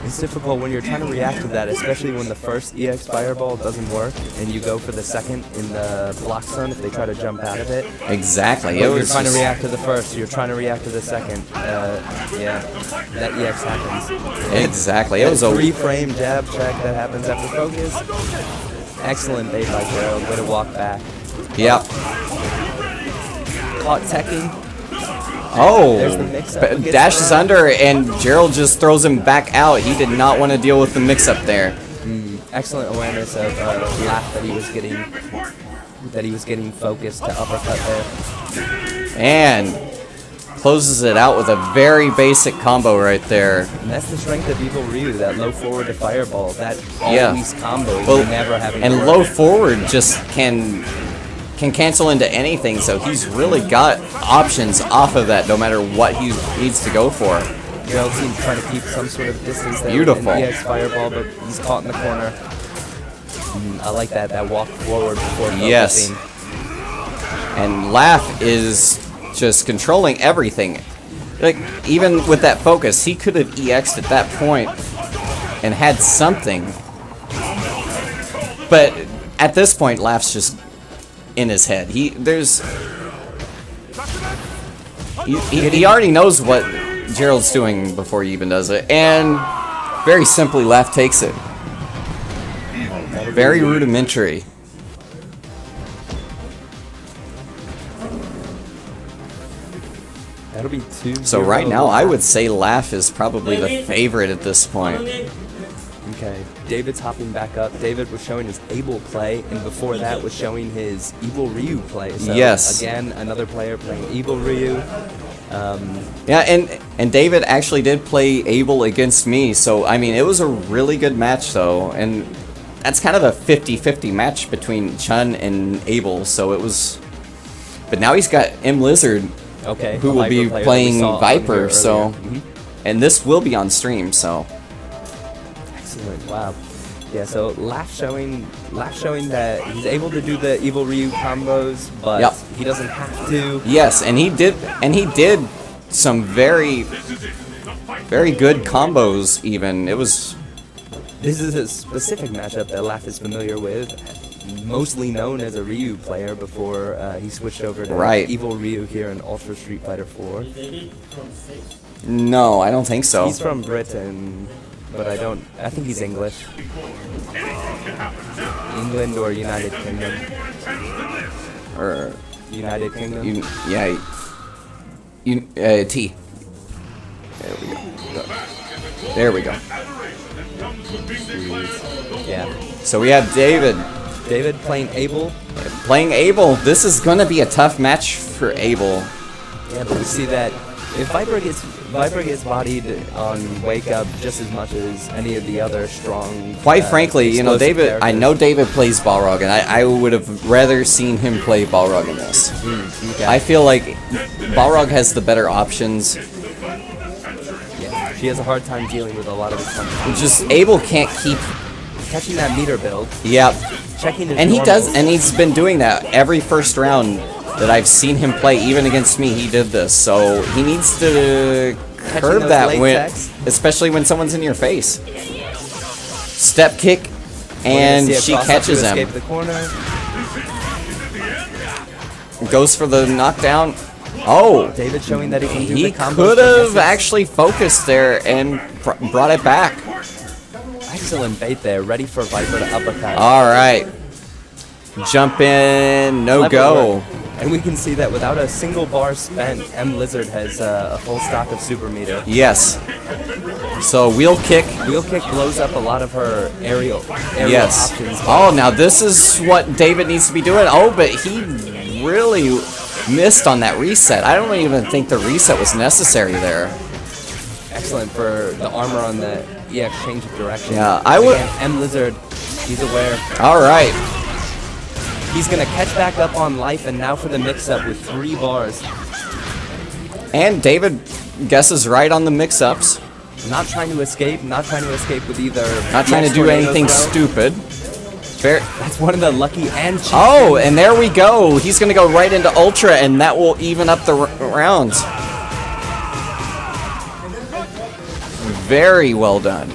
It's difficult when you're trying to react to that, especially when the first EX fireball doesn't work and you go for the second in the block stun if they try to jump out of it. Exactly. But It you're was trying to just- react to the first, you're trying to react to the second. Yeah, that EX happens. Exactly. It was a 3-frame jab check that happens after focus. Excellent bait by Gerald. Way to walk back. Yep. Caught teching. Oh, There's the mix-up. Gets dashes around. under, and Gerald just throws him back out. He did not want to deal with the mix-up there. Excellent awareness of Laugh that he was getting focused to uppercut there. And closes it out with a very basic combo right there. And that's the strength of Evil Ryu, that low forward to fireball, that Yeah. always combo, Well, never having to and work. low forward just can cancel into anything, so he's really got options off of that no matter what he needs to go for. Gerald seems trying to keep some sort of distance there. Beautiful. With an EX fireball, but he's caught in the corner. I like that walk forward before focusing. Yes. And Laugh is just controlling everything. Like, even with that focus, he could have EX'd at that point and had something. But at this point, Laugh's just in his head. He already knows what Gerald's doing before he even does it. And very simply, Laugh takes it. Very rudimentary. That'll be 2-0. So right now, I would say Laugh is probably the favorite at this point. Okay, David's hopping back up. David was showing his Able play, and before that was showing his Evil Ryu play. So Yes. again, another player playing Evil Ryu. Yeah, and David actually did play Able against me, so I mean, it was a really good match though, and that's kind of a 50-50 match between Chun and Able, so it was... But now he's got M.Lizard, Okay, who a will be Viper player that we playing saw on Viper, here so... earlier. Mhm. And this will be on stream, so... Excellent. Wow. Yeah. So Laugh showing that he's able to do the Evil Ryu combos, but Yep. he doesn't have to. Yes, and he did some very good combos even. It was... This is a specific matchup that Laugh is familiar with, mostly known as a Ryu player before he switched over to Right. Evil Ryu here in Ultra Street Fighter 4. No, I don't think so. He's from Britain, but I think he's English. England or United Kingdom. Or... United Kingdom. T. There we go. Yeah. So we have David David playing Able. playing Able. This is going to be a tough match for Able. Yeah, but we see that if Viper gets bodied on Wake Up just as much as any of the other strong. Quite frankly, you know, explosive David. I characters. know David plays Balrog, and I would have rather seen him play Balrog in this. Okay. I feel like Balrog has the better options. Yeah, she has a hard time dealing with a lot of the punches. Just Able can't keep. Catching that meter build, Yep. checking his And he does, normals. and he's been doing that every first round that I've seen him play. Even against me, he did this. So he needs to curb those that late when, techs. especially when someone's in your face. Step kick, We're gonna and see a she cross-up catches to him. escape the corner. Goes for the knockdown. Oh, David showing that he can do he the combos. could have domestics. actually focused there and brought it back. Excellent bait there, ready for Viper to uppercut. All right, jump in, no Clever go. work. And we can see that without a single bar spent, M.Lizard has a full stock of super meter. Yes, So wheel kick. Wheel kick blows up a lot of her aerial Yes. options. Oh, now this is what David needs to be doing. Oh, but he really missed on that reset. I don't even think the reset was necessary there. Excellent for the armor on the EX change of direction. Yeah, I would. M.Lizard, he's aware. All right. He's gonna catch back up on life, and now for the mix-up with 3 bars. And David guesses right on the mix-ups. Not trying to escape with either. Not trying to do anything stupid. That's one of the lucky and cheap Oh, and there we go. He's going to go right into Ultra, and that will even up the rounds. Very well done.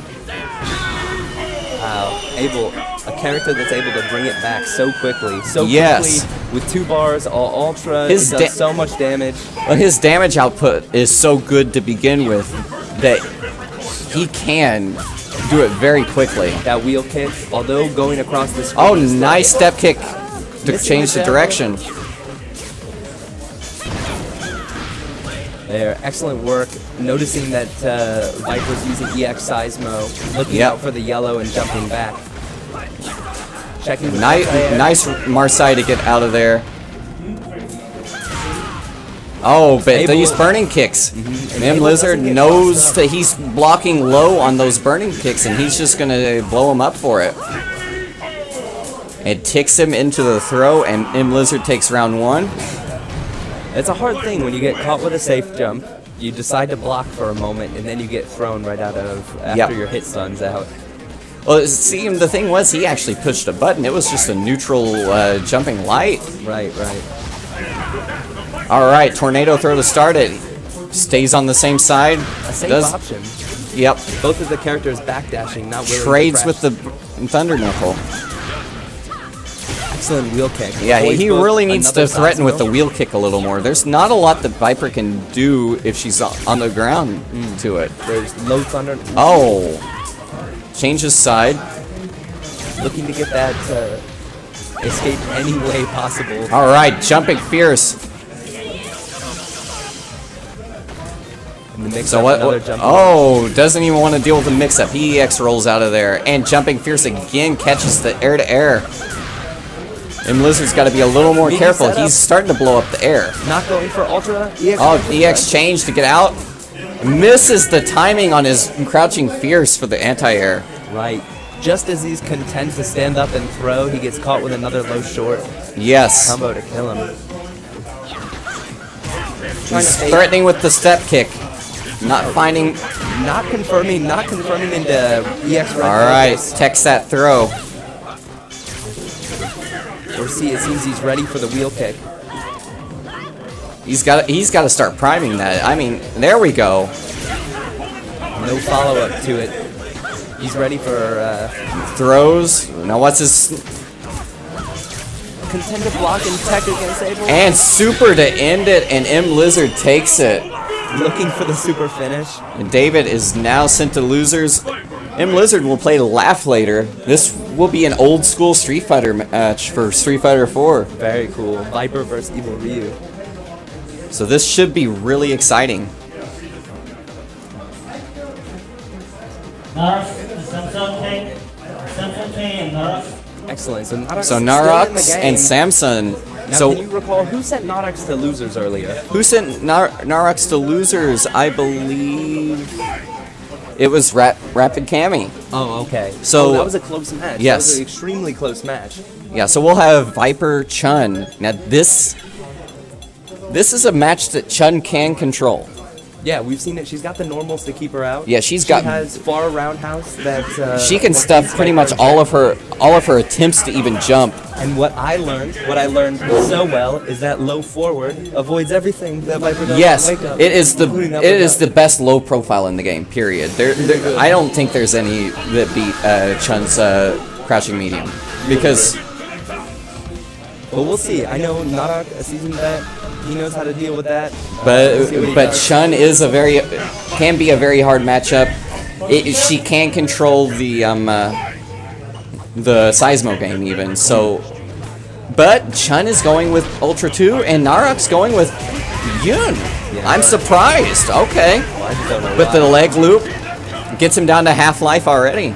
Wow, a character that's able to bring it back so quickly. Yes. With 2 bars, all Ultra, His it does so much damage. But his damage output is so good to begin with that he can do it very quickly. That wheel kick, although going across the screen. Oh, nice step kick to change the direction. There, excellent work. Noticing that Viper's using EX Seismo, looking out for the yellow and jumping back. Checking the Nice Marseille to get out of there. Oh, but these burning kicks. M.Lizard knows that he's blocking low on those burning kicks, and he's just going to blow him up for it. It ticks him into the throw, and M.Lizard takes round 1. It's a hard thing when you get caught with a safe jump. You decide to block for a moment, and then you get thrown right out of after your hit stun's out. Well, see, the thing was, he actually pushed a button. It was just a neutral jumping light. Right. All right, tornado throw to start it. Stays on the same side. A safe option. Yep. Both of the characters backdashing, not willing Trades to with the Thunder Knuckle. Excellent wheel kick. Yeah, he really needs to threaten with the wheel kick a little more. There's not a lot that Viper can do if she's on the ground to it. There's low thunder. Oh. Changes side. Looking to get that escape any way possible. All right, jumping fierce. So what? Oh, doesn't even want to deal with the mix-up. He EX rolls out of there, and jumping fierce again catches the air-to-air. M.Lizard's got to be a little more careful. He's starting to blow up the air. Not going for Ultra. EX change to get out. Misses the timing on his crouching fierce for the anti-air. Right. Just as he's content to stand up and throw, he gets caught with another low short. Yes. Combo to kill him. He's threatening with the step kick. Not finding. Not confirming into EX red. Alright, text that throw. Or see, it seems he's ready for the wheel kick. He's got to start priming that. I mean, there we go. No follow-up to it. He's ready for throws. Now what's his contender block and tech against Abel? And super to end it, and M.Lizard takes it. Looking for the super finish. And David is now sent to losers. M.Lizard will play Laugh later. This will be an old school Street Fighter match for Street Fighter 4. Very cool. Viper versus Evil Ryu. So this should be really exciting. Naraks, SamsonK, and Naraks. Excellent. So Naraks and Samson. Now, so can you recall who sent Naraks to losers earlier? Who sent Naraks to losers? I believe it was Raipd Cammy. Oh, okay. So that was a close match. Yes. That was an extremely close match. Yeah, so we'll have Viper Chun. Now this is a match that Chun can control. Yeah, we've seen it. She's got the normals to keep her out. Yeah, she has far roundhouse that she can stuff pretty much all of her attempts to even jump. And what I learned so well is that low forward avoids everything that Viper does. Yes, it is the best low profile in the game. Period. I don't think there's any that beat Chun's crouching medium because. Well, we'll see. I know Narak, a seasoned vet, he knows how to deal with that. But Chun is can be a very hard matchup. She can control the Seismo game even. So, but Chun is going with Ultra 2 and Narak's going with Yun. Yeah, I'm surprised. Okay, well, I just don't know with the leg loop. Gets him down to half life already.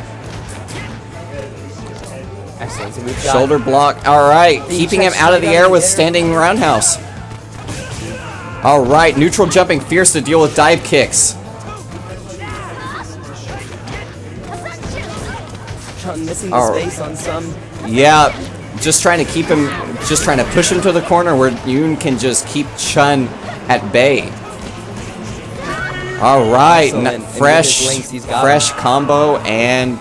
Excellent. So we've got Shoulder block. All right, keeping him out of the air with standing roundhouse. All right, neutral jumping fierce to deal with dive kicks. Chun missing the space on some. Yeah, just trying to keep him, just trying to push him to the corner where Yoon can just keep Chun at bay. All right, fresh combo, and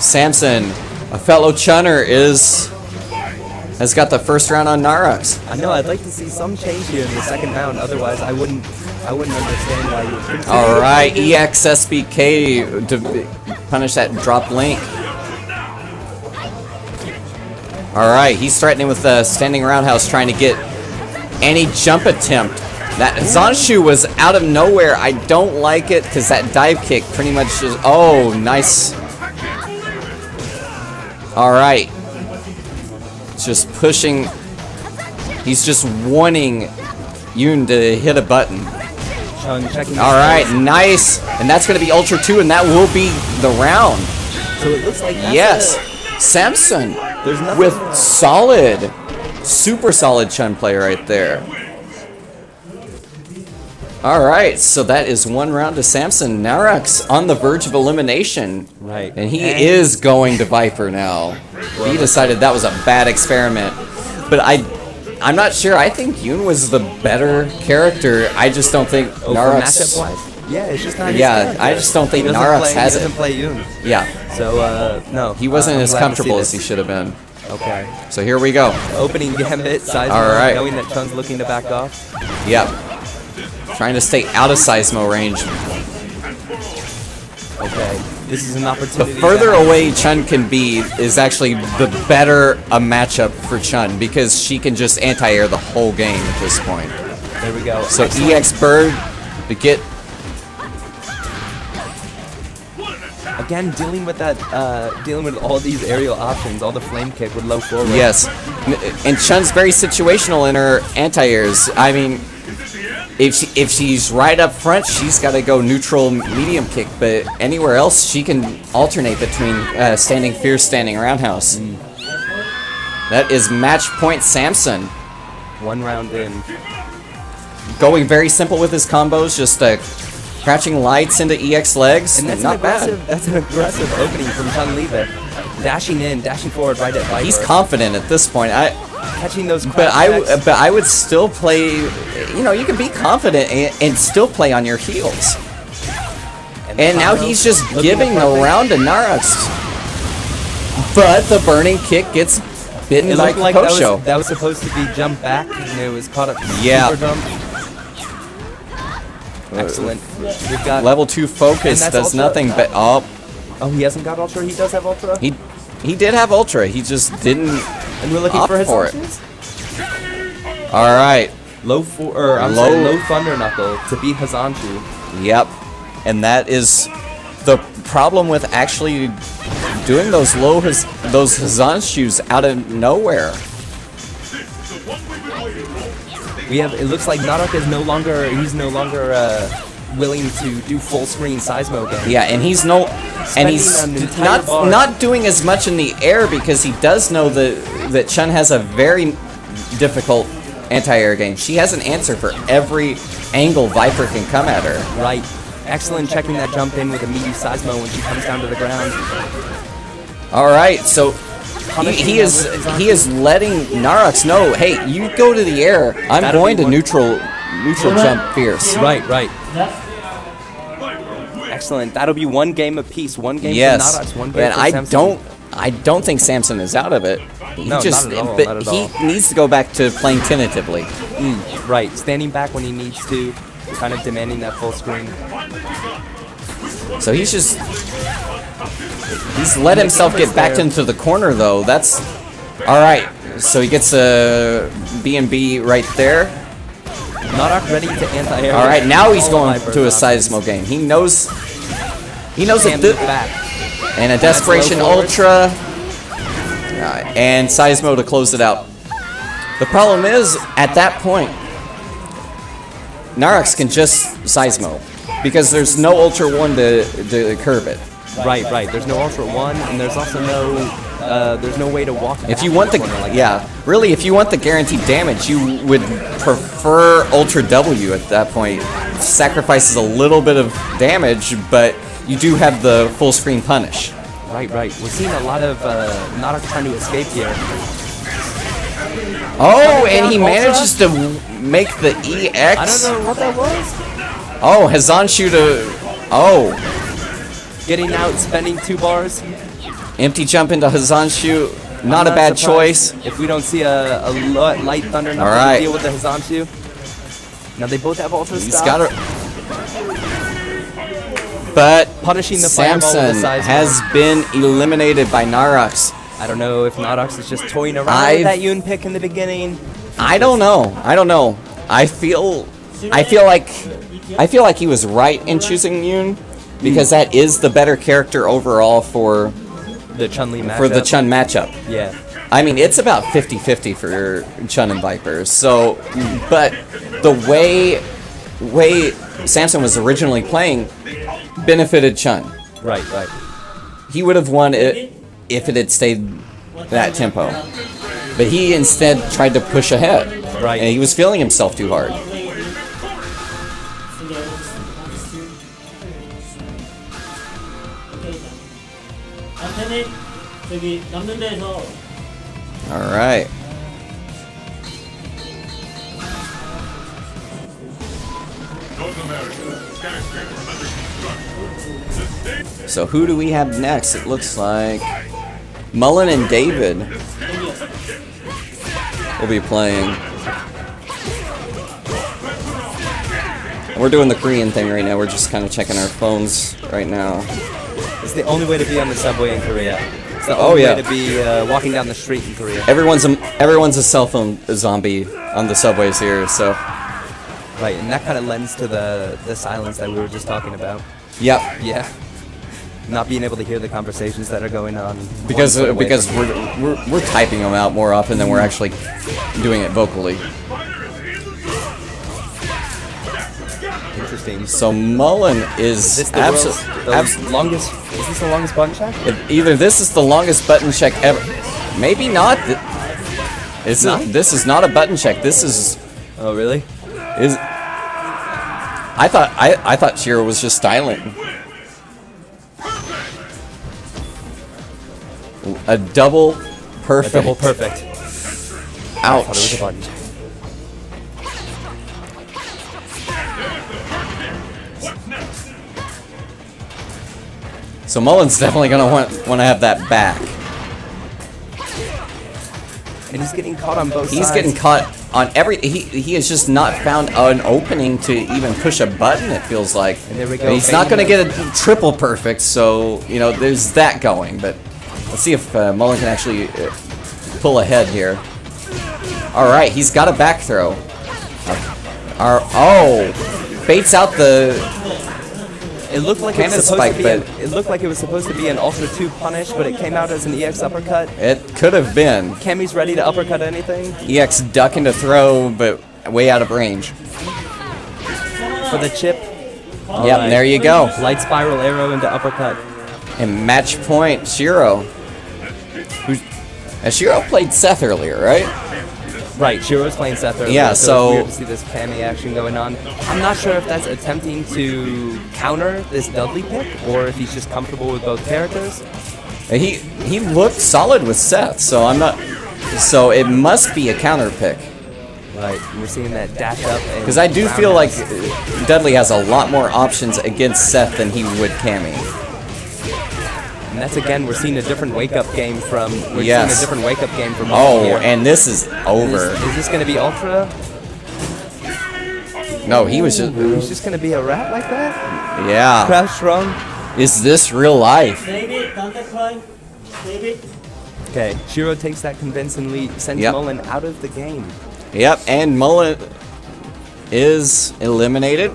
Samson, a fellow Chunner, has got the first round on Naraks. I know. I'd like to see some change here in the second round. Otherwise, I wouldn't understand why you would continue. All right, EXSBK to punish that drop link. All right, he's threatening with the standing roundhouse, trying to get any jump attempt. That Zanshu was out of nowhere. I don't like it because that dive kick pretty much just... Oh, nice. All right. Just pushing. He's just wanting Yoon to hit a button. All right, nice. And that's going to be Ultra 2, and that will be the round. So it looks like yes. Samson with solid, super solid Chun play right there. All right, so that is one round to Samson. Naraks on the verge of elimination. Right. And he is going to Viper now. He decided that was a bad experiment. But I'm not sure. I think Yoon was the better character. I just don't think Naraks... Yeah, it's just not his Yeah, character. I just don't think Naraks has it. He doesn't play Yoon. Yeah. So, no. He wasn't as comfortable as he should have been. Okay. So here we go. Opening gambit, Seismo, All right. knowing that Chun's looking to back off. Yep. Trying to stay out of Seismo range. Okay. This is an opportunity. The further away Chun can be is actually the better a matchup for Chun, because she can just anti-air the whole game at this point. There we go. So excellent. EX Bird to get... Again, dealing with that, dealing with all these aerial options, all the flame kick with low forward. Yes. And Chun's very situational in her anti-airs. I mean, if she's right up front, she's got to go neutral medium kick, but anywhere else she can alternate between standing fierce, standing roundhouse. That is match point Samson. One round in. Going very simple with his combos, just crouching lights into EX legs, and that's not bad. That's an aggressive opening from Chun-Li there. Dashing in, dashing forward right at Viper. He's confident at this point. Catching those but I would still play, you know, you can be confident and still play on your heels. And now he's just giving the round to Naraks. But the burning kick gets bitten by Kosho. That was supposed to be jump back, and it was caught up yeah. super jump. Excellent. We've got level 2 focus does nothing but oh, he hasn't got ultra. He does have ultra. He did have ultra. He just didn't. And we're looking for his options. All right. Low thunder knuckle to beat Hazanshu. Yep. And that is the problem with actually doing those Hazanshus out of nowhere. It looks like Narak is no longer willing to do full screen Seismo game. Yeah, and he's not doing as much in the air, because he does know that Chun has a very difficult anti-air game. She has an answer for every angle Viper can come at her. Right. Excellent checking that jump in with a meaty Seismo when she comes down to the ground. All right, so he is letting Naraks know, hey, you go to the air. I'm going to neutral jump fierce. Right. Excellent. That'll be one game apiece. One game for Naraks, one game for Samson. I don't think Samson is out of it. Not at all. He needs to go back to playing tentatively. Right, standing back when he needs to, kind of demanding that full screen. So he's let himself get backed into the corner, though. That's all right. So he gets a B&B right there. Narak ready to anti-air. All right, now he's going to a Seismo game. He knows it. And a Desperation Ultra. And Seismo to close it out. The problem is, at that point, Naraks can just Seismo. because there's no Ultra 1 to curb it. Right. There's no Ultra 1, and there's also no way to walk. If you want the really, if you want the guaranteed damage, you would prefer Ultra W at that point. Sacrifices a little bit of damage, but you do have the full screen punish. Right. We're seeing a lot of Naraks trying to escape here. Oh, and he manages to make the EX. I don't know what that was. Oh, Hazanshu to... Oh. Getting out, spending 2 bars. Empty jump into Hazanshu. Not a bad choice. If we don't see a light thunder, not right. deal with the Hazanshu. Now they both have ultra He's stop. got it. But Punishing the fireball with the Samson size has been eliminated by Naraks. I don't know if Naraks is just toying around with that Yoon pick in the beginning. I don't know. I feel like he was right in choosing Yoon because that is the better character overall for the Chun-Li matchup. For the Chun matchup. Yeah. I mean, it's about 50-50 for Chun and Viper. So, but the way Samson was originally playing benefited Chun. Right. He would have won it if it had stayed that tempo. But he instead tried to push ahead. Right. And he was feeling himself too hard. Alright. So who do we have next? It looks like Mullen and David will be playing. We're doing the Korean thing right now. We're just kind of checking our phones right now. It's the only way to be on the subway in Korea. It's the only way to be walking down the street in Korea. Everyone's a cell phone zombie on the subways here, so. Right, and that kind of lends to the silence that we were just talking about. Yep. Yeah. Not being able to hear the conversations that are going on. Because we're typing them out more often than we're actually doing it vocally. Interesting. So Mullen is longest. Is this the longest button check? Either this is the longest button check ever. Maybe not. This is not a button check. This is. Oh really? I thought Shiro was just styling. A double perfect. A double perfect. Ouch. I thought it was a button check. So Mullen's definitely gonna want to have that back. And he's getting caught on both sides. He's getting caught on every. He has just not found an opening to even push a button. It feels like. And there we go. And he's not gonna get a triple perfect. So you know there's that going. But let's see if Mullen can actually pull ahead here. All right, he's got a back throw. Baits out the. It looked like it was supposed to be an Ultra 2 punish, but it came out as an EX uppercut. It could have been. Cammy's ready to uppercut anything. EX duck into throw, but way out of range. For the chip. Yep, right. There you go. Light spiral arrow into uppercut. And match point, Shiro. Shiro played Seth earlier, right? Right, Shiro's playing Seth earlier, yeah, so it's weird to see this Cammy action going on. I'm not sure if that's attempting to counter this Dudley pick, or if he's just comfortable with both characters. He looked solid with Seth, so I'm not. So it must be a counter pick. Right, we're seeing that dash up. Because I do feel like Dudley has a lot more options against Seth than he would Cammy. And that's again, we're seeing a different wake-up game from. We're seeing a different wake-up game from. Oh, and this is over. Is this going to be Ultra? No, he was just. He's just going to be a rat like that? Yeah. Crouch strong. Is this real life? Okay, Shiro takes that convincing lead, sends Mullen out of the game. Yep, and Mullen is eliminated.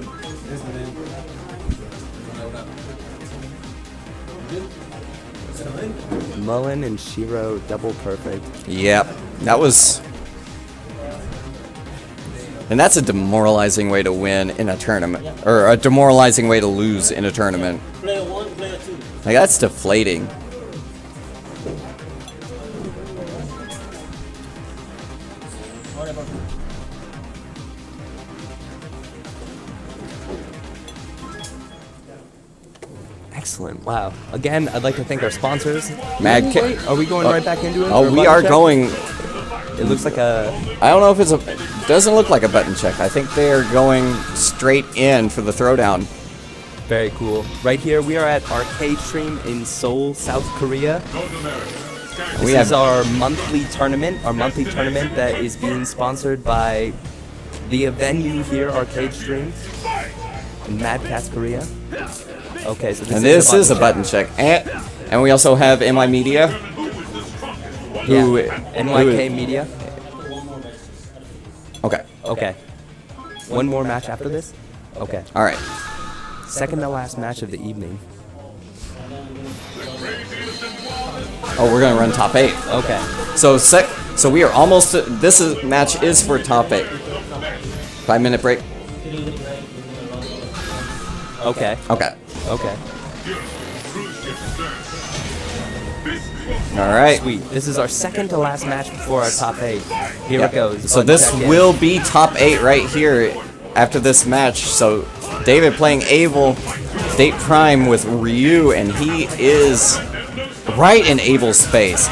Mullen and Shiro double perfect. Yep, that was. And that's a demoralizing way to win in a tournament, or a demoralizing way to lose in a tournament. Player 1, player 2. Like, that's deflating. Excellent. Wow. Again, I'd like to thank our sponsors. Mad Ca- Wait, are we going right back into it? Oh, Or we button are check? going. It looks like a... I don't know if it's a. Doesn't look like a button check. I think they are going straight in for the throwdown. Very cool. Right here, we are at ArcadeStream in Seoul, South Korea. This is our monthly tournament. Our monthly tournament that is being sponsored by the venue here, ArcadeStream, in Mad Cats, Korea. Okay, so This is a button check. And we also have MI Media. Who, NYK Media. Okay. Okay. One more match after this? Okay. Alright. Second to last match of the evening. Oh, we're gonna run top 8. Okay. So we are almost. Match is for top 8. 5-minute break. Okay. Okay. Okay. All right. Sweet. This is our second to last match before our top 8. Here Yeah. it goes. So Button this check in. will be top 8 right here after this match. So David playing Abel, danteprime with Ryu, and he is right in Abel's space.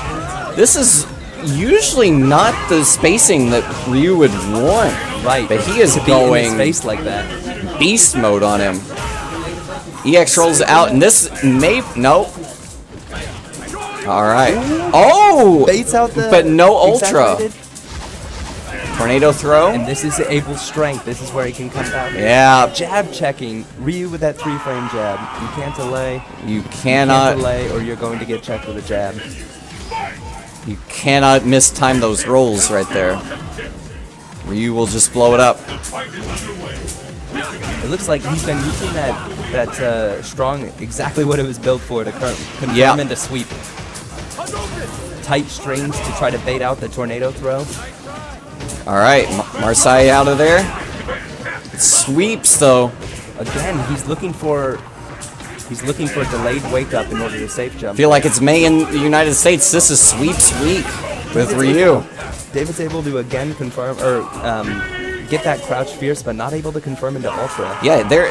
This is usually not the spacing that Ryu would want. Right. But he is to be in going his space like that. beast mode on him. EX rolls out, and this may nope. All right. Oh, Baits out the but no ultra. exaggerated. Tornado throw. And this is Abel's strength. This is where he can come back. Yeah. Jab checking. Ryu with that 3-frame jab. You can't delay. You You can't cannot. delay, or you're going to get checked with a jab. You cannot mistime those rolls right there. Ryu will just blow it up. It looks like he's been using that strong, exactly what it was built for, to confirm Yeah. into sweep. Tight strings to try to bait out the tornado throw. All right, Marseille out of there. It sweeps though. Again, he's looking for delayed wake up in order to safe I jump. feel like it's May in the United States. This is sweeps week with Ryu. David's able to again confirm or get that crouch fierce, but not able to confirm into ultra. Yeah, there.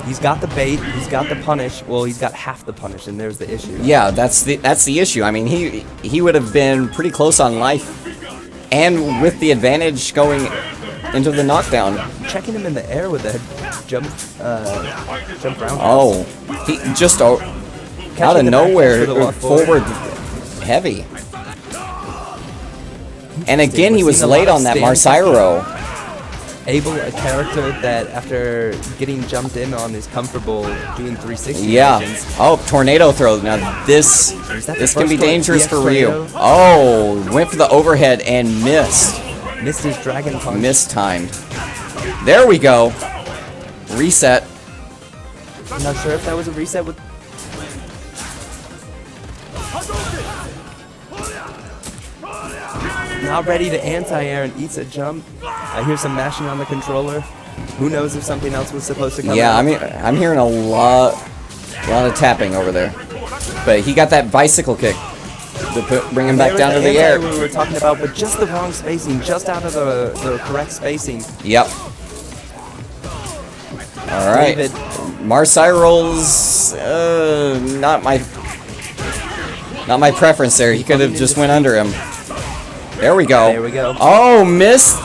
He's got the bait, he's got the punish. Well, he's got half the punish, and there's the issue. Yeah, that's the issue. I mean, he would have been pretty close on life, and with the advantage going into the knockdown. Checking him in the air with a jump round. Oh, he just out of the nowhere back for the walk forward heavy. And again, he was We've seen a late lot of on that stands. Marsairo. Abel, a character that after getting jumped in on is comfortable doing 360 Yeah. motions. Oh, tornado throw. Now this that the this can be first one? dangerous EX for Ryu. tornado? Oh, went for the overhead and missed. Missed his dragon punch. Mistimed. There we go. Reset. I'm not sure if that was a reset with. Now ready to anti-air and eats a jump. I hear some mashing on the controller. Who knows if something else was supposed to come Yeah, out. I mean, I'm hearing a lot of tapping over there. But he got that bicycle kick to bring him back down to the air. We were talking about, but just the wrong spacing, just out of the correct spacing. Yep. All right. David. Marseille rolls. Not my preference there. He could have just went under him. There we go. There we go. Oh, missed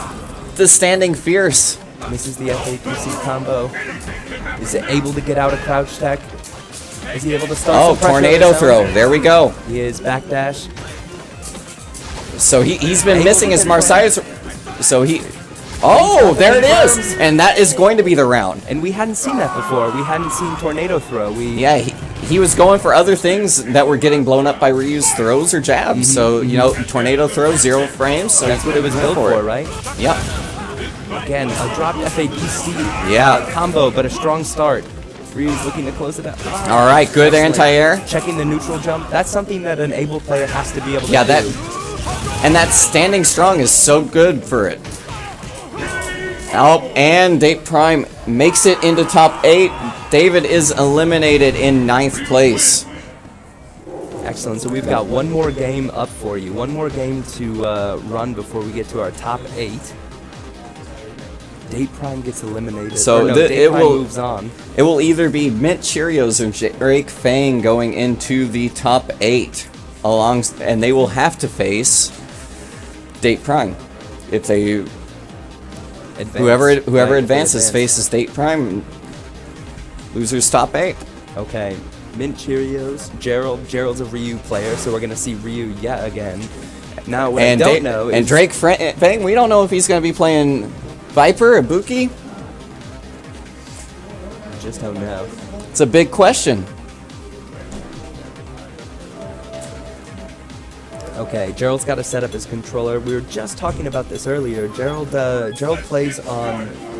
the standing fierce. Misses the FADC combo. Is it able to get out a crouch tech? Is he able to start Oh, some pressure tornado on the throw. sound? There we go. He is backdash. So he's been Able missing to his hit Marseille's. So he. Oh, there it is, and that is going to be the round. And we hadn't seen that before. We hadn't seen tornado throw. Yeah, he was going for other things that were getting blown up by Ryu's throws or jabs. So, you know, tornado throw, 0 frames. So That's what it was built for, right? Yep. Again, a dropped FADC Yeah. combo, but a strong start. Ryu's looking to close it out. All right, good Excellent. anti-air. Checking the neutral jump. That's something that an able player has to be able to Yeah, do. and that standing strong is so good for it. Oh, and danteprime makes it into top 8. David is eliminated in 9th place. Excellent. So we've got one more game up for you. One more game to run before we get to our top 8. danteprime gets eliminated. So no, it will moves on. It will either be mintcheerios or drakefang going into the top 8, and they will have to face danteprime if they. Whoever advances faces danteprime. Losers top 8. Okay. mintcheerios. Gerald's a Ryu player, so we're gonna see Ryu yet again. Now what I don't know is... And drakefang, we don't know if he's gonna be playing Viper or Buki. I just don't know. It's a big question. Okay, Gerald's got to set up his controller. We were just talking about this earlier. Gerald plays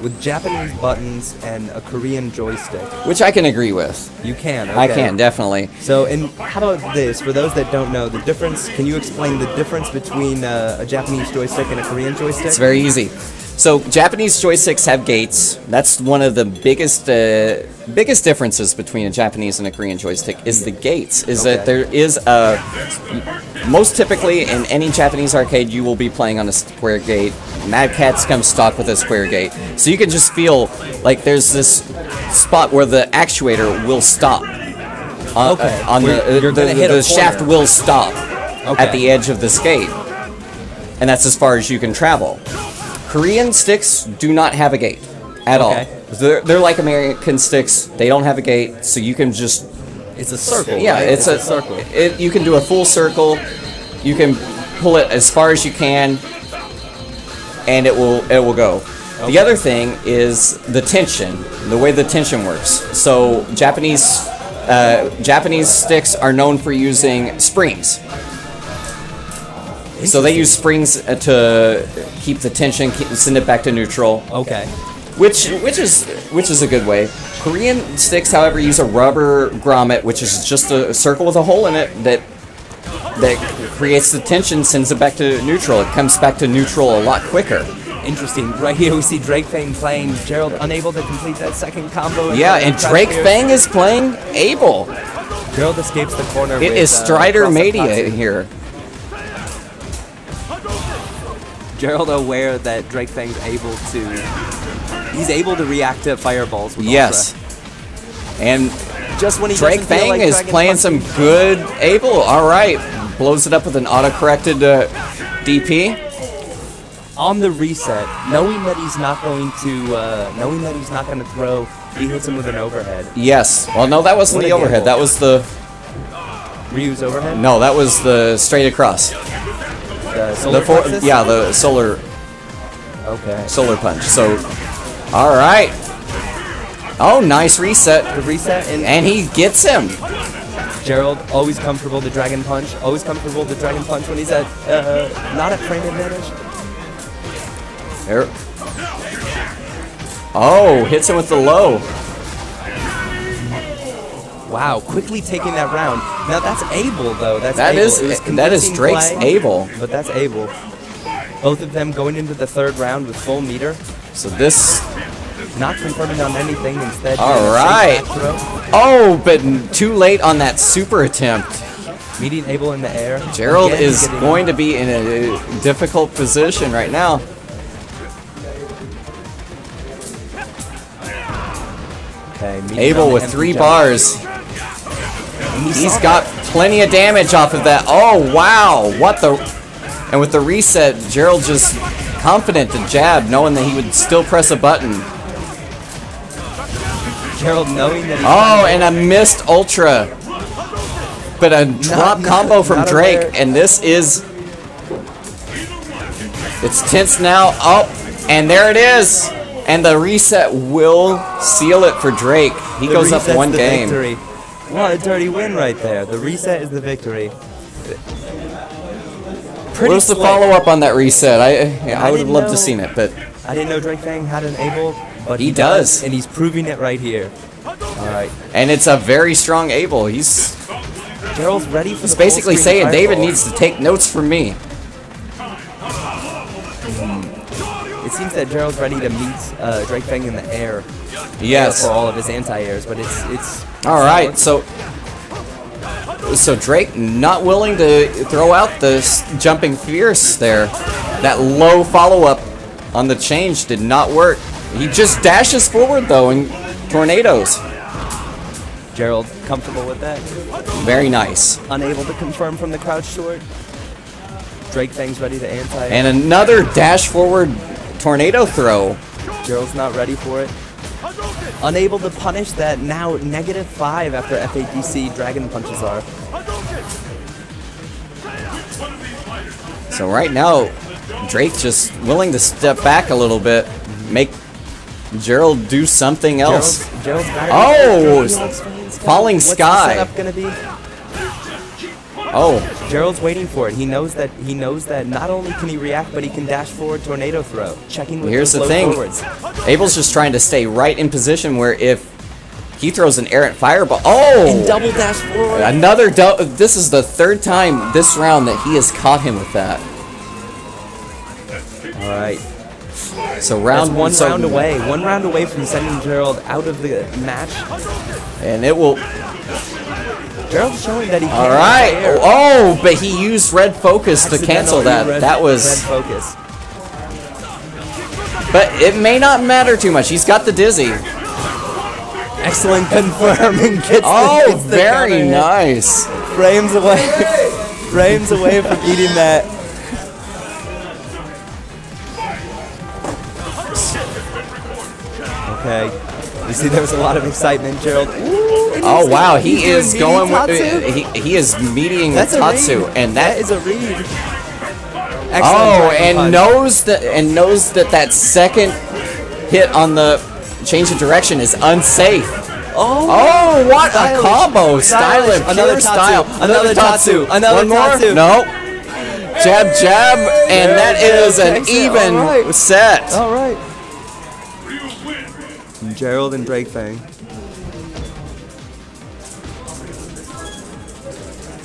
with Japanese buttons and a Korean joystick. Which I can agree with. You can, okay. I can, definitely. So, and how about this? For those that don't know, the difference, can you explain the difference between a Japanese joystick and a Korean joystick? It's very easy. So, Japanese joysticks have gates. That's one of the biggest differences between a Japanese and a Korean joystick is the gates. Is that there is a... Most typically, in any Japanese arcade, you will be playing on a square gate. Mad Catz comes stock with a square gate. So you can just feel like there's this spot where the actuator will stop. The shaft will stop at the edge of this gate. And that's as far as you can travel. Korean sticks do not have a gate at all. They're like American sticks. They don't have a gate, so you can just... It's a circle. Yeah, right? it's a circle. You can do a full circle. You can pull it as far as you can, and it will go. Okay. The other thing is the tension, the way the tension works. So Japanese sticks are known for using springs. So they use springs to keep the tension, send it back to neutral. Okay. Which is a good way. Korean sticks, however, use a rubber grommet, which is just a circle with a hole in it that creates the tension, sends it back to neutral. It comes back to neutral a lot quicker. Interesting. Right here we see drakefang playing. Gerald unable to complete that second combo. Yeah, and drakefang is playing Abel. Gerald escapes the corner. It is Strider Mania here. Gerald aware that drakefang's able to... He's able to react to fireballs with Yes. Ultra. And just when he drakefang like is playing some good Abel. Alright. Blows it up with an auto-corrected DP. On the reset, knowing that he's not going to throw, he hits him with an overhead. Yes. Well, no, that wasn't the overhead. That was the... Ryu's overhead? No, that was the straight across. The solar plexus? Yeah, the solar... Okay. Solar punch. So, alright. Oh, nice reset. The reset. And he gets him. Gerald, always comfortable to Dragon Punch. Always comfortable to Dragon Punch when he's at, not at frame advantage. There. Oh, hits him with the low. Wow, quickly taking that round. Now that's Abel though. That is Drake's play, Abel. But that's Abel. Both of them going into the third round with full meter. So this... Not confirming on anything, instead... Alright! Oh, but too late on that super attempt. Meeting Abel in the air. Gerald is going to be in a difficult position right now. Okay, Abel with 3 bars. He's got plenty of damage off of that. Oh, wow! What the... And with the reset, Gerald just confident to jab, knowing that he would still press a button. Gerald knowing that and a missed Ultra. But a drop combo from Drake, and this is... It's tense now. Oh, and there it is! And the reset will seal it for Drake. He goes up 1 game. Victory. What a dirty win right there. The reset is the victory. Where's the follow-up on that reset? I would have loved to have seen it, but... I didn't know drakefang had an Abel, but he does. And he's proving it right here. Alright. And it's a very strong Abel. He's Gerald's ready for the basically saying fireball. David needs to take notes from me. It's seems that Gerald's ready to meet drakefang in the air. Yes. For all of his anti-airs, but it's all right. So Drake not willing to throw out the jumping fierce there. That low follow-up on the change did not work. He just dashes forward though and tornadoes. Gerald comfortable with that. Very nice. Unable to confirm from the crouch short. drakefang's ready to anti. And another dash forward tornado throw. Gerald's not ready for it. Unable to punish that now -5 after FADC Dragon Punches are. So right now, Drake just willing to step back a little bit, make Gerald do something else. Gerald's falling What's sky. the setup gonna be? Oh, Gerald's waiting for it. He knows that not only can he react, but he can dash forward tornado throw. Checking with here's those the low thing. forwards. Abel's just trying to stay right in position where if he throws an errant fireball. Oh! And double dash forward. Another this is the third time this round that he has caught him with that. All right. So That's one round away from sending Gerald out of the match. And it will. Gerald's showing that he can. All right. Oh, but he used red focus to cancel that. That was. Red focus. But it may not matter too much. He's got the dizzy. Excellent confirming. Oh, very nice. Frames away. Frames away from eating that. Okay. You see, there was a lot of excitement, Gerald. Ooh, oh wow, he is going with he is meeting with Tatsu, and that is a read. Oh, and knows that second hit on the change of direction is unsafe. Oh, what a combo! Stylish, another style, another Tatsu, another one more. Tatsu. No. Jab, jab, and that is an even set. All right. Gerald and drakefang.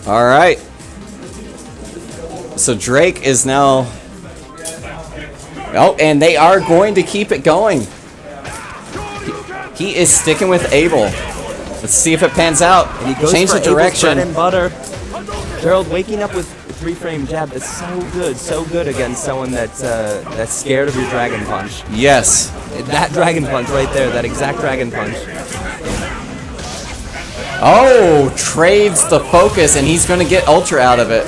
All right. So Drake is now. Oh, and they are going to keep it going. He is sticking with Abel. Let's see if it pans out. And he goes change for the direction. Abel's bread and butter. Gerald waking up with 3-frame jab. That's so good against someone that's scared of your dragon punch. Yes. That dragon punch right there, that exact dragon punch. Oh, trades the focus, and he's going to get ultra out of it.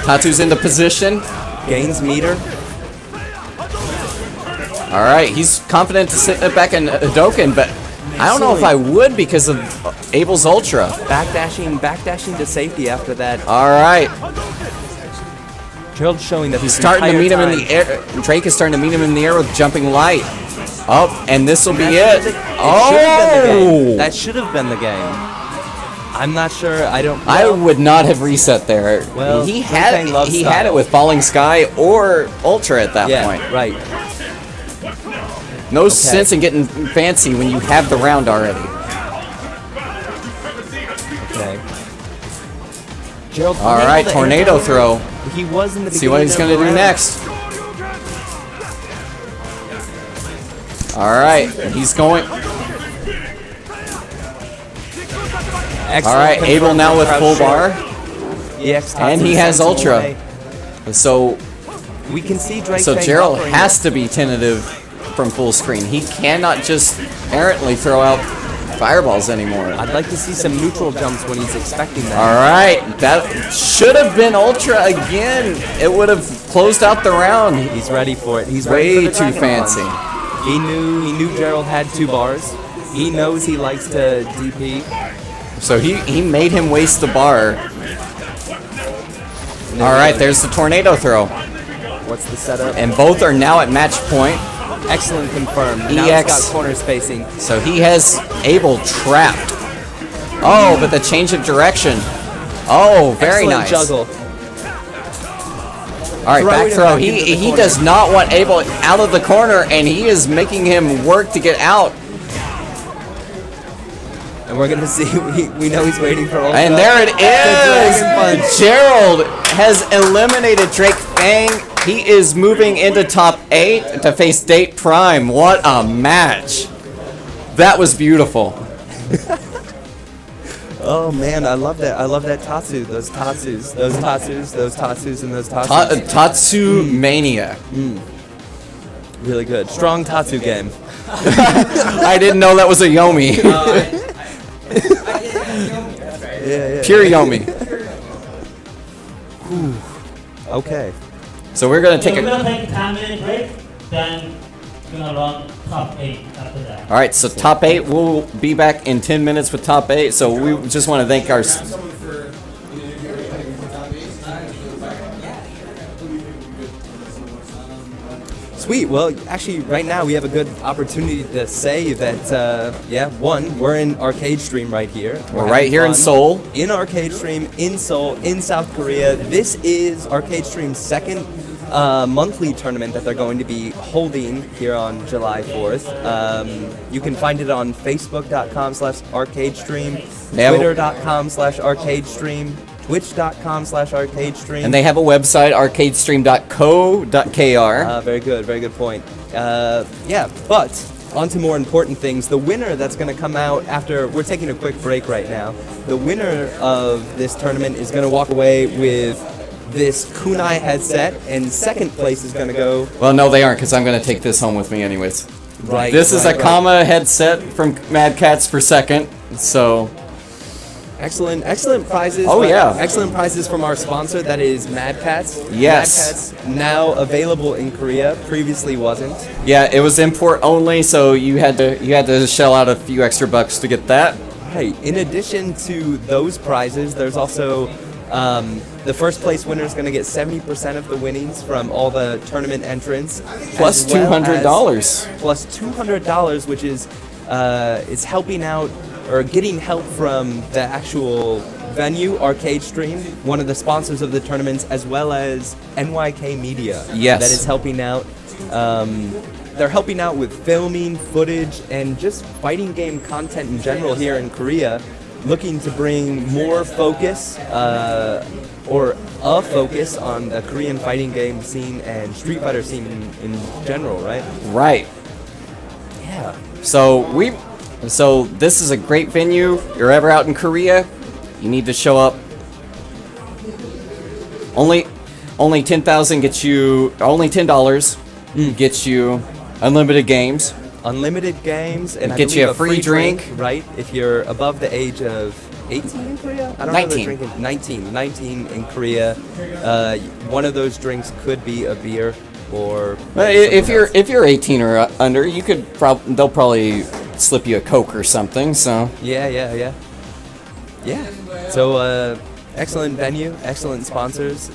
Tatsu's into position. Gains meter. All right, he's confident to sit back in Hadoken, but I don't know if I would because of Abel's ultra. Backdashing to safety after that. All right. Gerald's showing that he's starting to meet him in the air. Drake is starting to meet him in the air with jumping light. Oh, and this will be it. Oh! That should have been the game. I'm not sure. I would not have reset there. Well, he had it with falling sky or ultra at that point. Right. No sense in getting fancy when you have the round already. Okay. Gerald. All right, tornado throw. He was in the beginning. See what he's going to do next. All right, he's going. All right, Abel now with full bar, and he has ultra. So we can see Drake. So Gerald has to be tentative from full screen. He cannot just errantly throw out fireballs anymore. I'd like to see some neutral jumps when he's expecting that. All right, that should have been ultra again. It would have closed out the round. He's ready for it. He's way ready for the too fancy. Punch. He knew Gerald had 2 bars. He knows he likes to DP. So he made him waste the bar. All right, there's the tornado throw. What's the setup? And both are now at match point. Excellent confirmed. Now he's got corner spacing. So he has Abel trapped. Oh, but the change of direction. Oh, very nice. Juggle. All right, back throw. He does not want Abel out of the corner, and he is making him work to get out. And we're gonna see. We know he's waiting for ultra. And there it is. Gerald has eliminated drakefang He is moving into top 8 to face danteprime. What a match. That was beautiful. Oh man, I love that. I love that Tatsu. Those Tatsus. Those Tatsus. Those Tatsus and those Tatsus. Tatsu Mania. Really good. Strong Tatsu game. I didn't know that was a Yomi. Yeah. Pure Yomi. Okay. So we're going to take We're a... going to take a 10-minute break, then we're going to run top 8 after that. All right, so top 8, we'll be back in 10 minutes with top 8. So we just want to thank our... Sweet. Well, actually, right now we have a good opportunity to say that, one, we're in ArcadeStream right here. We're right here in Seoul. In ArcadeStream, in Seoul, in South Korea. This is ArcadeStream's second monthly tournament that they're going to be holding here on July 4th. You can find it on Facebook.com/ArcadeStream, Twitter.com/ArcadeStream, Twitch.com/ArcadeStream. And they have a website, arcadestream.co.kr. Very good point. But on to more important things. The winner that's going to come out after, we're taking a quick break right now. The winner of this tournament is going to walk away with this kunai headset, and second place is going to go... Well, no, they aren't, because I'm going to take this home with me anyways. Right. This is a Kama headset from Mad Cats for second, so... Excellent prizes. Oh, yeah. Excellent prizes from our sponsor, that is Mad Cats. Yes. Mad Cats, now available in Korea, previously wasn't. Yeah, it was import only, so you had to shell out a few extra bucks to get that. Right. In addition to those prizes, there's also the first place winner is going to get 70% of the winnings from all the tournament entrants, Plus $200. Plus $200, which is helping out or getting help from the actual venue, ArcadeStream, one of the sponsors of the tournaments, as well as NYK Media. Yes. That is helping out. They're helping out with filming, footage, and just fighting game content in general here in Korea, looking to bring more focus, or a focus on the Korean fighting game scene and Street Fighter scene in general, right? Right. Yeah. So this is a great venue. If you're ever out in Korea, you need to show up. Only 10,000 gets you. Only $10 gets you unlimited games. Unlimited games and Get you a free drink. right? If you're above the age of 18 in Korea, I don't 19. know the drinking. 19 in Korea. One of those drinks could be a beer or. If you're 18 or under, you could they'll probably slip you a Coke or something. So Yeah. So excellent venue, excellent sponsors.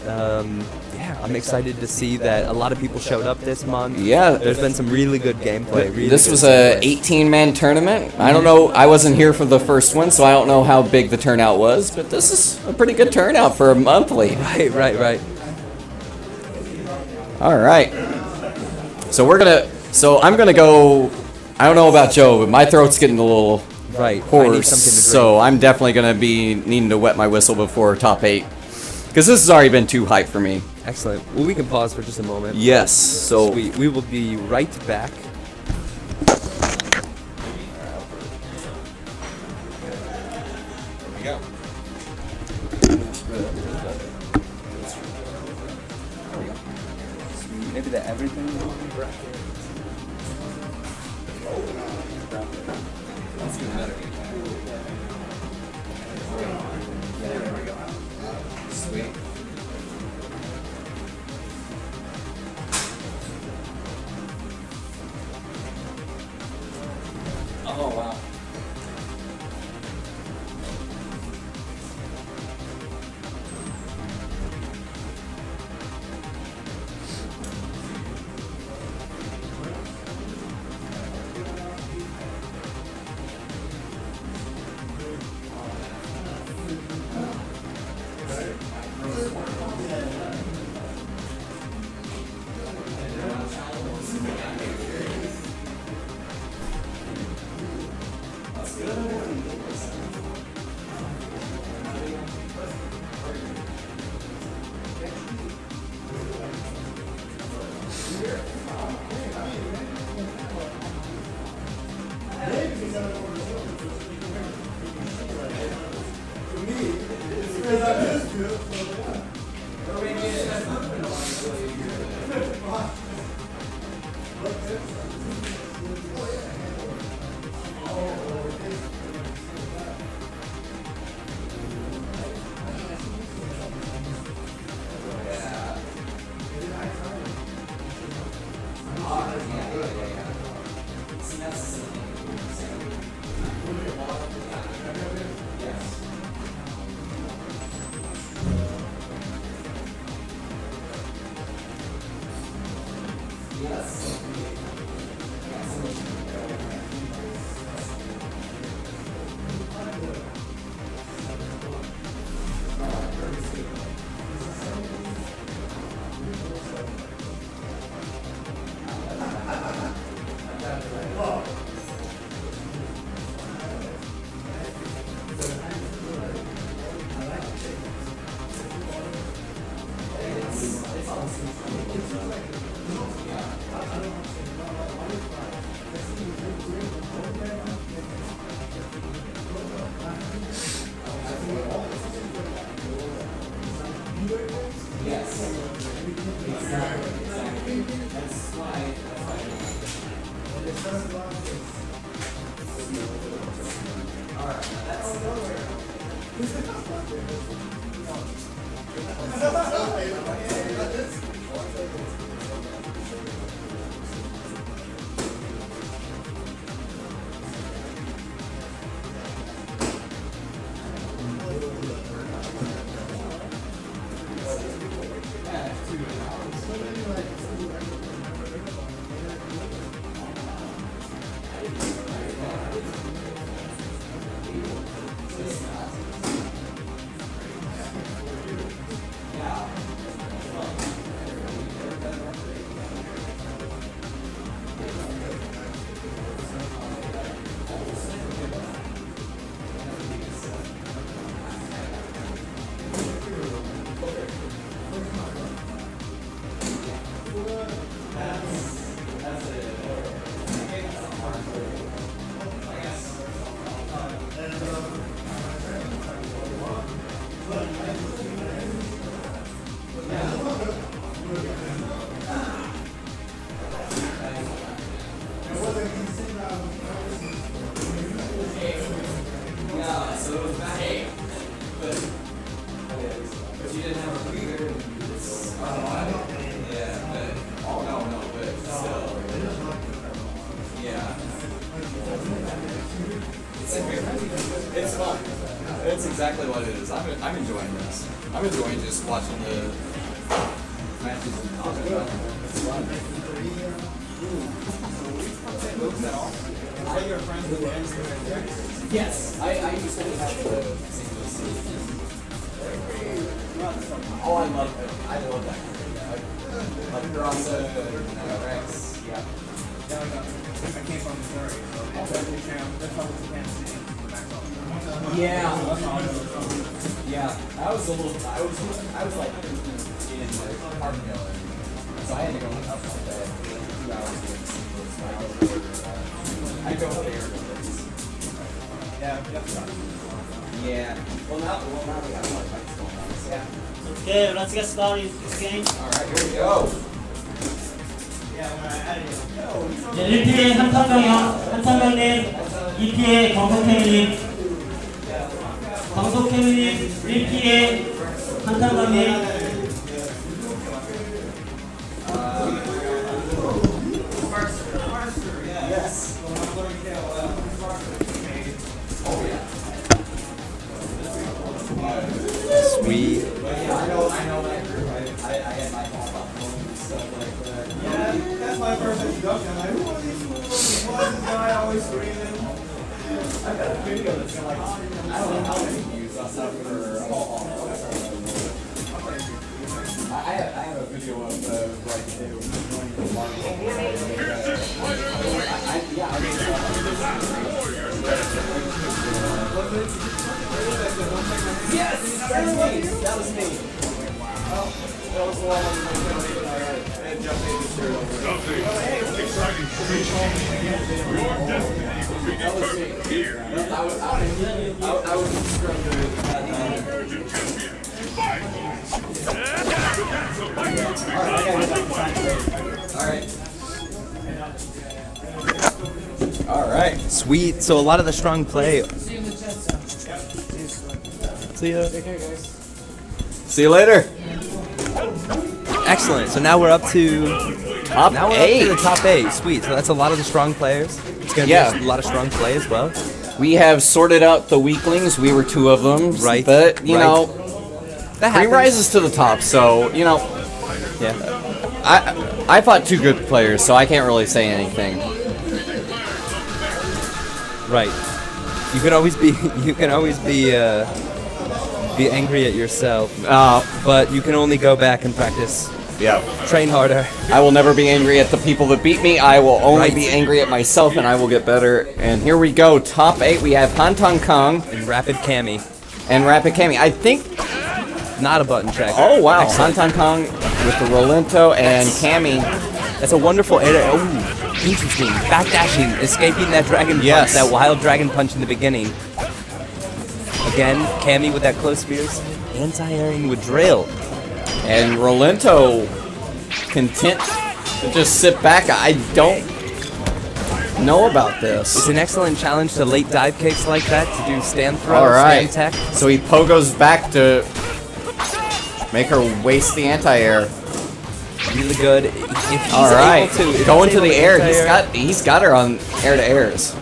I'm excited to see that a lot of people showed up this month. Yeah. There's been some really good gameplay. This was a 18-man tournament. I don't know. I wasn't here for the first one, so I don't know how big the turnout was. But this is a pretty good turnout for a monthly. Right. All right. So I'm gonna go. I don't know about Joe, but my throat's getting a little Right. hoarse. I need something to drink. So I'm definitely gonna be needing to wet my whistle before top 8, because this has already been too hype for me. Excellent. Well, we can pause for just a moment. Yes. So We will be right back. Maybe the everything bracket. Sweet. Oh, wow. It's fun. It's exactly what it is. I'm enjoying this. I'm enjoying just watching the matches and talking about them. It's fun. Are you friends with the Yes, I used to have the single seat. Oh, I love it. I love that. Like Naraks. Yeah. I came from Missouri, so that's how it's Kansas City. Yeah. Yeah. I was like in Parkville, so I had to go up like that 2 hours to get to see those. I go there. Yeah. Yeah. Well, now we have more fights going on. So. Yeah. Okay, let's get started this game. All right, here we go. 네, 1피의 한탄강님, 2피의 광석캐미님, 광석캐미님, 1피의 한탄강님. Sweet. I know that group. I had my phone and stuff like that. Yeah, that's my first introduction. I'm like, who are these fools? Why is this guy always screaming? I've got a video that's got like, I don't know how many views on stuff for I have a video of like they were joining the market. Yes! That was me! That was me! Oh, that was the one I had jumped in the shirt over. Exciting creature. Your destiny will be determined here. I was struggling with that. All right. Sweet. So a lot of the strong play. See ya. See you later. Excellent. So now we're up to Top now we're 8. up to the top 8. Sweet. So that's a lot of the strong players. It's gonna be a lot of strong play as well. We have sorted out the weaklings. We were 2 of them. Right. But you know, that 3 happens. rises to the top. So you know, Yeah. I fought 2 good players, so I can't really say anything. Right. You can always be angry at yourself, but you can only go back and practice. Yeah. Train harder. I will never be angry at the people that beat me. I will only Right. be angry at myself, and I will get better. And here we go. Top 8. We have hantankang And Raipd Cammy. and Raipd Cammy. I think. Not a button tracker. Oh wow. Excellent. hantankang with the Rolento and Cammy. That's a wonderful area. Oh, interesting. Backdashing, escaping that dragon punch, Yes. that wild dragon punch in the beginning. Again, Cammy with that close spears. Anti-airing with drill. And Rolento content to just sit back. I don't know about this. It's an excellent challenge to late dive kicks like that, to do stand throw, All right. stand tech. So he pogos back to make her waste the anti-air. Really good. If he's All right, able to, if going he's to the able air. He's got her on air to airs.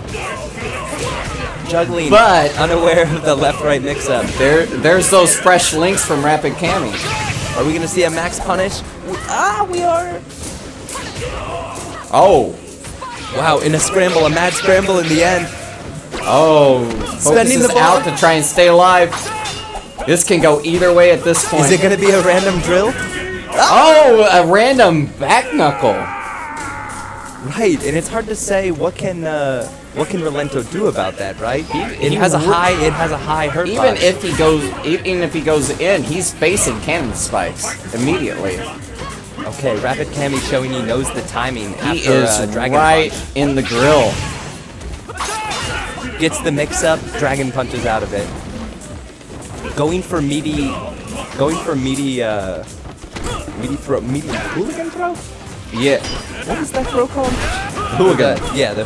Juggling, but unaware of the left-right mix-up. There's those fresh links from Raipd Cammy. Are we gonna see a max punish? We are. Oh. Wow, in a scramble, a mad scramble in the end. Oh, spending the ball out to try and stay alive. This can go either way at this point. Is it gonna be a random drill? Oh, a random back knuckle. Right, and it's hard to say what can Rolento do about that, right? It has a high hurt even box. if he goes in, he's facing cannon spikes immediately. Okay, Raipd Cammy showing he knows the timing. He after, is Dragon right Punch. in the grill. Gets the mix-up, Dragon Punches out of it. Going for meaty hooligan throw? Yeah. What is that throw called? Hooligan. Yeah, the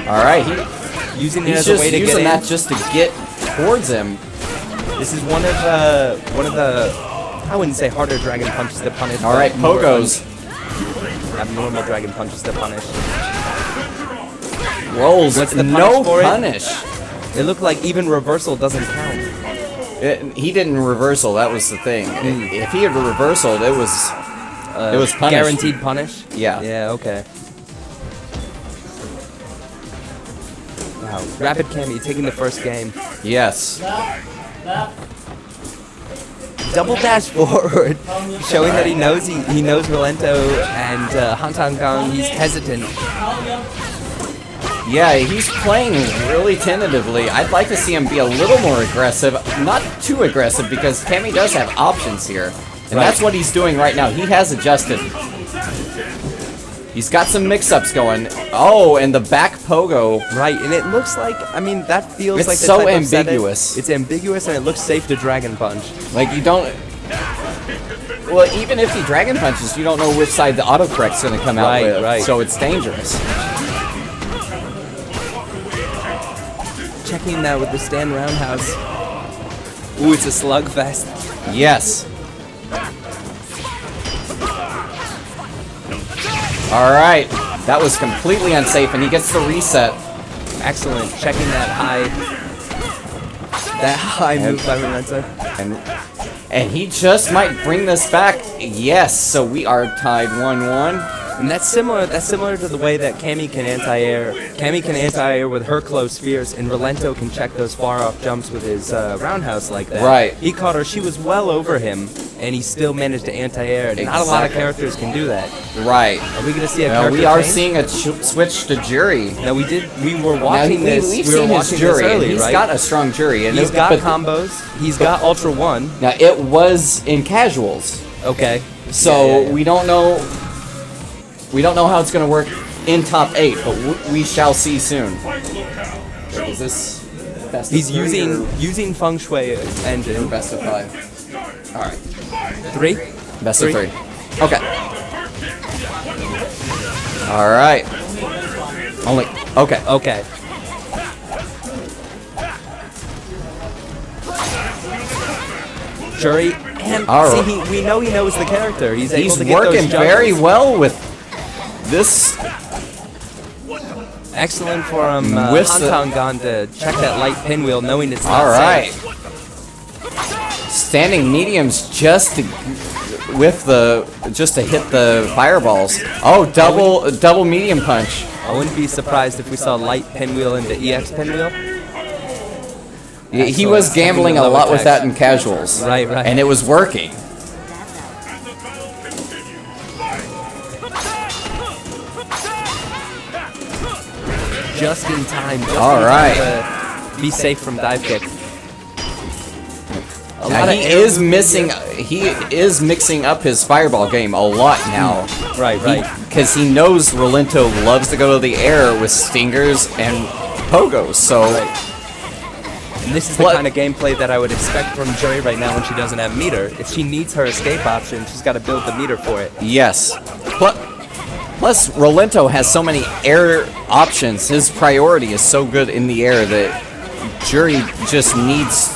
All right, using it he's as a just way to using get that in. just to get towards him. This is one of the I wouldn't say harder Dragon Punches to punish. All right, more pogos. Abnormal Dragon Punches to punish. Rolls. What's the no punish for it? punish. It looked like even reversal doesn't count. He didn't reversal. That was the thing. If he had reversaled, it was punished. Guaranteed punish. Yeah. Yeah. Okay. Wow. Raipd Cammy taking the first game. Yes. Double dash forward, showing that he knows Rolento and hantankang. He's hesitant. Yeah, he's playing really tentatively. I'd like to see him be a little more aggressive. Not too aggressive, because Cammy does have options here. And that's what he's doing right now. He has adjusted. He's got some mix-ups going. Oh, and the back pogo. Right, and it looks like, I mean, that feels It's like the so type of setting- ambiguous. It's ambiguous, and it looks safe to Dragon Punch. Like, you don't... Well, even if he Dragon Punches, you don't know which side the autocorrect's going to come out with. Right. So it's dangerous. Checking that with the stand roundhouse. Ooh, it's a slugfest. Yes. All right. That was completely unsafe, and he gets the reset. Excellent. Checking that high move by Rolento. And he just might bring this back. Yes, so we are tied 1-1. And that's similar to the way that Cammy can anti-air. Cammy can anti-air with her close spheres, and Rolento can check those far-off jumps with his roundhouse like that. Right. He caught her. She was well over him, and he still managed to anti-air. And not a lot of characters can do that. Right. Are we going to see a character we are change? seeing a switch to jury. Now we were watching this. We've We were seen his watching jury, this early, and he's right? got a strong jury. And He's got combos. He's got Ultra 1. Now, it was in casuals. Okay. So Yeah. we don't know how it's going to work in top 8, but we shall see soon. Is this best He's of 3 or using Feng Shui engine. best of 5? All right. 3? Best of 3. Okay. All right. Only. Okay. Okay. Jury. And All see, right. we know he knows the character. He's able He's to get working those very juggles. well with this. Excellent for him. With the- hantankang to check that light pinwheel, knowing it's not All right. safe. Standing mediums just to hit the fireballs. Oh, double medium punch. I wouldn't be surprised if we saw light pinwheel into EX pinwheel. Yeah, he was gambling a Low lot with attacks. that in casuals. Right. And it was working. Just in time. All right. To be safe from dive kick. Now, he is missing. He is mixing up his fireball game a lot now. Right. Because he knows Rolento loves to go to the air with stingers and pogos. So. And this is the kind of gameplay that I would expect from Jury right now when she doesn't have meter. If she needs her escape option, she's got to build the meter for it. Yes. Plus, Rolento has so many air options. His priority is so good in the air that Jury just needs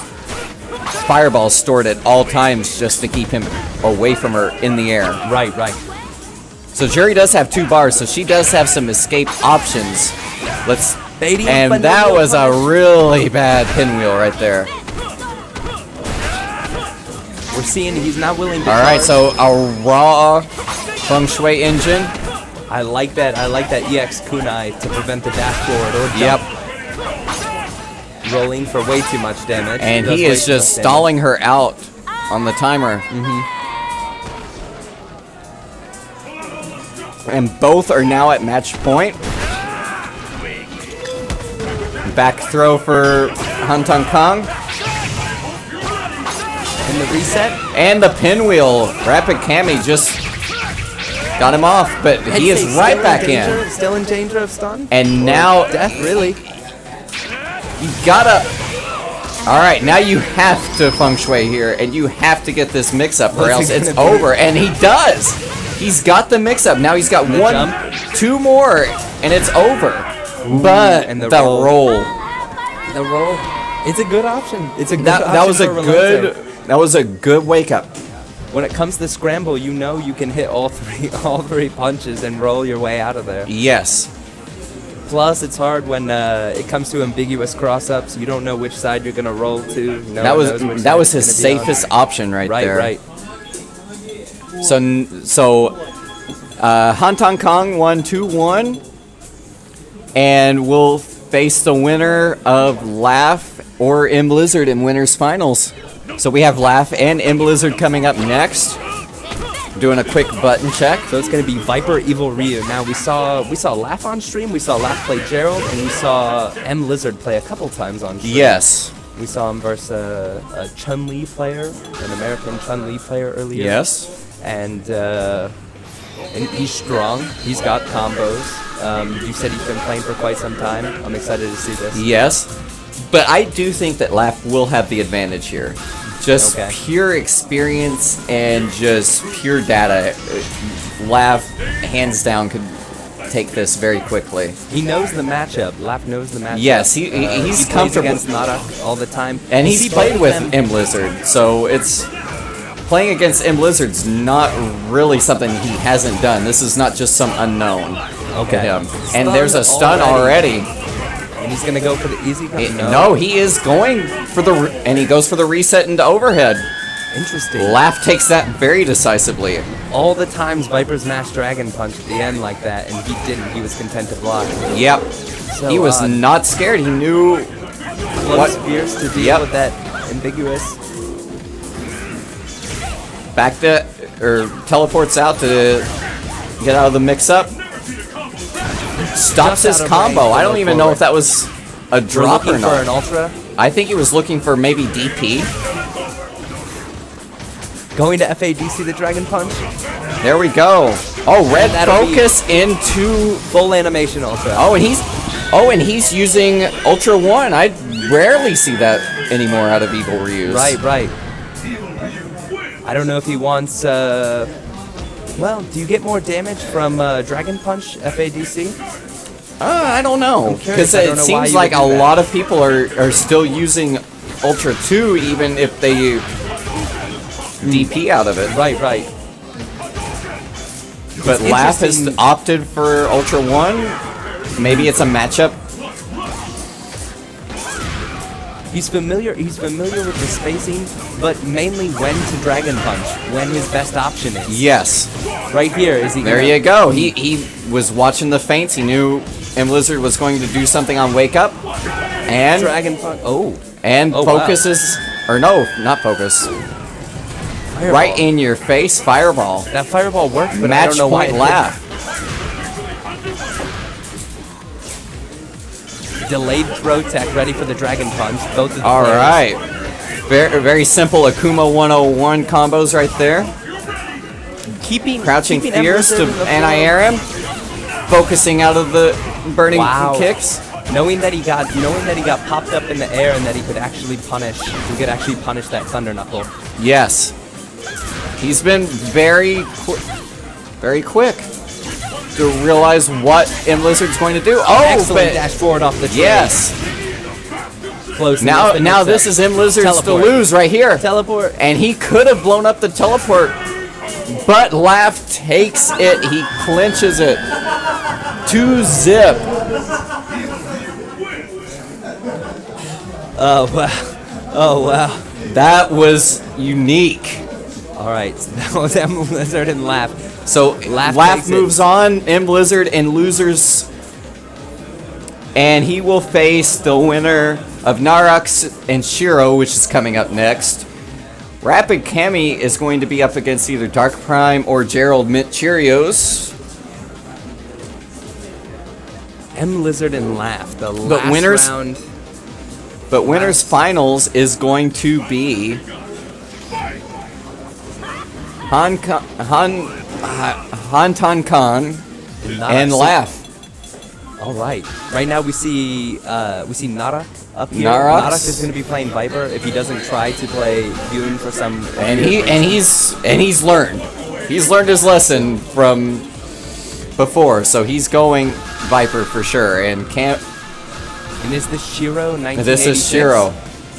fireballs stored at all times just to keep him away from her in the air. Right, right. So Jury does have 2 bars, so she does have some escape options. And that was a really bad pinwheel right there. We're seeing he's not willing to. All right, so a raw feng shui engine. I like that. I like that EX kunai to prevent the dash forward or jump. Rolling for way too much damage. And he is just stalling her out on the timer. And both are now at match point. Back throw for hantankang. And the reset. And the pinwheel. Rapid Cami just got him off, but he is right back in. Still in danger of stun. And now death, really. You gotta. All right, now you have to feng shui here, and you have to get this mix-up, or else it's over. And he does. He's got the mix-up. Now he's got 1, 2 more, and it's over. But and the roll. The roll. It's a good option. It's a good that was a good. That was a good wake-up. When it comes to scramble, you know you can hit all three punches and roll your way out of there. Yes. Plus, it's hard when it comes to ambiguous cross-ups. You don't know which side you're gonna roll to. That was his safest option right there. Right. So hantankang 1-2-1, and we'll face the winner of Laugh or M.Lizard in winners finals. So we have Laugh and M.Lizard coming up next. Doing a quick button check. So it's going to be Viper Evil Ryu. Now we saw Laugh on stream, we saw Laugh play Gerald, and we saw M.Lizard play a couple times on stream. Yes. We saw him versus a Chun-Li player, an American Chun-Li player earlier. Yes. And he's strong. He's got combos. You said he's been playing for quite some time. I'm excited to see this. Yes. But I do think that Laugh will have the advantage here. Just pure experience and just pure data. Laugh, hands down, could take this very quickly. He knows the matchup. Laugh knows the matchup. Yes, he's he comfortable against Naraks all the time. And he's played with M.Lizard, so it's playing against M.Lizard's not really something he hasn't done. This is not just some unknown to him. And there's a stun already. And he's gonna go for the easy. No, he is going for and he goes for the reset into overhead. Interesting. Laugh takes that very decisively. All the times Viper's mashed Dragon Punch at the end like that, and he didn't. He was content to block. Yep. So he was not scared. He knew what spears to deal with that ambiguous. Back to teleports out to get out of the mix-up. Stops his combo. I don't even know if that was a drop or not. For an ultra. I think he was looking for maybe DP. Going to FADC the Dragon Punch. There we go. Oh, red focus into full animation ultra. Oh, and he's using Ultra 1. I rarely see that anymore out of Evil Ryus. Right. I don't know if he wants. Well, do you get more damage from Dragon Punch FADC? I don't know, because it seems like a lot of people are still using Ultra 2 even if they DP out of it. Right. But Laugh has opted for Ultra 1. Maybe it's a matchup. He's familiar with the spacing, but mainly when to Dragon Punch, when his best option is. Yes. Right here, is he? There you go. He was watching the feints. He knew M.Lizard was going to do something on Wake Up, and Dragon Punch. Focuses, or no, not focus. Fireball. Right in your face, Fireball. That Fireball worked, but Match I don't know point why. Laugh. Delayed throw tech, ready for the Dragon Punch. Both of the All players. right. Very, very simple Akuma 101 combos right there. Crouching Fierce to anti-air him. Focusing out of the burning kicks. Knowing that he got popped up in the air and that he could actually punish that Thunder Knuckle. Yes. He's been very quick. to realize what M.Lizard's going to do. Oh, Excellent but dash forward off the tree. yes. Close. Now this is M.Lizard's to Teleport. lose right here. Teleport. And he could have blown up the teleport, but Laugh takes it. He clinches it. 2-zip. Oh wow. Oh wow. That was unique. All right. So that was M.Lizard and Laugh. So Laugh Laugh moves on, M.Lizard and losers, and he will face the winner of Naraks and Shiro, which is coming up next. Raipd Cammy is going to be up against either danteprime or Gerald mintcheerios. M.Lizard and Laugh. The last round. But winners finals is going to be hantankang and Laugh. All right. Right now we see Narak up here. Naraks. Narak is going to be playing Viper if he doesn't try to play Yun for some. And he's learned. He's learned his lesson from before, so he's going Viper for sure. And is this Shiro 1986? This is Shiro.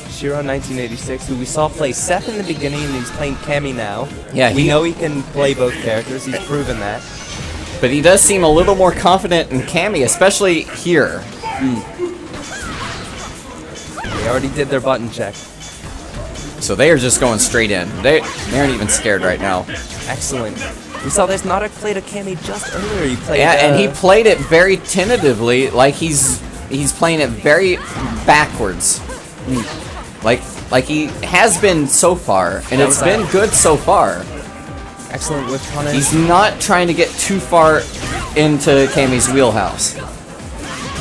Shiro 1986, who we saw play Seth in the beginning, and he's playing Cammy now. Yeah, we know he can play both characters. He's proven that. But he does seem a little more confident in Cammy, especially here. They already did their button check. So they are just going straight in. They aren't even scared right now. Excellent. We saw this Narak played a Cammy just earlier. He played. Yeah, and he played it very tentatively, like he's playing it very backwards. Like he has been so far, and it's been good so far. Excellent with punish. He's not trying to get too far into Cammy's wheelhouse.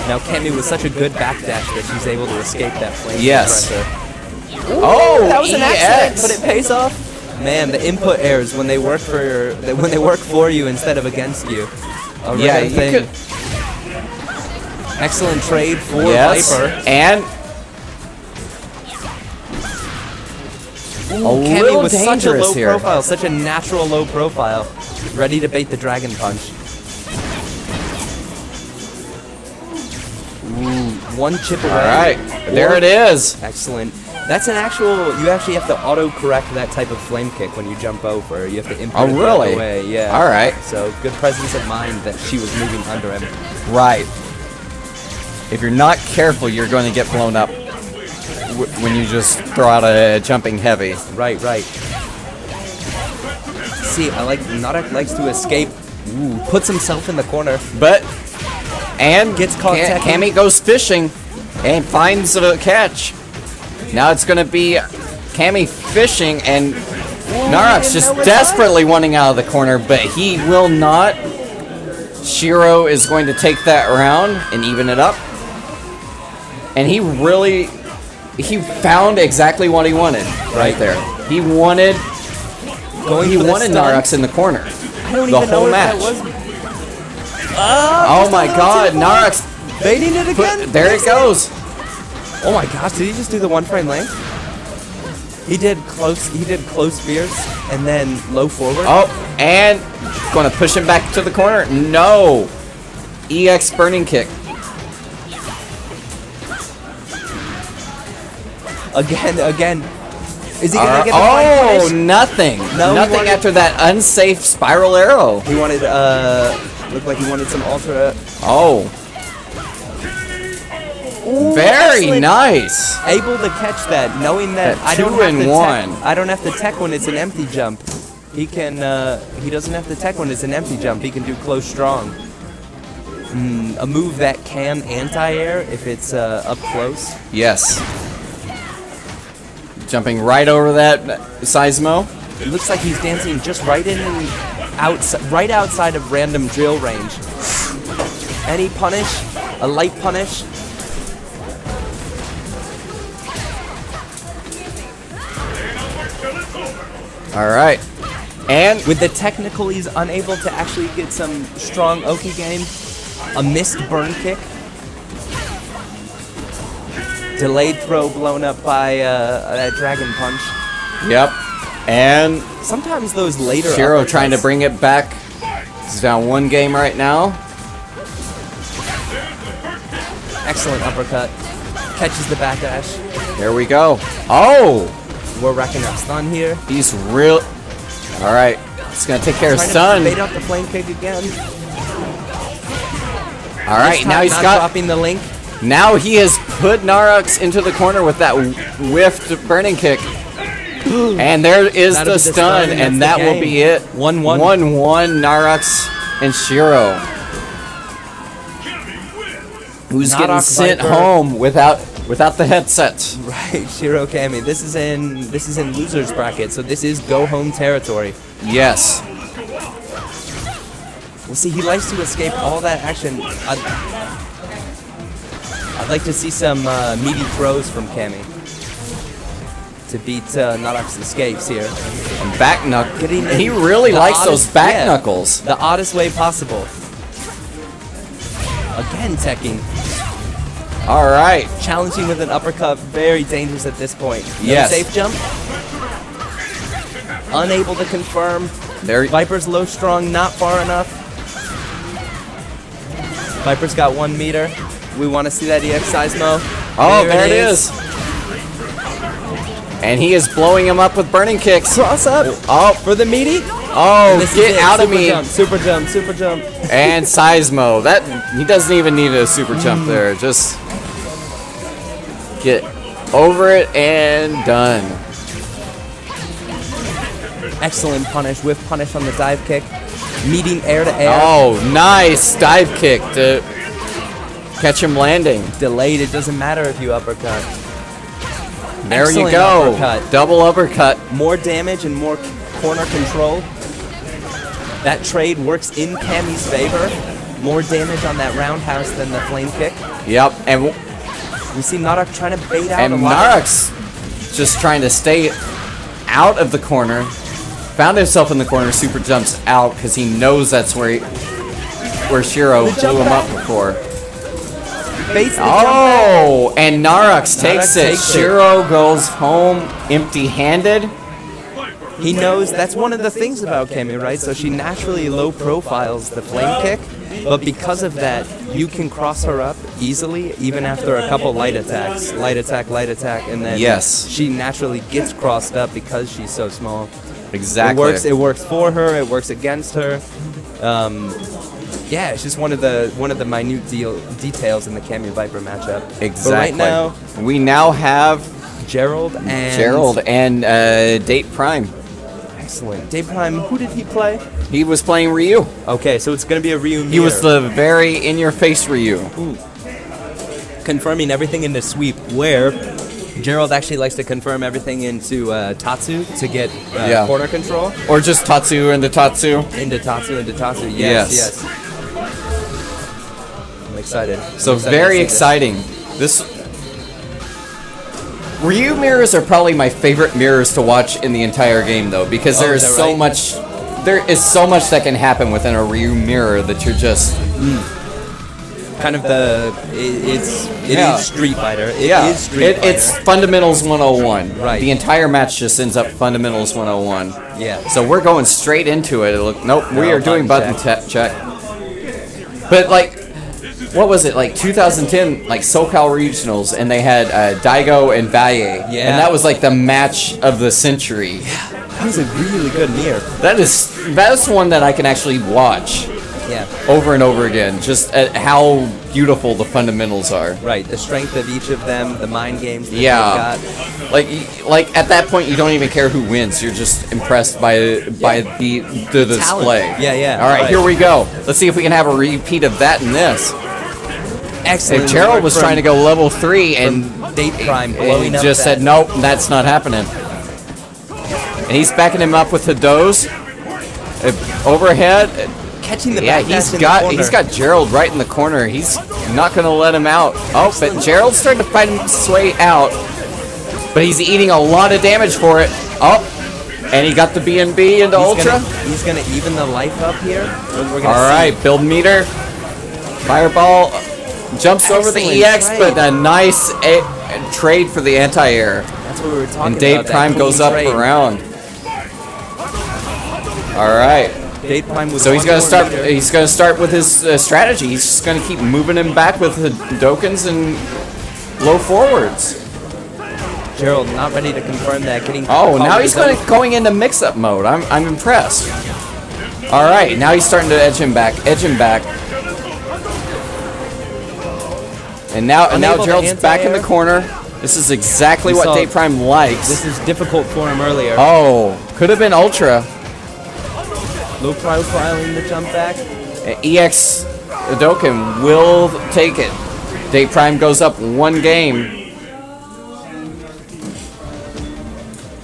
Now Cammy was such a good backdash that she's able to escape that flame. Yes. Ooh, oh, that was an EX. accident, but it pays off. Man, the input errors when they work for you instead of against you. Yeah, you thing. could. Excellent trade for Yes, Viper. and Cammy little with such a dangerous low here. profile, such a natural low profile, ready to bait the dragon punch. Ooh, one chip away. All right, there it is. Excellent. That's an actual. You actually have to auto-correct that type of flame kick when you jump over. You have to input it the really? other way. Yeah. All right. So good presence of mind that she was moving under him. Right. If you're not careful, you're going to get blown up when you just throw out a jumping heavy. Right, right. See, I like Narak likes to escape. Ooh, puts himself in the corner. But gets caught. Cammy goes fishing and finds a catch. Now it's going to be Cammy fishing, and Naraks just desperately wanting out of the corner, but he will not. Shiro is going to take that round and even it up. And he found exactly what he wanted right there. He wanted Naraks in the corner. I don't the even know whole if match. that was. Oh my God, Naraks baiting it again. There it goes. Oh my gosh, did he just do the one frame length? He did close spears and then low forward. Oh, and going to push him back to the corner. No. EX burning kick. Again. Is he gonna get the oh, punish? nothing. No, nothing after that unsafe spiral arrow. He wanted looked like he wanted some ultra. Oh. Ooh, very excellent. Nice. Able to catch that, knowing that I don't have to tech when it's an empty jump. He can. He doesn't have to tech when it's an empty jump. He can do close strong. A move that can anti-air if it's up close. Yes. Jumping right over that Seismo. It looks like he's dancing just right outside of random drill range. Any punish, a light punish. All right. And with the technical, he's unable to actually get some strong Oki game. A missed burn kick. Delayed throw blown up by that dragon punch. Yep. And sometimes those later Shiro trying to bring it back He's down 1 game right now. Excellent uppercut. Catches the backdash. There we go. Oh! We're racking up stun here. He's real. All right. He's going to take care of Trying stun. to bait out the flame kick again. All right. Now he's not got. dropping the link. Now he has put Naraks into the corner with that whiffed burning kick. And there is That'll the be the stun, stun, and that's that the will be game. it. 1-1. 1-1 Naraks and Shiro. Who's Not getting off sent Viper. home without the headsets. Right, Shiro Kami. This is in losers bracket, so this is go home territory. Yes. We'll see. He likes to escape all that action. I'd like to see some meaty throws from Kami to beat Naraks' escapes here. And back knuckle. Getting He really the likes those oddest- back yeah, knuckles. the oddest way possible. Again, teching. All right. Challenging with an uppercut, very dangerous at this point. No Yes. safe jump. Unable to confirm. There. Viper's low strong, not far enough. Viper's got 1 meter. We want to see that EX Seismo. Oh, there it is. And he is blowing him up with burning kicks. Cross up. Oh, For the meaty. oh, This is get it. out of Super me. Jump, super jump, super jump. And Seismo. That he doesn't even need a super jump there. Just get over it and done. Excellent punish. Whiff punish on the dive kick. Meeting air to air. Oh, nice dive kick to catch him landing. Delayed. It doesn't matter if you uppercut. There you Excellent go. uppercut. Double uppercut. More damage and more corner control. That trade works in Kami's favor. More damage on that roundhouse than the flame kick. Yep. And We see Narak trying to bait out and a lot. Naraks just trying to stay out of the corner. Found himself in the corner. Super jumps out because he knows that's where Shiro blew him up before. Baits the jump Oh, and Naraks takes it. takes it. Shiro goes home empty-handed. back. He knows that's one of the things about Kami, right? So she naturally low profiles the flame kick, but because of that, you can cross her up easily, even after a couple light attacks. Light attack, and then Yes. she naturally gets crossed up because she's so small. Exactly. It works for her. It works against her. Yeah, it's just one of the minute details in the Kami Viper matchup. Exactly. But right now, we now have Gerald and Date Prime. Excellent. Dayprime, who did he play? He was playing Ryu. Okay, so it's gonna be a Ryu. He was the very in-your-face Ryu. confirming everything into sweep, where Gerald actually likes to confirm everything into Tatsu to get corner control. Or just Tatsu into Tatsu. Into Tatsu. Yes. I'm excited. So I'm excited very to see exciting. This Ryu mirrors are probably my favorite mirrors to watch in the entire game, though, because there is is that so right? much. There is so much that can happen within a Ryu mirror that you're just. Kind of it is Street Fighter. It is Street Fighter. It's Fundamentals 101. Right. The entire match just ends up Fundamentals 101. Yeah. So we're going straight into it. Nope, we No, are doing button button check. But like, what was it? Like 2010, like SoCal Regionals, and they had Daigo and Valle. Yeah. And that was like the match of the century. That was a really good mirror. That's one that I can actually watch. Yeah. Over and over again, just at how beautiful the fundamentals are. Right. The strength of each of them, the mind games that they've Yeah, got. like at that point, you don't even care who wins. You're just impressed by the display. Yeah. All right, here we go. Let's see if we can have a repeat of that in this. Excellent. If Gerald was trying to go level 3 and Date Prime and blowing he up just that. said nope, that's not happening. And he's backing him up with the doze. Overhead. Catching the Yeah, backdash he's got Gerald right in the corner. He's not going to let him out. Oh, but Gerald's starting to fight his way out. But he's eating a lot of damage for it. Oh, and he got the BNB into Ultra. He's gonna even the life up here. We're gonna All right, build meter. Fireball jumps over the Excellent EX, trade. but a nice trade for the anti-air. That's what we were talking And Dave about. Prime goes up around. All right. DatePrime with So he's one gonna more start. meter. He's gonna start with his strategy. He's just gonna keep moving him back with the Dokens and low forwards. Gerald not ready to confirm that. Getting Oh, now he's going into mix-up mode. I'm impressed. All right, now he's starting to edge him back. And now Unable to Gerald's back in the anti-air. corner. This is exactly We what saw- DatePrime likes. This is difficult for him earlier. Oh, could have been Ultra. Low profiling the jump back. EX Doken will take it. DatePrime goes up 1 game.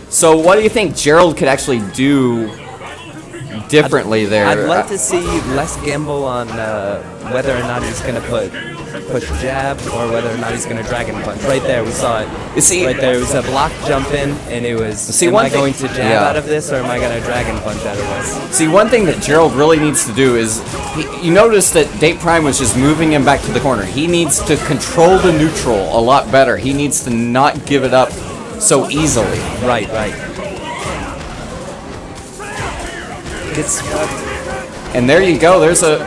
So what do you think Gerald could actually do differently there? I'd like to see less gamble on whether or not he's going to push jab or whether or not he's going to dragon punch. Right there, we saw it. You see, right there, it was a block jump in, and it was, See, am one I thing- going to jab yeah. out of this, or am I going to dragon punch out of this? See, one thing that Gerald really needs to do is, you notice that DatePrime was just moving him back to the corner. He needs to control the neutral a lot better. He needs to not give it up so easily. Right. Gets swept. And there you go. There's a.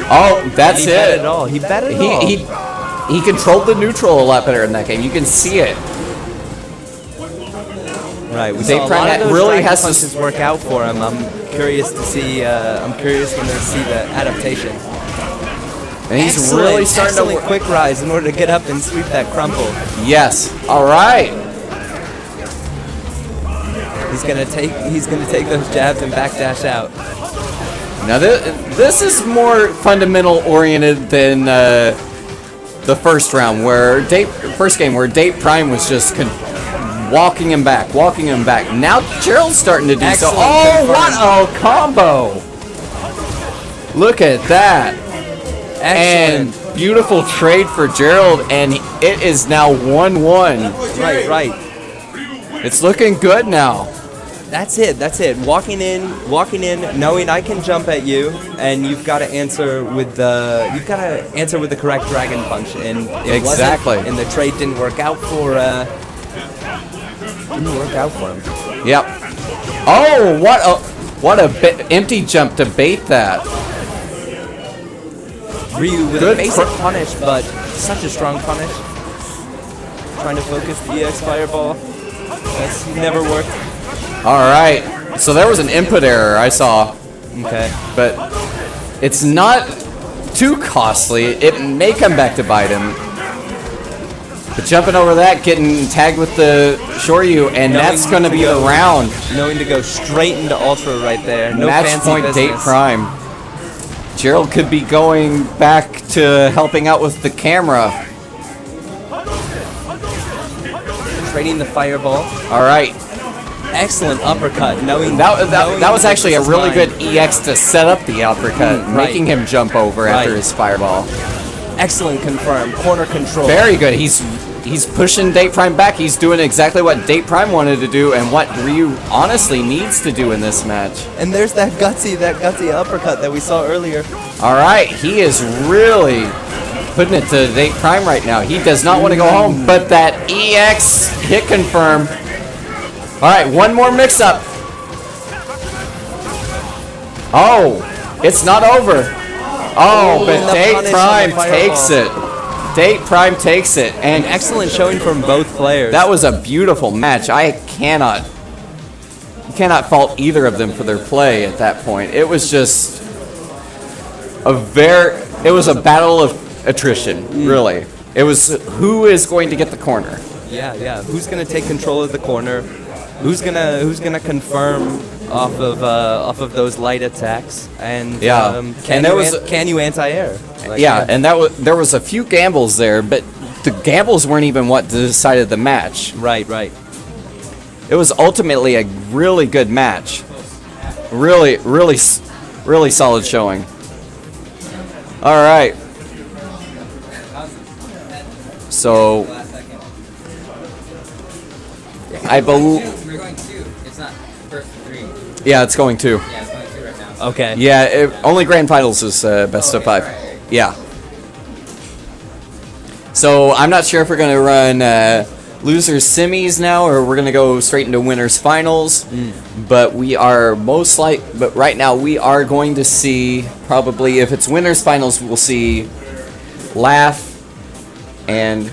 Oh, that's He bet it it. all. He bet it all. He controlled the neutral a lot better in that game. You can see it. Right. We Dave saw a Prime lot of those really dragon has to punches work out for him. I'm curious to see. I'm curious when to see the adaptation. And he's really starting to excellent quick rise in order to get up and sweep that crumple. Yes. All right. He's gonna take those jabs and backdash out. Now this is more fundamental oriented than the first round, where first game where DatePrime was just walking him back. Now Gerald's starting to do so. Excellent Oh, confirmed. what a combo! Look at that. Excellent. And beautiful trade for Gerald, and it is now 1-1. Right. It's looking good now. That's it. Walking in, knowing I can jump at you, and you've got to answer with the correct dragon punch, and it Exactly. wasn't, and the trade didn't work out for him. Yep. Oh, what a empty jump to bait that. Ryu with Good a basic punish, but such a strong punish. Trying to focus the EX fireball. That's never worked. All right. So there was an input error I saw. Okay. But it's not too costly. It may come back to bite him. But jumping over that, getting tagged with the Shoryu, and that's going to be the round. Knowing to go straight into Ultra right there. No Match fancy point business. DatePrime. Gerald could be going back to helping out with the camera. Trading the fireball. All right. Excellent uppercut. Knowing That was actually a really good EX to set up the uppercut, Right. making him jump over after Right. his fireball. Excellent confirm. Corner control. Very good. He's pushing DatePrime back. He's doing exactly what DatePrime wanted to do and what Ryu honestly needs to do in this match. And there's that gutsy uppercut that we saw earlier. All right, he is really putting it to DatePrime right now. He does not want to go home, but that EX hit confirm. All right, one more mix-up. Oh, it's not over. Oh, but the punish on the DatePrime fireball. takes it. DatePrime takes it, and An excellent showing from both players. that was a beautiful match. I cannot fault either of them for their play at that point. It was just it was a battle of attrition, really. It was who is going to get the corner. Yeah. Who's gonna take control of the corner? Who's gonna confirm off of those light attacks? And Yeah. can you anti-air? Like, Yeah, and there was a few gambles there, but the gambles weren't even what decided the match. Right. It was ultimately a really good match. Really solid showing. All right. So I believe. We're going 2. It's not first 3. Yeah, it's going 2. Yeah, it's going 2 right now. Okay. Yeah, only grand finals is best of 5. Right. Yeah. So I'm not sure if we're gonna run losers semis now, or we're gonna go straight into winners finals. But we are but right now we are going to see, probably if it's winners finals, we'll see Laugh, and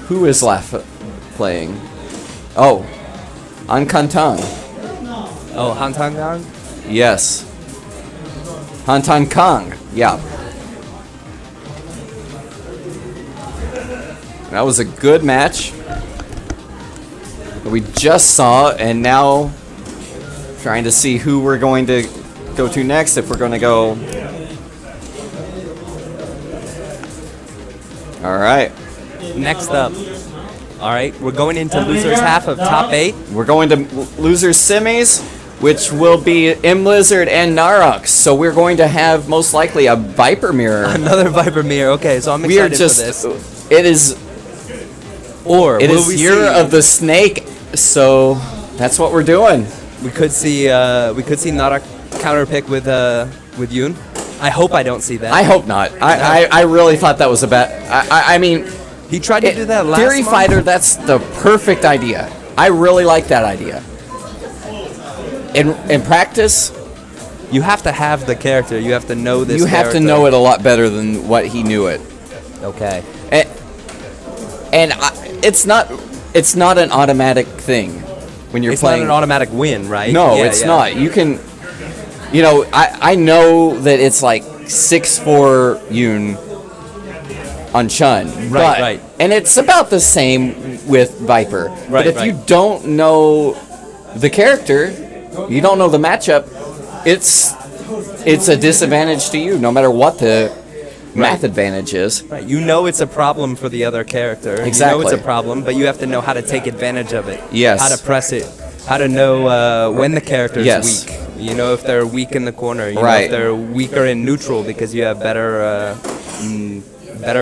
who is Laugh playing? Oh, hantankang. Oh, hantankang? Yes. Hantankang, yeah. That was a good match that we just saw, and now trying to see who we're going to go to next, if we're going to go... Alright. Next up. Alright, we're going into losers half of top 8. We're going to losers semis, which will be M.Lizard and Naraks. So we're going to have most likely a Viper mirror. Another Viper mirror. Okay, so I'm excited for this. It is... Or it is Year of the Snake, so that's what we're doing. We could see Narak counterpick with Yoon. I hope I don't see that. I hope not. I really thought that was a bad... I mean... He tried to do that last Theory month. Fighter, that's the perfect idea. I really like that idea. In practice... You have to have the character. You have to know this You have character. to know it a lot better than what he knew it. Okay. And it's not an automatic thing when you're playing. It's not an automatic win, right? No, it's not. You can, I know that it's like 6-4 Yoon on Chun, right. And it's about the same with Viper. Right, but if you don't know the character, you don't know the matchup, it's a disadvantage to you, no matter what the math advantage is. Right. You know it's a problem for the other character. Exactly. You know it's a problem, but you have to know how to take advantage of it. Yes. How to press it. How to know when the character is Yes. weak. You know if they're weak in the corner. You know Right. if they're weaker in neutral because you have better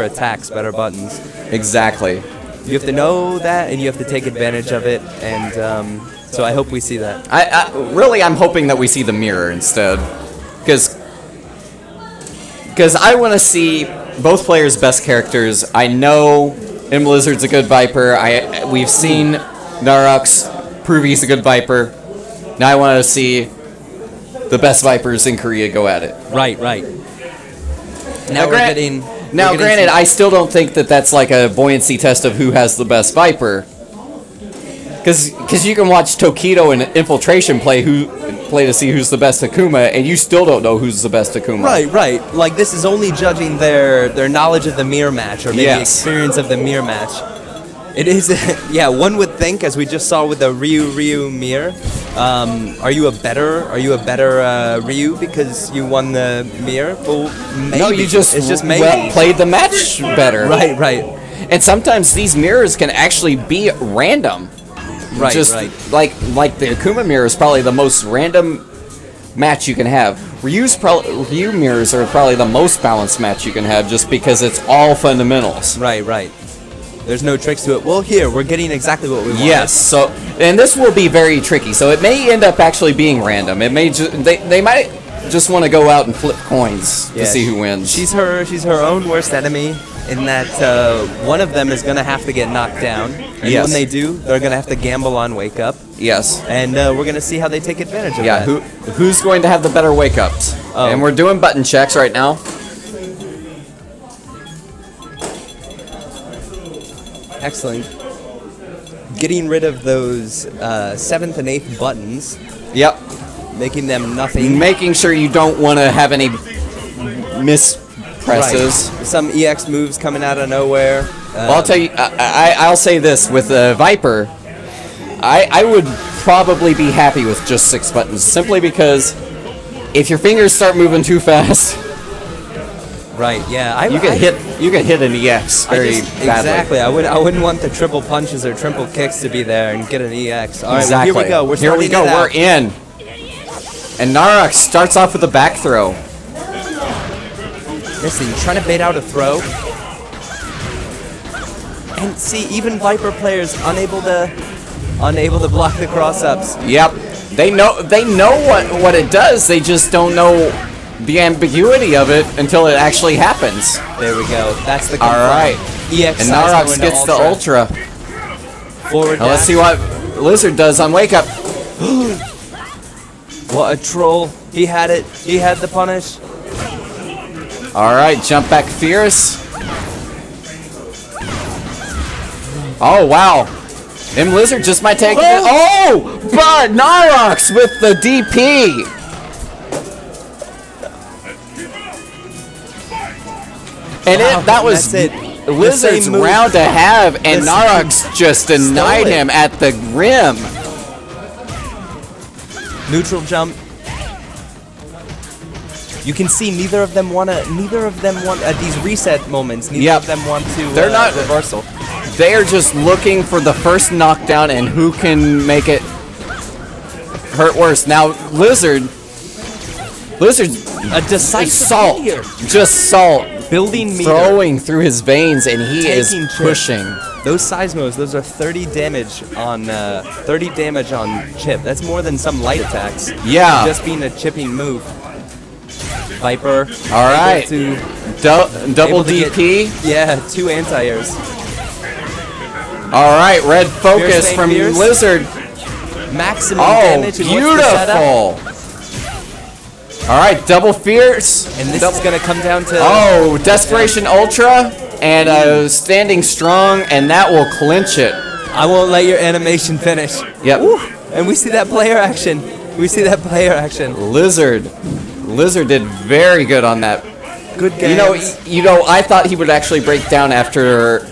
attacks, better buttons. Exactly. You have to know that, and you have to take advantage of it. And so I hope we see that. I'm hoping that we see the mirror instead, because I want to see both players' best characters. I know M.Lizard's a good Viper. We've seen Naraks prove he's a good Viper. Now I want to see the best Vipers in Korea go at it. Right. Now granted, I still don't think that that's like a buoyancy test of who has the best Viper. Because you can watch Tokido and Infiltration play to see who's the best Akuma, and you still don't know who's the best Akuma. Right. Like, this is only judging their knowledge of the mirror match, or maybe experience of the mirror match. It is, yeah, one would think, as we just saw with the Ryu mirror, are you a better Ryu because you won the mirror? Well, maybe. No, it's just maybe. played the match better. Right. And sometimes these mirrors can actually be random. Right. Like the Akuma mirror is probably the most random match you can have. Ryu mirrors are probably the most balanced match you can have, just because it's all fundamentals. Right. There's no tricks to it. Well, here we're getting exactly what we want. Yes. So, and this will be very tricky. So it may end up actually being random. It may they might just want to go out and flip coins to see who wins. She's her own worst enemy, in that one of them is going to have to get knocked down. And when they do, they're going to have to gamble on wake up. Yes. And we're going to see how they take advantage of that. Who's going to have the better wake ups? Oh. And we're doing button checks right now. Excellent. Getting rid of those 7th and 8th buttons. Yep. Making them nothing. Making sure you don't want to have any mispresses. Right. Some EX moves coming out of nowhere. Well, I'll tell you, I'll say this, with Viper, I would probably be happy with just 6 buttons, simply because if your fingers start moving too fast, right? Yeah, you can hit an EX very badly. Exactly. I wouldn't want the triple punches or triple kicks to be there and get an EX. All right, exactly. Well, here we go. Here we go. We're in. And Naraks starts off with a back throw. Listen, trying to bait out a throw. And see, even Viper players unable to block the cross-ups. Yep. They know what it does. They just don't know the ambiguity of it until it actually happens. There we go. That's the all right. EX and Naraks gets the ultra. Forward Now let's dash. see what Lizard does on Wake Up. What a troll. He had it. He had the punish. All right, jump back fierce. Oh, wow. M.Lizard just might take it. Oh, but Naraks with the DP. And Wow, that was that's it. Lizard's same move. round to have, and The Naraks just denied it. him at the rim. Neutral jump. You can see neither of them want at these reset moments. Neither Yep. of them want to. They're not- reversal. They are just looking for the first knockdown and who can make it hurt worse. Now, Lizard, A decisive salt, hit here. just salt, Building meter. throwing through his veins, and he is Taking chip. pushing. Those seismos, those are 30 damage on chip. That's more than some light attacks. Yeah. Just being a chipping move. Viper. All right. able to- Double able to get- DP. Yeah, 2 anti-airs. All right, red focus Fierce from Fierce. Lizard. Maximum Oh, damage. And what's the setup? beautiful. All right, double fierce. And this is going to come down to... Oh, Desperation Ultra and Standing Strong, and that will clinch it. I won't let your animation finish. Yep. Woo. And we see that player action. Lizard did very good on that. Good game. You know, I thought he would actually break down after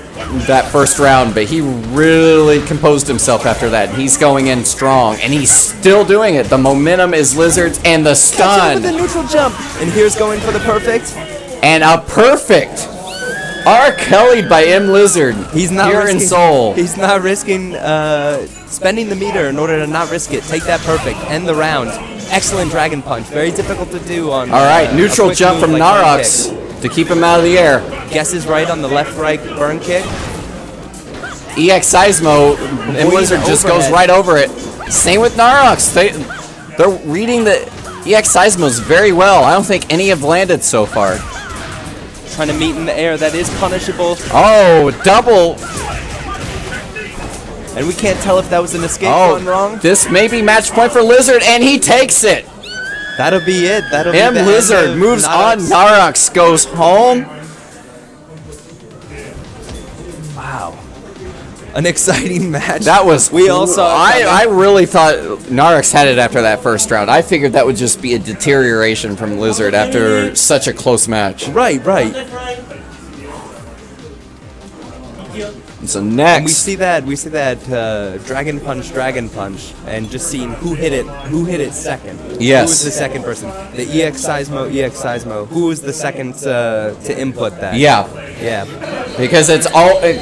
that first round, but he really composed himself after that. He's going in strong, and he's still doing it. The momentum is Lizard's, and the Catch him stun, with the neutral jump. And here's going for the perfect. and a perfect R. Kelly'd by M.Lizard. He's not here risking, in Seoul. He's not risking spending the meter in order to not risk it. Take that perfect. End the round. Excellent dragon punch. Very difficult to do on. All right, a neutral quick jump move from like burn Naraks to keep him out of the air. kick. Guesses right on the left-right burn kick. EX Seismo, M.Lizard just goes overhead. right over it. Same with Naraks. They're reading the EX Seismos very well. I don't think any have landed so far. Trying to meet in the air. That is punishable. Oh, double. And we can't tell if that was an escape Oh, gone wrong. this may be match point for Lizard, and he takes it. That'll be it. That'll be the end M.Lizard of moves on. Naraks. Naraks goes home. Wow. An exciting match. That was. We all saw it I really thought Naraks had it after that first round. I figured that would just be a deterioration from Lizard after such a close match. Right. So And we next, see that dragon punch, and just seeing who hit it second. Yes. Who was the second person? The EX Seismo. Who was the second to input that? yeah, Yeah.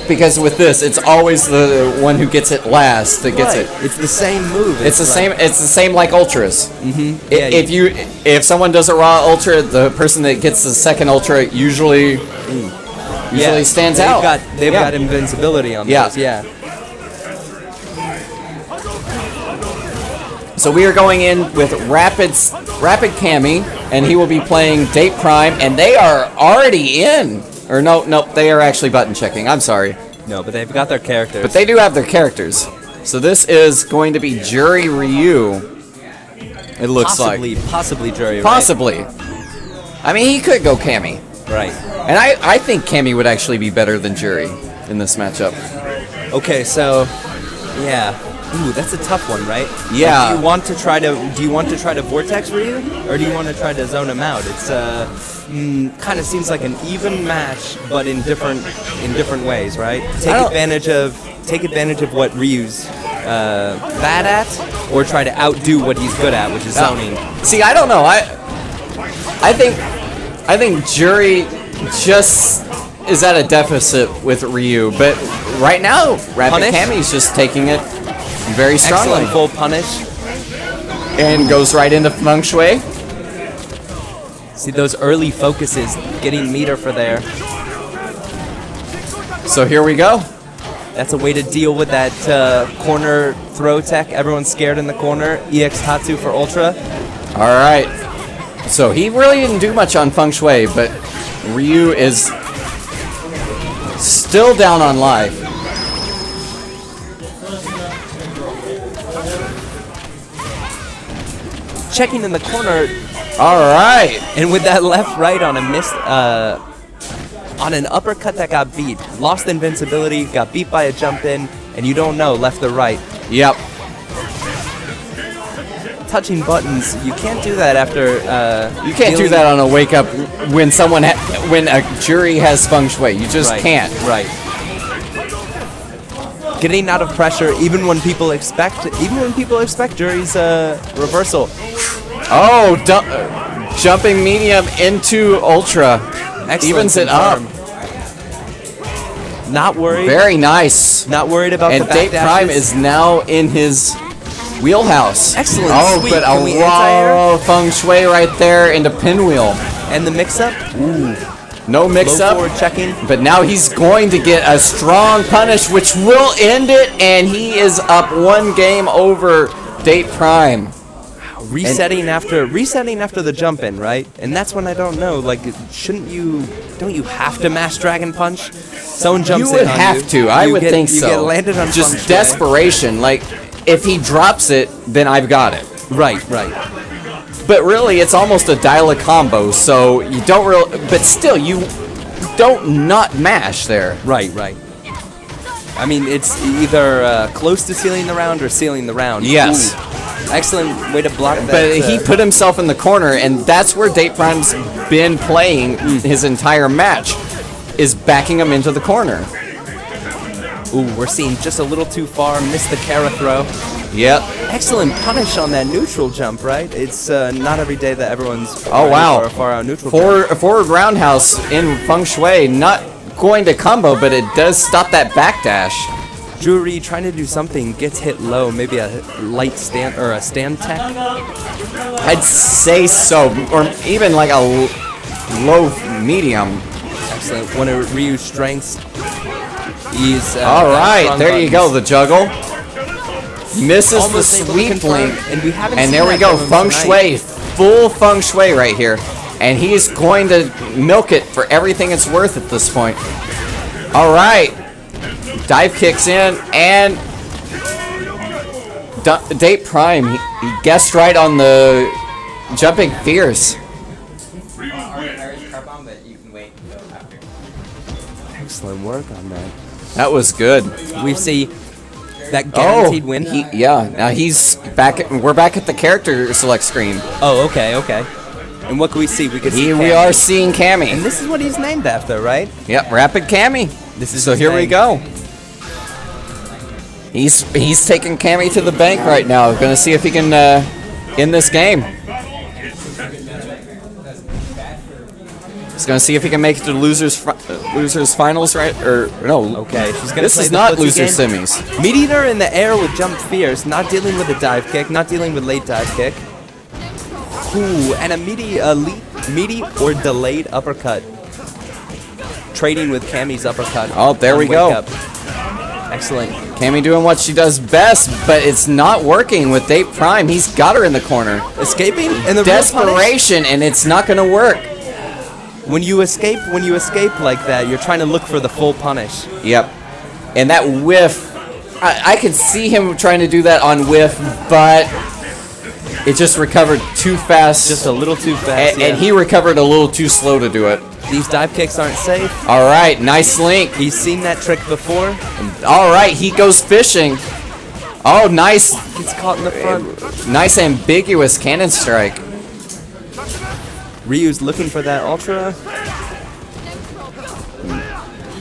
because with this, it's always the one who gets it last that gets it. It's the same move. It's the same. It's the same like ultras. Yeah, If someone does a raw ultra, the person that gets the second ultra usually stands out. They've got invincibility on Yeah. those. Yeah. So we are going in with Raipd Cammy, and he will be playing danteprime, and they are already in. Or no, they are actually button checking. I'm sorry, No, but they've got their characters. but they do have their characters. So this is going to be Jury Ryu. It looks possibly Jury. possibly. I mean, he could go Cammy. Right. And I think Cammy would actually be better than Jury in this matchup. Okay, so yeah. Ooh, that's a tough one, right? Yeah. Like, do you want to try to vortex Ryu, or do you want to try to zone him out? It's kind of seems like an even match, but in different ways, right? Take advantage of what Ryu's bad at, or try to outdo what he's good at, which is zoning. See, I don't know. I think Jury just is at a deficit with Ryu, but right now, Raipd Punish? Cammy's just taking it very strongly. Excellent full punish. And goes right into Feng Shui. See those early focuses, getting meter for there. So here we go. That's a way to deal with that corner throw tech. Everyone's scared in the corner. EX Tatsu for Ultra. All right. So he really didn't do much on Feng Shui, but Ryu is still down on life. checking in the corner, All right. and with that left right on a miss, on an uppercut that got beat, lost invincibility, got beat by a jump in, and you don't know left or right. Yep. Touching buttons, you can't do that after. You can't do that on a wake up when someone when a jury has feng shui. You just can't. Right. Getting out of pressure, even when people expect jury's reversal. Oh, jumping medium into ultra. Excellent Evens it up. Not worried. Very nice. Not worried about and the back danteprime dashes. is now in his wheelhouse. Excellent. Oh, Sweet. but Can we anti-air? a feng shui right there into pinwheel. And the mix-up? Ooh. No Low mix-up. forward checking. But now he's going to get a strong punish, which will end it, and he is up 1 game over danteprime. Resetting after the jump in, right? And that's when I don't know. Like, don't you have to mash Dragon Punch? Someone jumps in You would on have to. I would think so. You get landed on just feng shui. desperation. Like, if he drops it, then I've got it. Right. But really, it's almost a dial-a combo, so you don't really. But still, you don't not mash there. Right. I mean, it's either close to sealing the round or sealing the round. Yes. Ooh. Excellent way to block that. But he put himself in the corner, and that's where danteprime's been playing his entire match, is backing him into the corner. Ooh, we're seeing just a little too far. Missed the Kara throw. Yep. Excellent punish on that neutral jump, right? It's not every day that everyone's Oh, wow. for a far out neutral jump. Forward roundhouse in feng shui, not going to combo, but it does stop that backdash. Jury trying to do something, gets hit low, maybe a light stand or a stand tech. I'd say so, or even like a low medium. Excellent. One of Ryu's strengths. He's All right, there you go, the juggle. Misses Almost the able to sweep confirm, link, and we haven't and seen there we that go, from him feng tonight. shui, full feng shui right here, and he's going to milk it for everything it's worth at this point. All right, dive kicks in, and danteprime, he guessed right on the jumping fierce. Excellent work on that. That was good. We see that guaranteed win. Yeah. Now he's back. We're back at the character select screen. Oh, okay. And what can we see? We can see Here we Cammy. are seeing Cammy. And this is what he's named after, right? Yep, Raipd Cammy. This is So his here we name. go. He's taking Cammy to the bank right now. Gonna see if he can end this game. He's gonna see if he can make it to losers finals, right? Or no? Okay, she's gonna This play is the not footsie loser game. semis. Meat Eater in the air with jump fierce, not dealing with a dive kick, not dealing with late dive kick. Ooh, and a meaty or delayed uppercut. Trading with Cammy's uppercut. Oh, there on we wake go. up. Excellent. Cammy doing what she does best, but it's not working with danteprime. He's got her in the corner. Escaping and the real punish. Desperation, and it's not gonna work. When you escape like that, you're trying to look for the full punish. Yep. And that whiff, I could see him trying to do that on whiff, but it just recovered too fast. Just a little too fast. And he recovered a little too slow to do it. These dive kicks aren't safe. All right, nice link. He's seen that trick before. All right, he goes fishing. Oh, nice. Gets caught in the front. Nice ambiguous cannon strike. Ryu's looking for that ultra.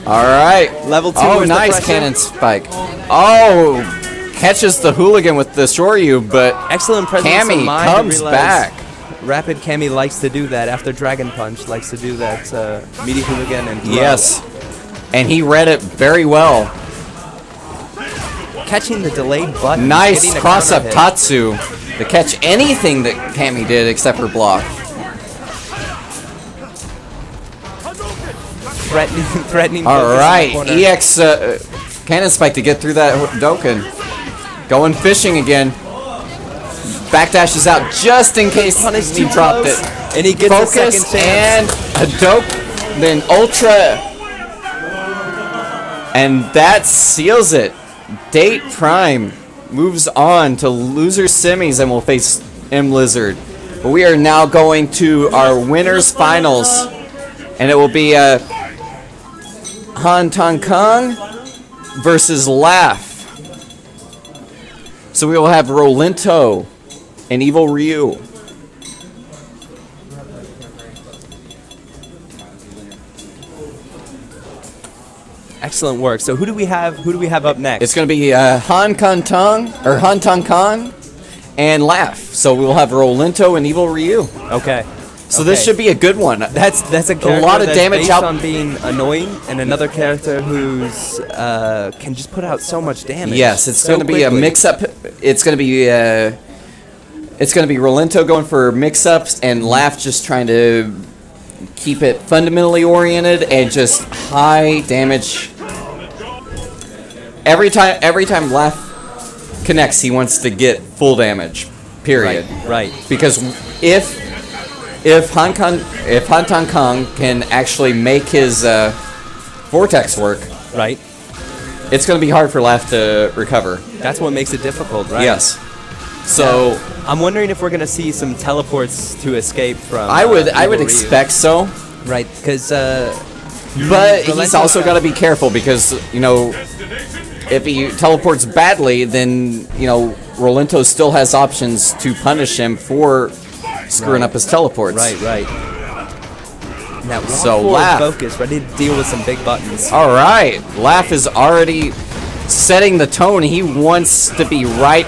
All right. Level 2. Oh, where's the nice pressure? cannon spike. Oh, catches the hooligan with the Shoryu, but Excellent presence of Cammy mind to comes realize back. Raipd Cammy likes to do that after Dragon Punch. Likes to do that meaty hooligan and throw. Yes. And he read it very well. Catching the delayed button. Nice getting a cross-up counter hit. Tatsu to catch anything that Cammy did except for block. Threatening. All focus in the right, corner. EX cannon spike to get through that Doken. Going fishing again. Backdashes out just in case Punished he too dropped close. it. And he gets a second Focus chance. and a dope, then ultra, and that seals it. danteprime moves on to loser semis and will face M.Lizard. But we are now going to our winners finals, and it will be hantankang versus Laugh. So we will have Rolento and Evil Ryu. Excellent work. So who do we have? Who do we have up next? It's going to be hantankang and Laugh. So we will have Rolento and Evil Ryu. Okay. So this should be a good one. That's a character lot of that's damage based out on being annoying, and another character who's can just put out so much damage. Yes, it's so going to be a quickly. mix-up. It's going to be Rolento going for mix-ups and Laugh just trying to keep it fundamentally oriented and just high damage. Every time Laugh connects, he wants to get full damage. Period. Right. Because if hantankang can actually make his vortex work, Right. it's going to be hard for Laugh to recover. That's what makes it difficult, right? Yes. So I'm wondering if we're gonna see some teleports to escape from. I would Evil Ryu. expect so, Right, because but he's Rolento's also got- got to be careful because if he teleports badly, then Rolento still has options to punish him for screwing up his teleports. Right. Now, So, full Laugh. focus, ready to deal with some big buttons. All right, Laugh is already setting the tone. He wants to be right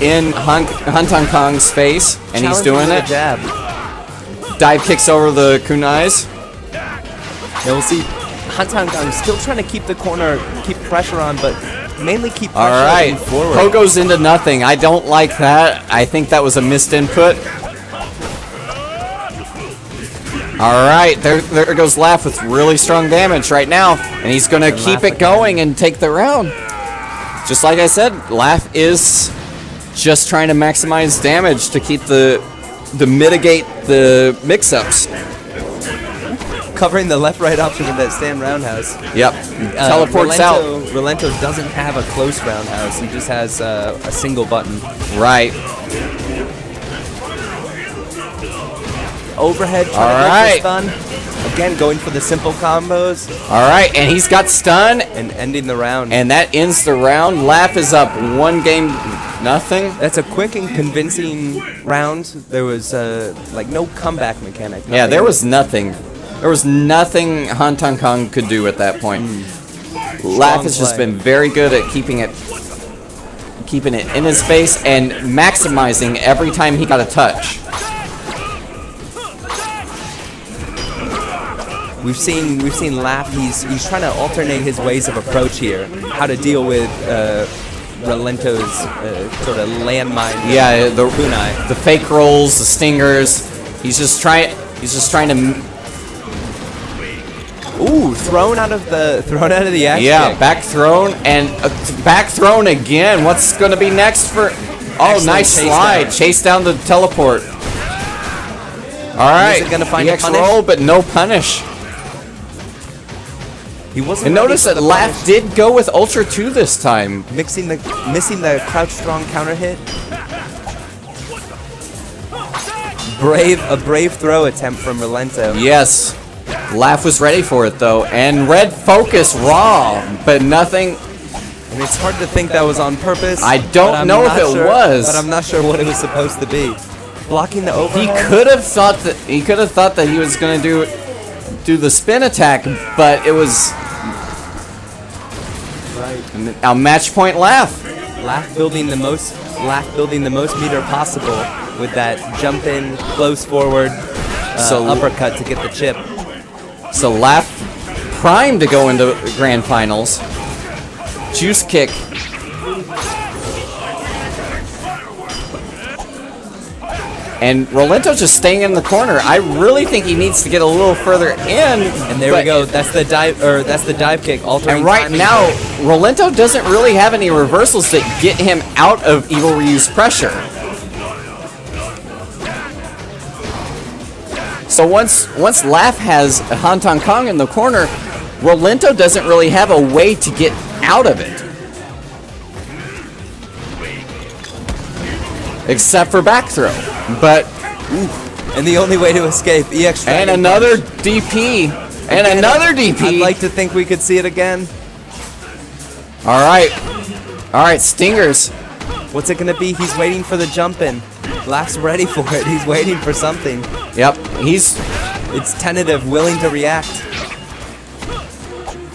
in hantankang's face, and he's Challenging doing with a it. jab. Dive kicks over the kunais. Yeah, we'll see. hantankang still trying to keep the corner, keep pressure on, but mainly keep pressure All right, forward. Pogo's into nothing. I don't like that. I think that was a missed input. All right, there goes Laugh with really strong damage right now, and he's going to keep it going and take the round. Just like I said, Laugh is just trying to maximize damage to keep to mitigate the mix-ups. Covering the left-right option with that stand roundhouse. Yep, teleports out. Rolento doesn't have a close roundhouse. He just has a single button. Right. Overhead trying All to right. go for stun. Again, going for the simple combos All right, and he's got stun, and ending the round. and that ends the round. Laugh is up 1-0. That's a quick and convincing round. There was like no comeback mechanic. Yeah, nothing. there was nothing. There was nothing hantankang could do at that point. Laugh has just play. been very good at keeping it in his face and maximizing every time he got a touch. We've seen Laugh. He's trying to alternate his ways of approach here. How to deal with Rolento's sort of landmine. Yeah, the kunai. fake rolls, the stingers. He's just trying to. Ooh, thrown out of the action. Yeah, back thrown and back thrown again. What's going to be next for? Oh, Excellent nice chase slide. down. Chase down the teleport. All right, gonna find a EX punish? roll, but no punish. He wasn't. And ready notice for that the Laugh punish. did go with Ultra 2 this time. missing the crouch strong counter hit. A brave throw attempt from Rolento. Yes. Laugh was ready for it though. And red focus raw, but nothing. And it's hard to think that was on purpose. I don't but I'm know if not it sure- was. But I'm not sure what it was supposed to be. Blocking the He overhead. could have thought that he was gonna do the spin attack, but it was a match point Laugh. Laugh building the most meter possible with that jump in, close forward, So- uppercut to get the chip. So Laugh primed to go into grand finals. Juice kick. And Rolento just staying in the corner. I really think he needs to get a little further in. And there we go. That's the dive kick. Altering And right timing. now, Rolento doesn't really have any reversals that get him out of Evil Ryu's pressure. So once Laugh has hantankang in the corner, Rolento doesn't really have a way to get out of it. except for back throw. But And the only way to escape, EX and Dragon another Punch. DP and Again, another DP. I'd like to think we could see it again. All right, stingers. What's it gonna be? He's waiting for the jump in. Laug's ready for it. He's waiting for something. Yep, It's tentative, willing to react.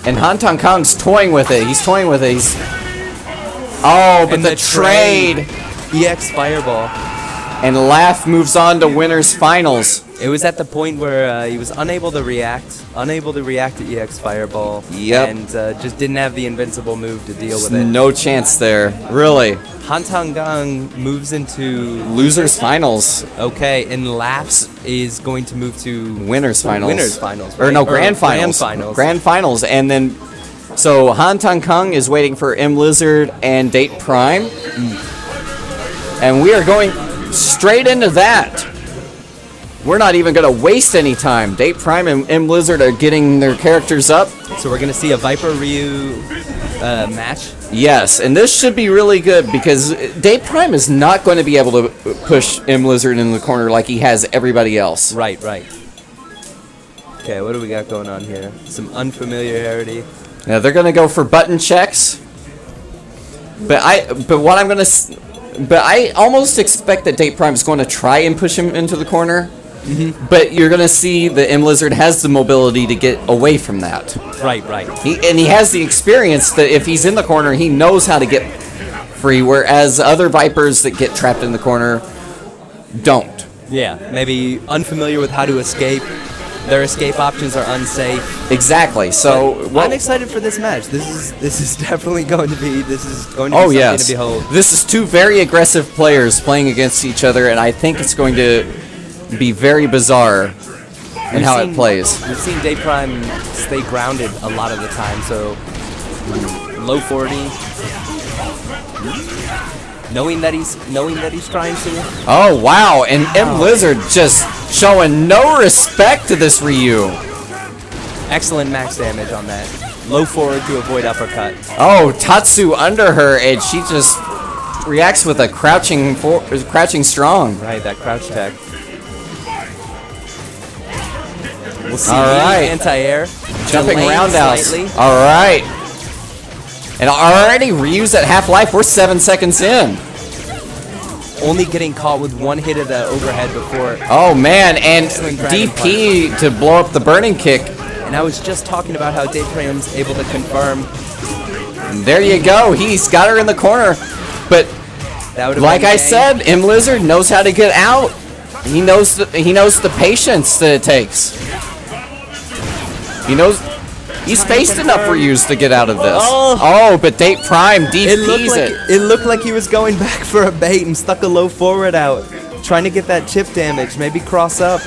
and hantankang's toying with it. He's toying with it. But And the trade. EX Fireball. And Laugh moves on to winners finals. It was at the point where he was unable to react to EX Fireball. Yep. And just didn't have the invincible move to deal with it. No chance there, really. hantankang moves into Losers finals. Okay, and Laughs is going to move to Winners finals. Winners finals, Or right? no, grand finals. Grand finals. And then, so hantankang is waiting for M.Lizard and danteprime. And we are going straight into that. We're not even going to waste any time. danteprime and M.Lizard are getting their characters up. So we're going to see a Viper Ryu match. Yes, and this should be really good because danteprime is not going to be able to push M.Lizard in the corner like he has everybody else. Right. Okay, what do we got going on here? Some unfamiliarity. Now they're going to go for button checks. But I almost expect that danteprime is going to try and push him into the corner. But you're going to see that M.Lizard has the mobility to get away from that. Right. He has the experience that if he's in the corner, he knows how to get free, whereas other Vipers that get trapped in the corner don't. Yeah, maybe unfamiliar with how to escape. Their escape options are unsafe. Exactly. So I'm excited for this match. This is definitely going to be something yes. to behold. This is two very aggressive players playing against each other, and I think it's going to be very bizarre in how it plays. We've seen danteprime stay grounded a lot of the time, so low 40. Knowing that he's trying to. Oh wow! And M.Lizard just showing no respect to this Ryu. Excellent max damage on that. Low forward to avoid uppercut. Oh, Tatsu under her, and she just reacts with a crouching strong. Right, that crouch tech. We'll see. All right. Anti-air. Jumping Delaying roundhouse. slightly. All right. And already Ryu's at half life. We're 7 seconds in. Only getting caught with one hit of the overhead before. Oh man, and Excellent dragon DP to blow up the burning kick. And I was just talking about how danteprime's able to confirm. And there you go. He's got her in the corner. But That would have like been I gang. said, M.Lizard knows how to get out. He knows the patience that it takes. He knows he's faced enough Ryus to get out of this. Oh, but danteprime DPs it. It looked like he was going back for a bait and stuck a low forward out, trying to get that chip damage, maybe cross up.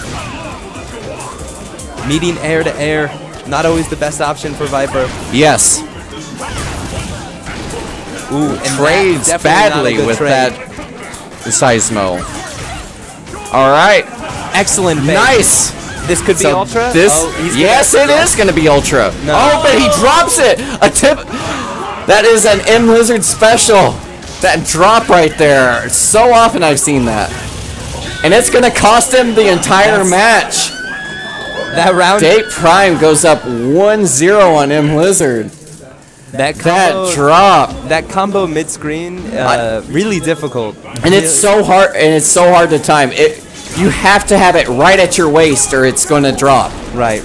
Meeting air to air, not always the best option for Viper. Yes. Ooh, and Trades that, badly definitely not a good with trade. that Seismo. All right. Excellent bait. Nice. This could be So Ultra? this, he's yes, gonna- it is going to be Ultra. No. Oh, but he drops it. A tip. That is an M.Lizard special. That drop right there. So often I've seen that. And it's going to cost him the entire match. That round, danteprime goes up 1-0 on M.Lizard. that drop. that combo mid screen, really difficult. And it's so hard. And it's so hard to time. You have to have it right at your waist, or it's going to drop. Right.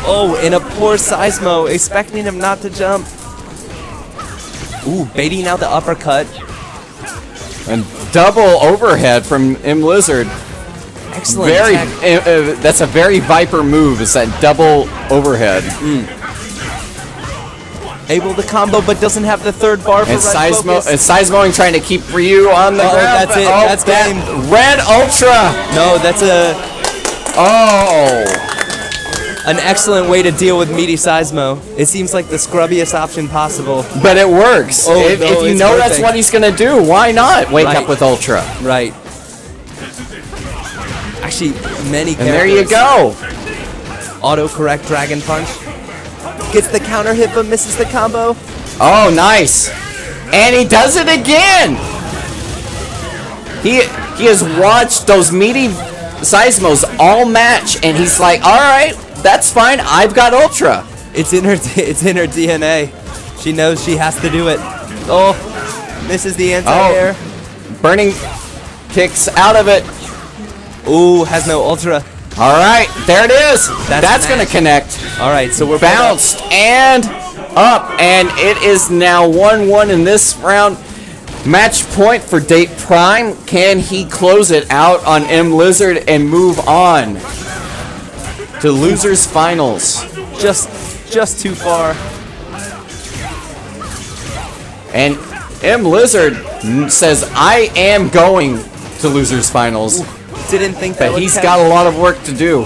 Oh, and a poor Seismo, expecting him not to jump. Ooh, baiting out the uppercut. And double overhead from M.Lizard. Excellent. Very. attack. That's a very Viper move. Is that double overhead? Able to combo, but doesn't have the third bar for And right focus. Seismoing trying to keep Ryu on the ground. That's it. That's game. Red Ultra. No, that's an excellent way to deal with meaty Seismo. It seems like the scrubbiest option possible. But it works. Oh, if no, you it's know perfect. that's what he's gonna do, why not wake Right. up with Ultra? Right. Actually, many characters. And there you go. Auto-correct Dragon Punch. Gets the counter hit, but misses the combo. Oh, nice. And he does it again! He has watched those meaty Seismos all match, and he's like, alright, that's fine, I've got Ultra. It's in her DNA. She knows she has to do it. Oh, misses the anti-air. Oh, burning kicks out of it. Ooh, has no Ultra. Alright, there it is. That's the gonna match. connect. Alright, so we're Bounced and up, and it is now 1-1 in this round. Match point for danteprime. Can he close it out on M.Lizard and move on to losers finals? Just too far. And M.Lizard says, I am going to losers finals. Didn't think that But would he's catch. got a lot of work to do.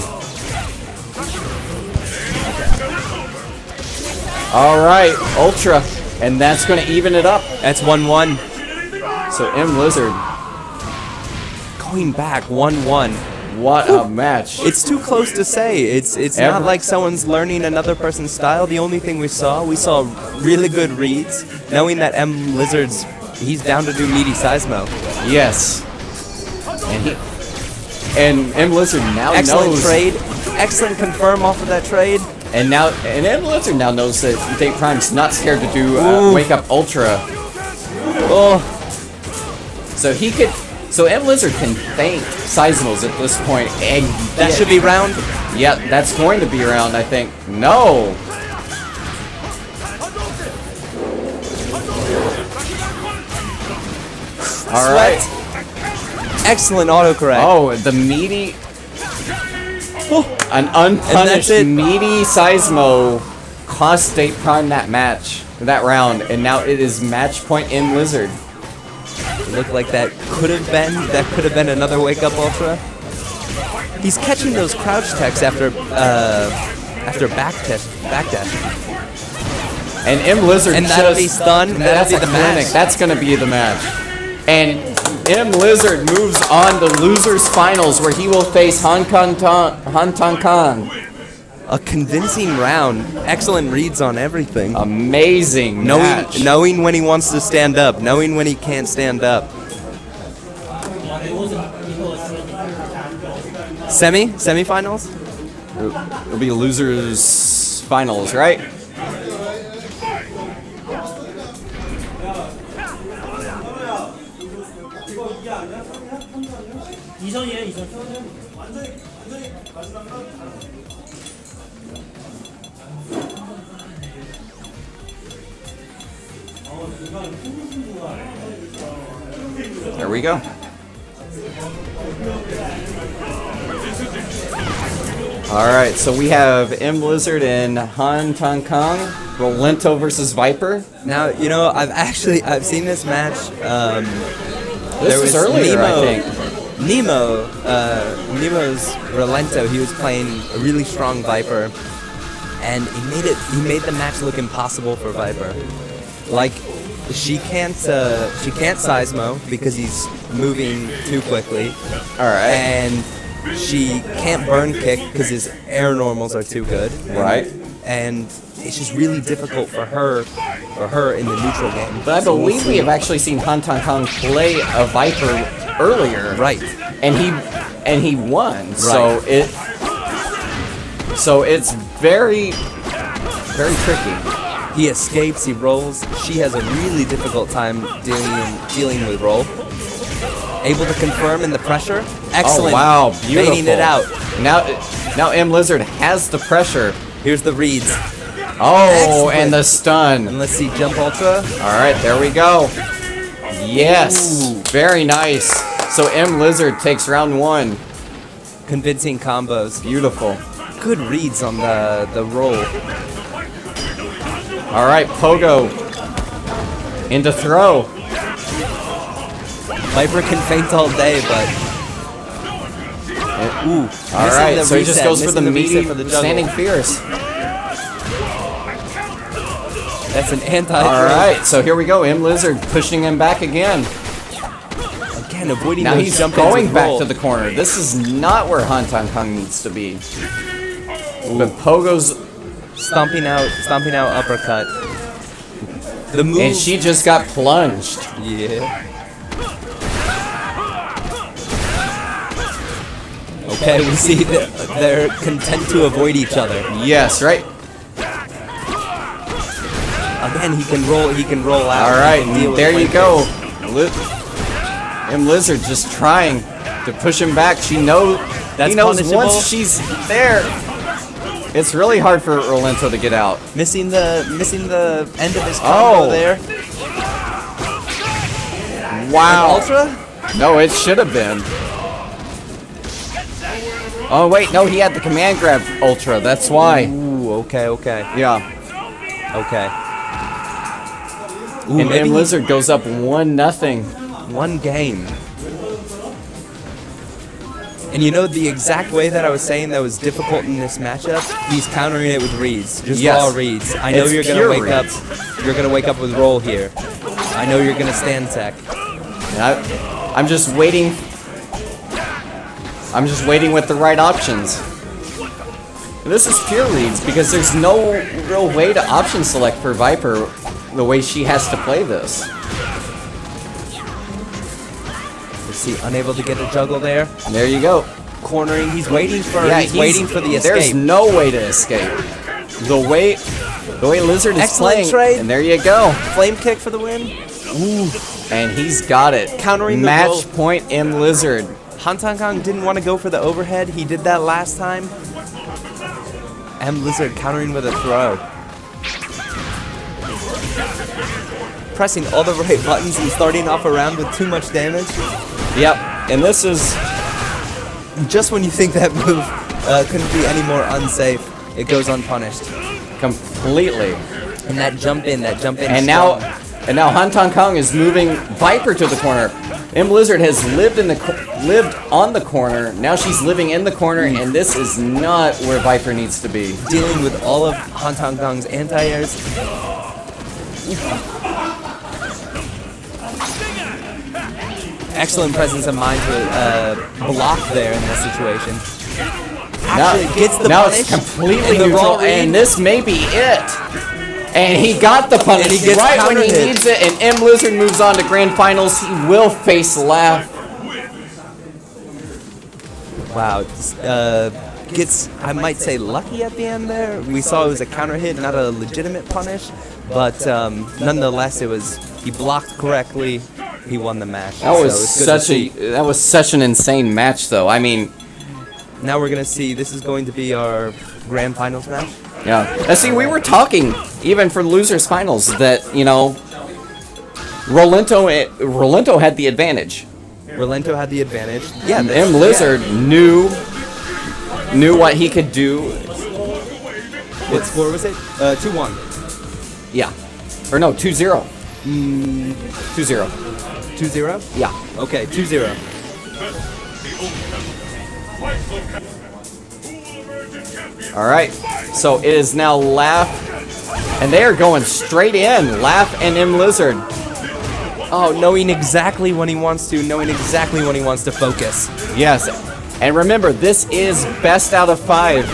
Alright, Ultra. And that's going to even it up. That's 1-1. So M.Lizard, Going back 1-1. what a match. It's too close to say. It's not like someone's learning another person's style. The only thing we saw really good reads, knowing that M.Lizard's he's down to do meaty Seismo. Yes. And M.Lizard now Excellent knows. trade. Excellent confirm off of that trade. And M.Lizard now knows that danteprime's not scared to do Wake Up Ultra. Oh, So M.Lizard can thank Seismos at this point. And that should be round. Yep, that's going to be around, I think. No. All right. Excellent autocorrect. Oh, the meaty. An And that's unpunished it. meaty Seismo cost danteprime that round, and now it is match point M.Lizard. It looked like that could have been another wake up ultra. He's catching those crouch techs after backdash. And M.Lizard And that'll be stun. That's That'll be a the clinic. match. That's gonna be the match. And M.Lizard moves on to losers finals, where he will face hantankang. A convincing round. Excellent reads on everything. Amazing match. Knowing when he wants to stand up, knowing when he can't stand up. Semifinals? It'll be losers finals, right? There we go. Alright, so we have M.Lizard and hantankang, Rolento versus Viper. Now, you know, I've seen this match. This was earlier, I think. Nemo's Rolento, he was playing a really strong Viper, and he made the match look impossible for Viper. Like, she can't Seismo because he's moving too quickly. Alright. And she can't burn kick because his air normals are too good. Right. And it's just really difficult for her in the neutral game. But I believe we have actually seen hantankang play a Viper earlier. Right. And he won. Right. So it's very, very tricky. He escapes, he rolls. She has a really difficult time dealing with roll. Able to confirm in the pressure. Excellent. Oh, wow, beautiful. Baiting it out. Now M.Lizard has the pressure. Here's the reads. Oh, Excellent. and the stun. And let's see, jump ultra. All right, there we go. Yes, Ooh. very nice. So M.Lizard takes round one. Convincing combos. Beautiful. Good reads on the roll. All right, Pogo into throw. Viper can feint all day, but All right, the so he just reset, goes for the missing the meaty reset for the juggle. standing fierce. that's an anti. All right, so here we go. M.Lizard pushing him back again. Again, avoiding Now those he's jump going ins back roll. to the corner. This is not where hantankang needs to be. But Pogo's stomping out uppercut. The move. And she just got plunged. Yeah. Okay, we see that they're content to avoid each other. Yes, right? Again, he can roll out. All right, there you go. Kicks. M.Lizard just trying to push him back. He knows punishable. once she's there, it's really hard for Rolento to get out. Missing the end of his combo there. Wow. An ultra? No, it should have been. Oh wait, no, he had the command grab ultra. That's why. Ooh, okay. Yeah. Okay. Ooh, And maybe M.Lizard goes up 1-0. one game. And you know the exact way that I was saying that was difficult in this matchup? He's countering it with reads. Just Yes. raw reads. I know It's you're gonna pure wake up. reads. You're gonna wake up with roll here. I know you're gonna stand tech. I'm just waiting. I'm just waiting with the right options. This is pure reads because there's no real way to option select for Viper the way she has to play this. Is he unable to get a juggle there? There you go. Cornering. He's waiting for. Yeah, he's waiting for the escape. There's no way to escape. The way Lizard is Excellent playing, trade. and there you go. Flame kick for the win. Ooh, and he's got it. Countering the match roll. point M.Lizard. hantankang didn't want to go for the overhead. He did that last time. M.Lizard countering with a throw. Pressing all the right buttons and starting off a round with too much damage. Yep, and this is Just when you think that move couldn't be any more unsafe, it goes unpunished. completely. And that jump in. And now hantankang is moving Viper to the corner. M.Lizard has lived on the corner. Now she's living in the corner, and this is not where Viper needs to be. Dealing with all of hantankang's anti-airs. Excellent presence of mind to block there in this situation. Actually gets the now punish. it's completely and the neutral, raw read. and this may be it. And he got the punish And he gets right when he counter-hit. needs it, and M.Lizard moves on to grand finals. He will face Laugh. Wow. Gets, I might say, lucky at the end there. We saw it was a counter hit, not a legitimate punish. But nonetheless, he blocked correctly. He won the match. That was so that was such an insane match, though. I mean, now we're gonna see. This is going to be our grand finals match. yeah. And see, we were talking even for losers finals that Rolento had the advantage. Rolento had the advantage. Yeah, M.Lizard knew what he could do. What score was it? 2-1. Yeah, or no, 2-0. 2-0. 2-0? Yeah. Okay, 2-0. All right. So it is now Laugh, and they are going straight in. Laugh and M.Lizard. Oh, knowing exactly when he wants to, knowing exactly when he wants to focus. Yes. And remember, this is best out of 5.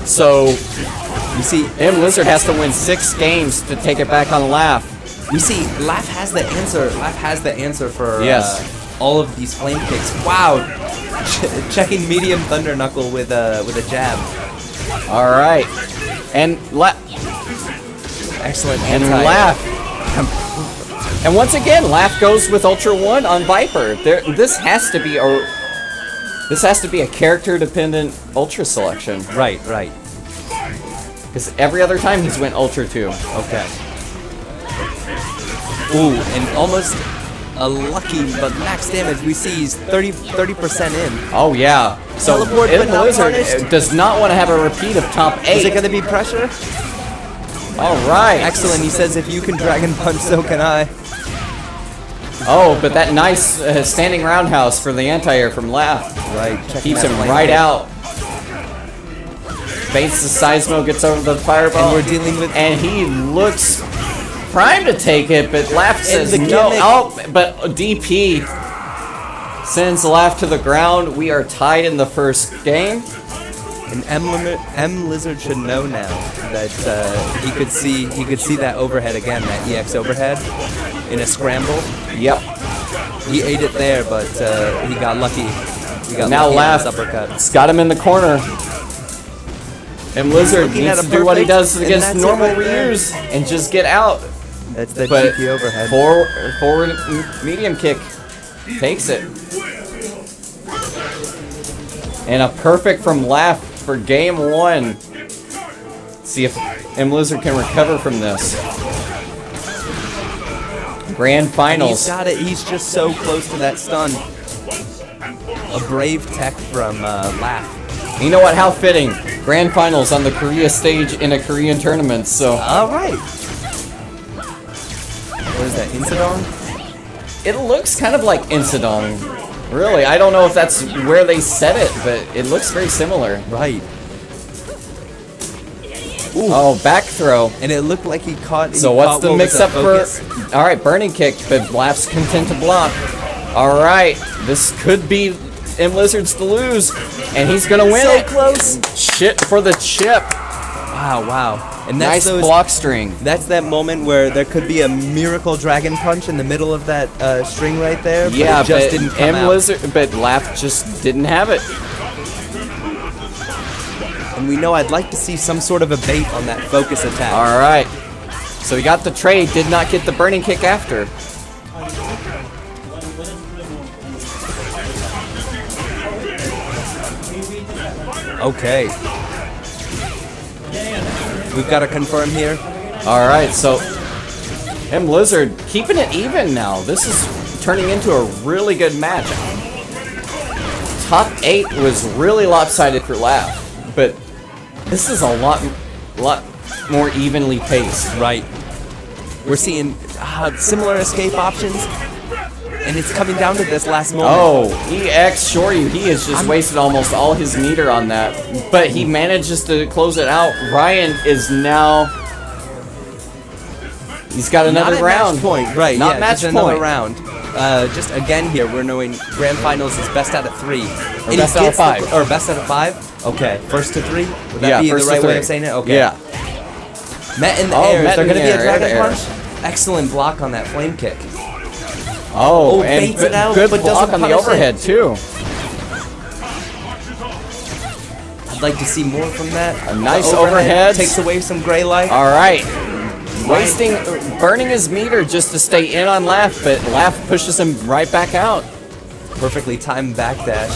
So You see, M.Lizard has to win 6 games to take it back on Laugh. you see, Laugh has the answer. Laugh has the answer for Yes. all of these flame kicks. Wow, checking medium thunder knuckle with a jab. All right. And Excellent and anti. Laugh. And once again, Laugh goes with Ultra 1 on Viper. This has to be a character-dependent Ultra selection. Right, right. Because every other time he's went Ultra 2. Okay. Ooh, and almost a lucky but max damage. We see he's 30% in. Oh yeah. So Teleport, but not M.Lizard punished. does not want to have a repeat of top 8. Is it going to be pressure? All right. Excellent. He says, if you can Dragon Punch, so can I. Oh, but that nice standing roundhouse for the anti-air from Laugh. Right. Keeps him right out. Baits the Seismo, gets over the fireball. And we're dealing with... And he looks primed to take it, but Laugh says the no. gimmick. Oh, but DP sends Laugh to the ground. We are tied in the first game. And M.Lizard should know now that he could see that overhead again, that EX overhead in a scramble. Yep. He ate it there, but he got lucky. He got Now lucky on his Laugh. uppercut. It's got him in the corner. M.Lizard Looking needs at to a do what he perfect, does and against that's it normal right there. Ryus and just get out. That's the But cheeky overhead. forward medium kick takes it. And a perfect from Laugh for game 1. See if M.Lizard can recover from this. Grand finals. He's got it. He's just so close to that stun. A brave tech from Laugh. You know what? How fitting. Grand finals on the Korea stage in a Korean tournament. So. All right. What is that? Insadong? It looks kind of like Insadong. Really, I don't know if that's where they set it, but it looks very similar. Right. Ooh. Oh, back throw. And it looked like he caught. So what's the mix-up for? All right, burning kick, but Laugh's content to block. All right, this could be M.Lizard's to lose, and he's gonna win it. So close. Shit for the chip. Wow, wow. And that's Nice block string. That's that moment where there could be a miracle dragon punch in the middle of that string right there. But Yeah, it just but didn't come out. M.Lizard, but Laugh just didn't have it. And we know I'd like to see some sort of a bait on that focus attack. All right, so he got the trade, did not get the burning kick after. Okay. We've got to confirm here. All right, so M.Lizard keeping it even now. This is turning into a really good match. Top 8 was really lopsided for Laugh, but this is a lot more evenly paced. Right. We're seeing similar escape options, and it's coming down to this last moment. Oh, EX Shoryu, he has just wasted almost all his meter on that, but he manages to close it out. Ryan is now, he's got another Not at round. match point, right? Not yeah, match just point. another round. Just again here, we're knowing grand finals is best out of 3. Or best out of 5. Or best out of 5? Okay, first to 3? Would that Yeah, be the first to right way 3. of saying it? Okay. Yeah. Met in the Oh, air. Is met there in going to the be a air, dragon air. punch? Excellent block on that flame kick. Oh, Oh, and baits it out, good but block doesn't on the punish it. overhead too. I'd like to see more from that. A nice The overhead. takes away some gray light. All right. Burning his meter just to stay in on Laugh, but Laugh pushes him right back out. Perfectly timed backdash.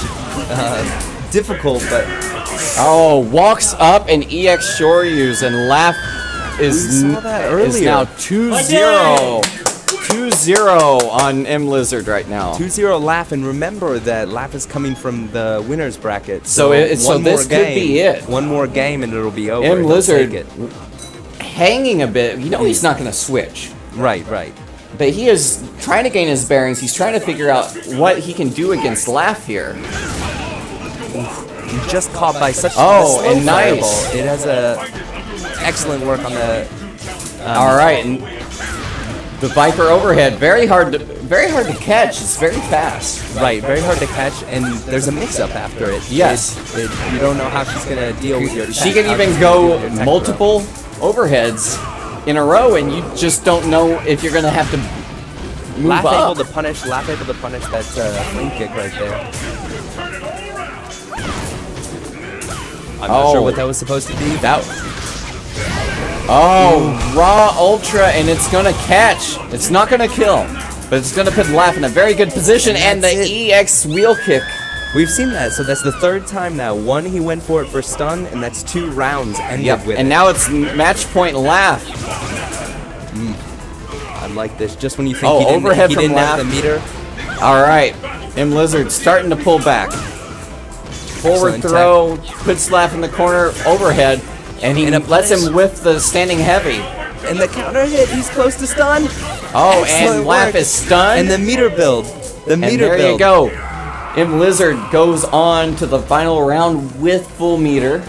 Difficult, but Oh, walks up and EX Shoryus, and Laugh is, We saw that is earlier. now 2-0. 2-0 on M.Lizard right now. 2-0 Laugh, and remember that Laugh is coming from the winner's bracket. So one more this could be it. One more game and it'll be over. M.Lizard He'll take it. hanging a bit. You know he's not going to switch. Right, right. But he is trying to gain his bearings. He's trying to figure out what he can do against Laugh here. He's just caught by such Oh, a slow and nice. fireball. It has excellent work on the. All right, and the Viper overhead, very hard to catch. It's very fast. Right, very hard to catch, and there's a mix-up after it. Yes. You don't know how she's gonna deal with your attack. She can how even she's go gonna deal with your attack multiple overheads in a row, and you just don't know if you're gonna have to move Laugh up. able to punish that flame kick right there. I'm not sure what that was supposed to be. Raw Ultra, and it's gonna catch. It's not gonna kill, but it's gonna put Laugh in a very good position, and the that's it. EX wheel kick. We've seen that, so that's the 3rd time now. 1, he went for it for stun, and that's 2 rounds ended with and it. now it's match point Laugh. I like this. Just when you think Oh, he didn't, overhead he from didn't have the Laugh. meter. All right, M.Lizard starting to pull back. Forward Excellent throw, puts Laugh in the corner, overhead, and he And a lets punish. him whiff the standing heavy. And the counter hit, he's close to stun. Oh, Excellent and Laugh work. is stunned. And the meter build. The and meter there build. you go. M.Lizard goes on to the final round with full meter.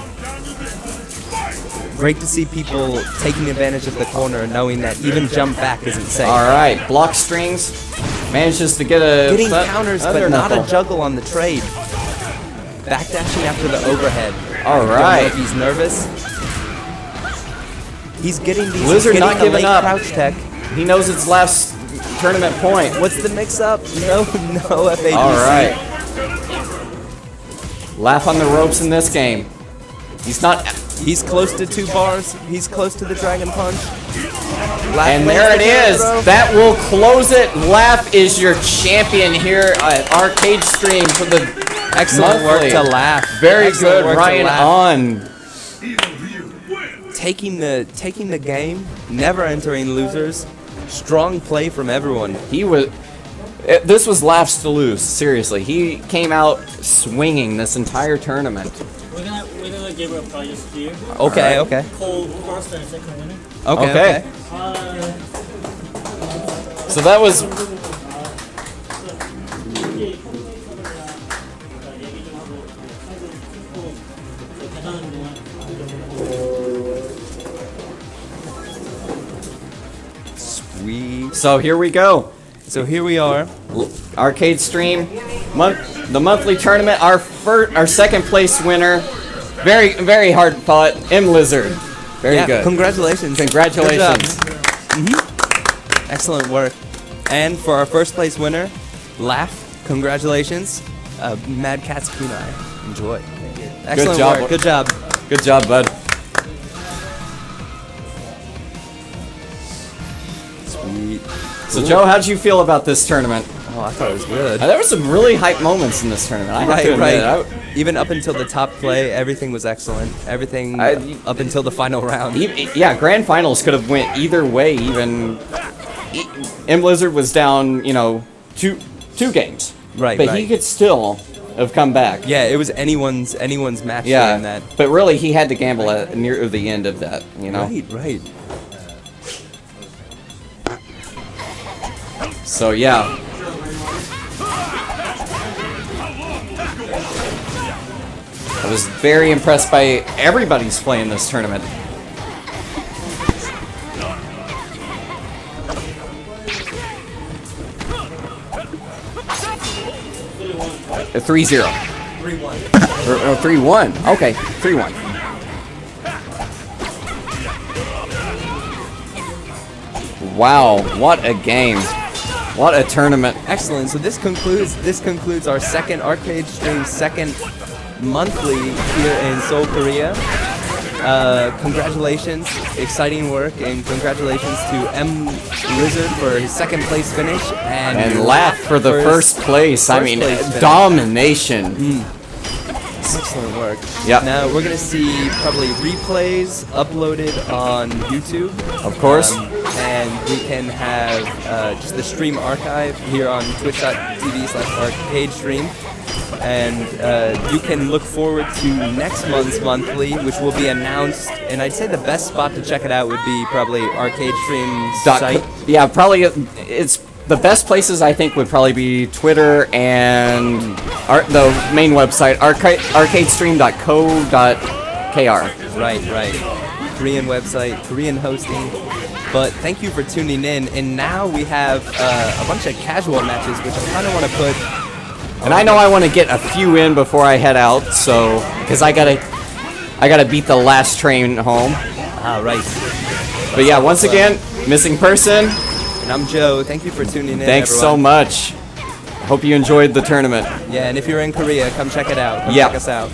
Great to see people taking advantage of the corner, knowing that even jump back isn't safe. All right, block strings, manages to get a Getting counters, but not a juggle. juggle on the trade. Backdashing after the overhead. All Don't know right. if he's nervous. He's getting these. Lizard he's not getting the giving late up. Crouch tech. He knows it's last tournament point. What's the mix-up? No FADC. All right. Laugh on the ropes in this game. He's not. He's close to 2 bars. He's close to the Dragon Punch. And there it is. That will close it. Laugh is your champion here at ArcadeStream for the Excellent monthly. work to Laugh. Very Excellent good, work to Ryan Laugh. on. Taking the game, never entering losers. Strong play from everyone. He was. This was Laugh's to lose. Seriously, he came out swinging this entire tournament. We're gonna give a prize here. Okay, okay. Call first and second winner. Okay, Okay. okay. So that was. Sweet. So here we go. So here we are. ArcadeStream, the monthly tournament. Our second place winner. Very hard fought. M.Lizard. Very Yeah, good. Congratulations. Congratulations. Good job. Excellent work. And for our first place winner, Laugh. Congratulations. Mad Cat's Kunai. Enjoy. Excellent job. work. Good job. Good job, bud. Sweet. So Joe, how did you feel about this tournament? Oh, I thought it was good. There were some really hype moments in this tournament. I have to admit. Even up until the top play, everything was excellent. Everything up until the final round. Yeah, grand finals could have went either way. Even M.Lizard was down, you know, two games. Right, but right. he could still have come back. Yeah, it was anyone's match Yeah, in that. but really he had to gamble at near the end of that. You know. Right. So yeah. I was very impressed by everybody's play in this tournament. A 3-0. 3-1. 3-1. Okay, 3-1. Wow, what a game. What a tournament. Excellent. So this concludes our second ArcadeStream second monthly here in Seoul, Korea. Congratulations, exciting work, and congratulations to M.Lizard for his second place finish and Laugh for the first place. I mean, domination. Excellent work. Yeah. Now we're gonna see probably replays uploaded on YouTube. Of course. And we can have just the stream archive here on twitch.tv/ArcadeStream. And you can look forward to next month's monthly, which will be announced. And I'd say the best spot to check it out would be probably ArcadeStream's site. Yeah, probably it's the best places. I think would probably be Twitter and the main website, ArcadeStream.co.kr. Right. Korean website, Korean hosting. But thank you for tuning in. And now we have a bunch of casual matches, which I kind of want to put. And I know I want to get a few in before I head out, so because I gotta beat the last train home. Right. But yeah, once again, missing person. And I'm Joe. Thank you for tuning in. Thanks everyone. so much. Hope you enjoyed the tournament. Yeah, and if you're in Korea, come check it out. Come Yeah. check us out.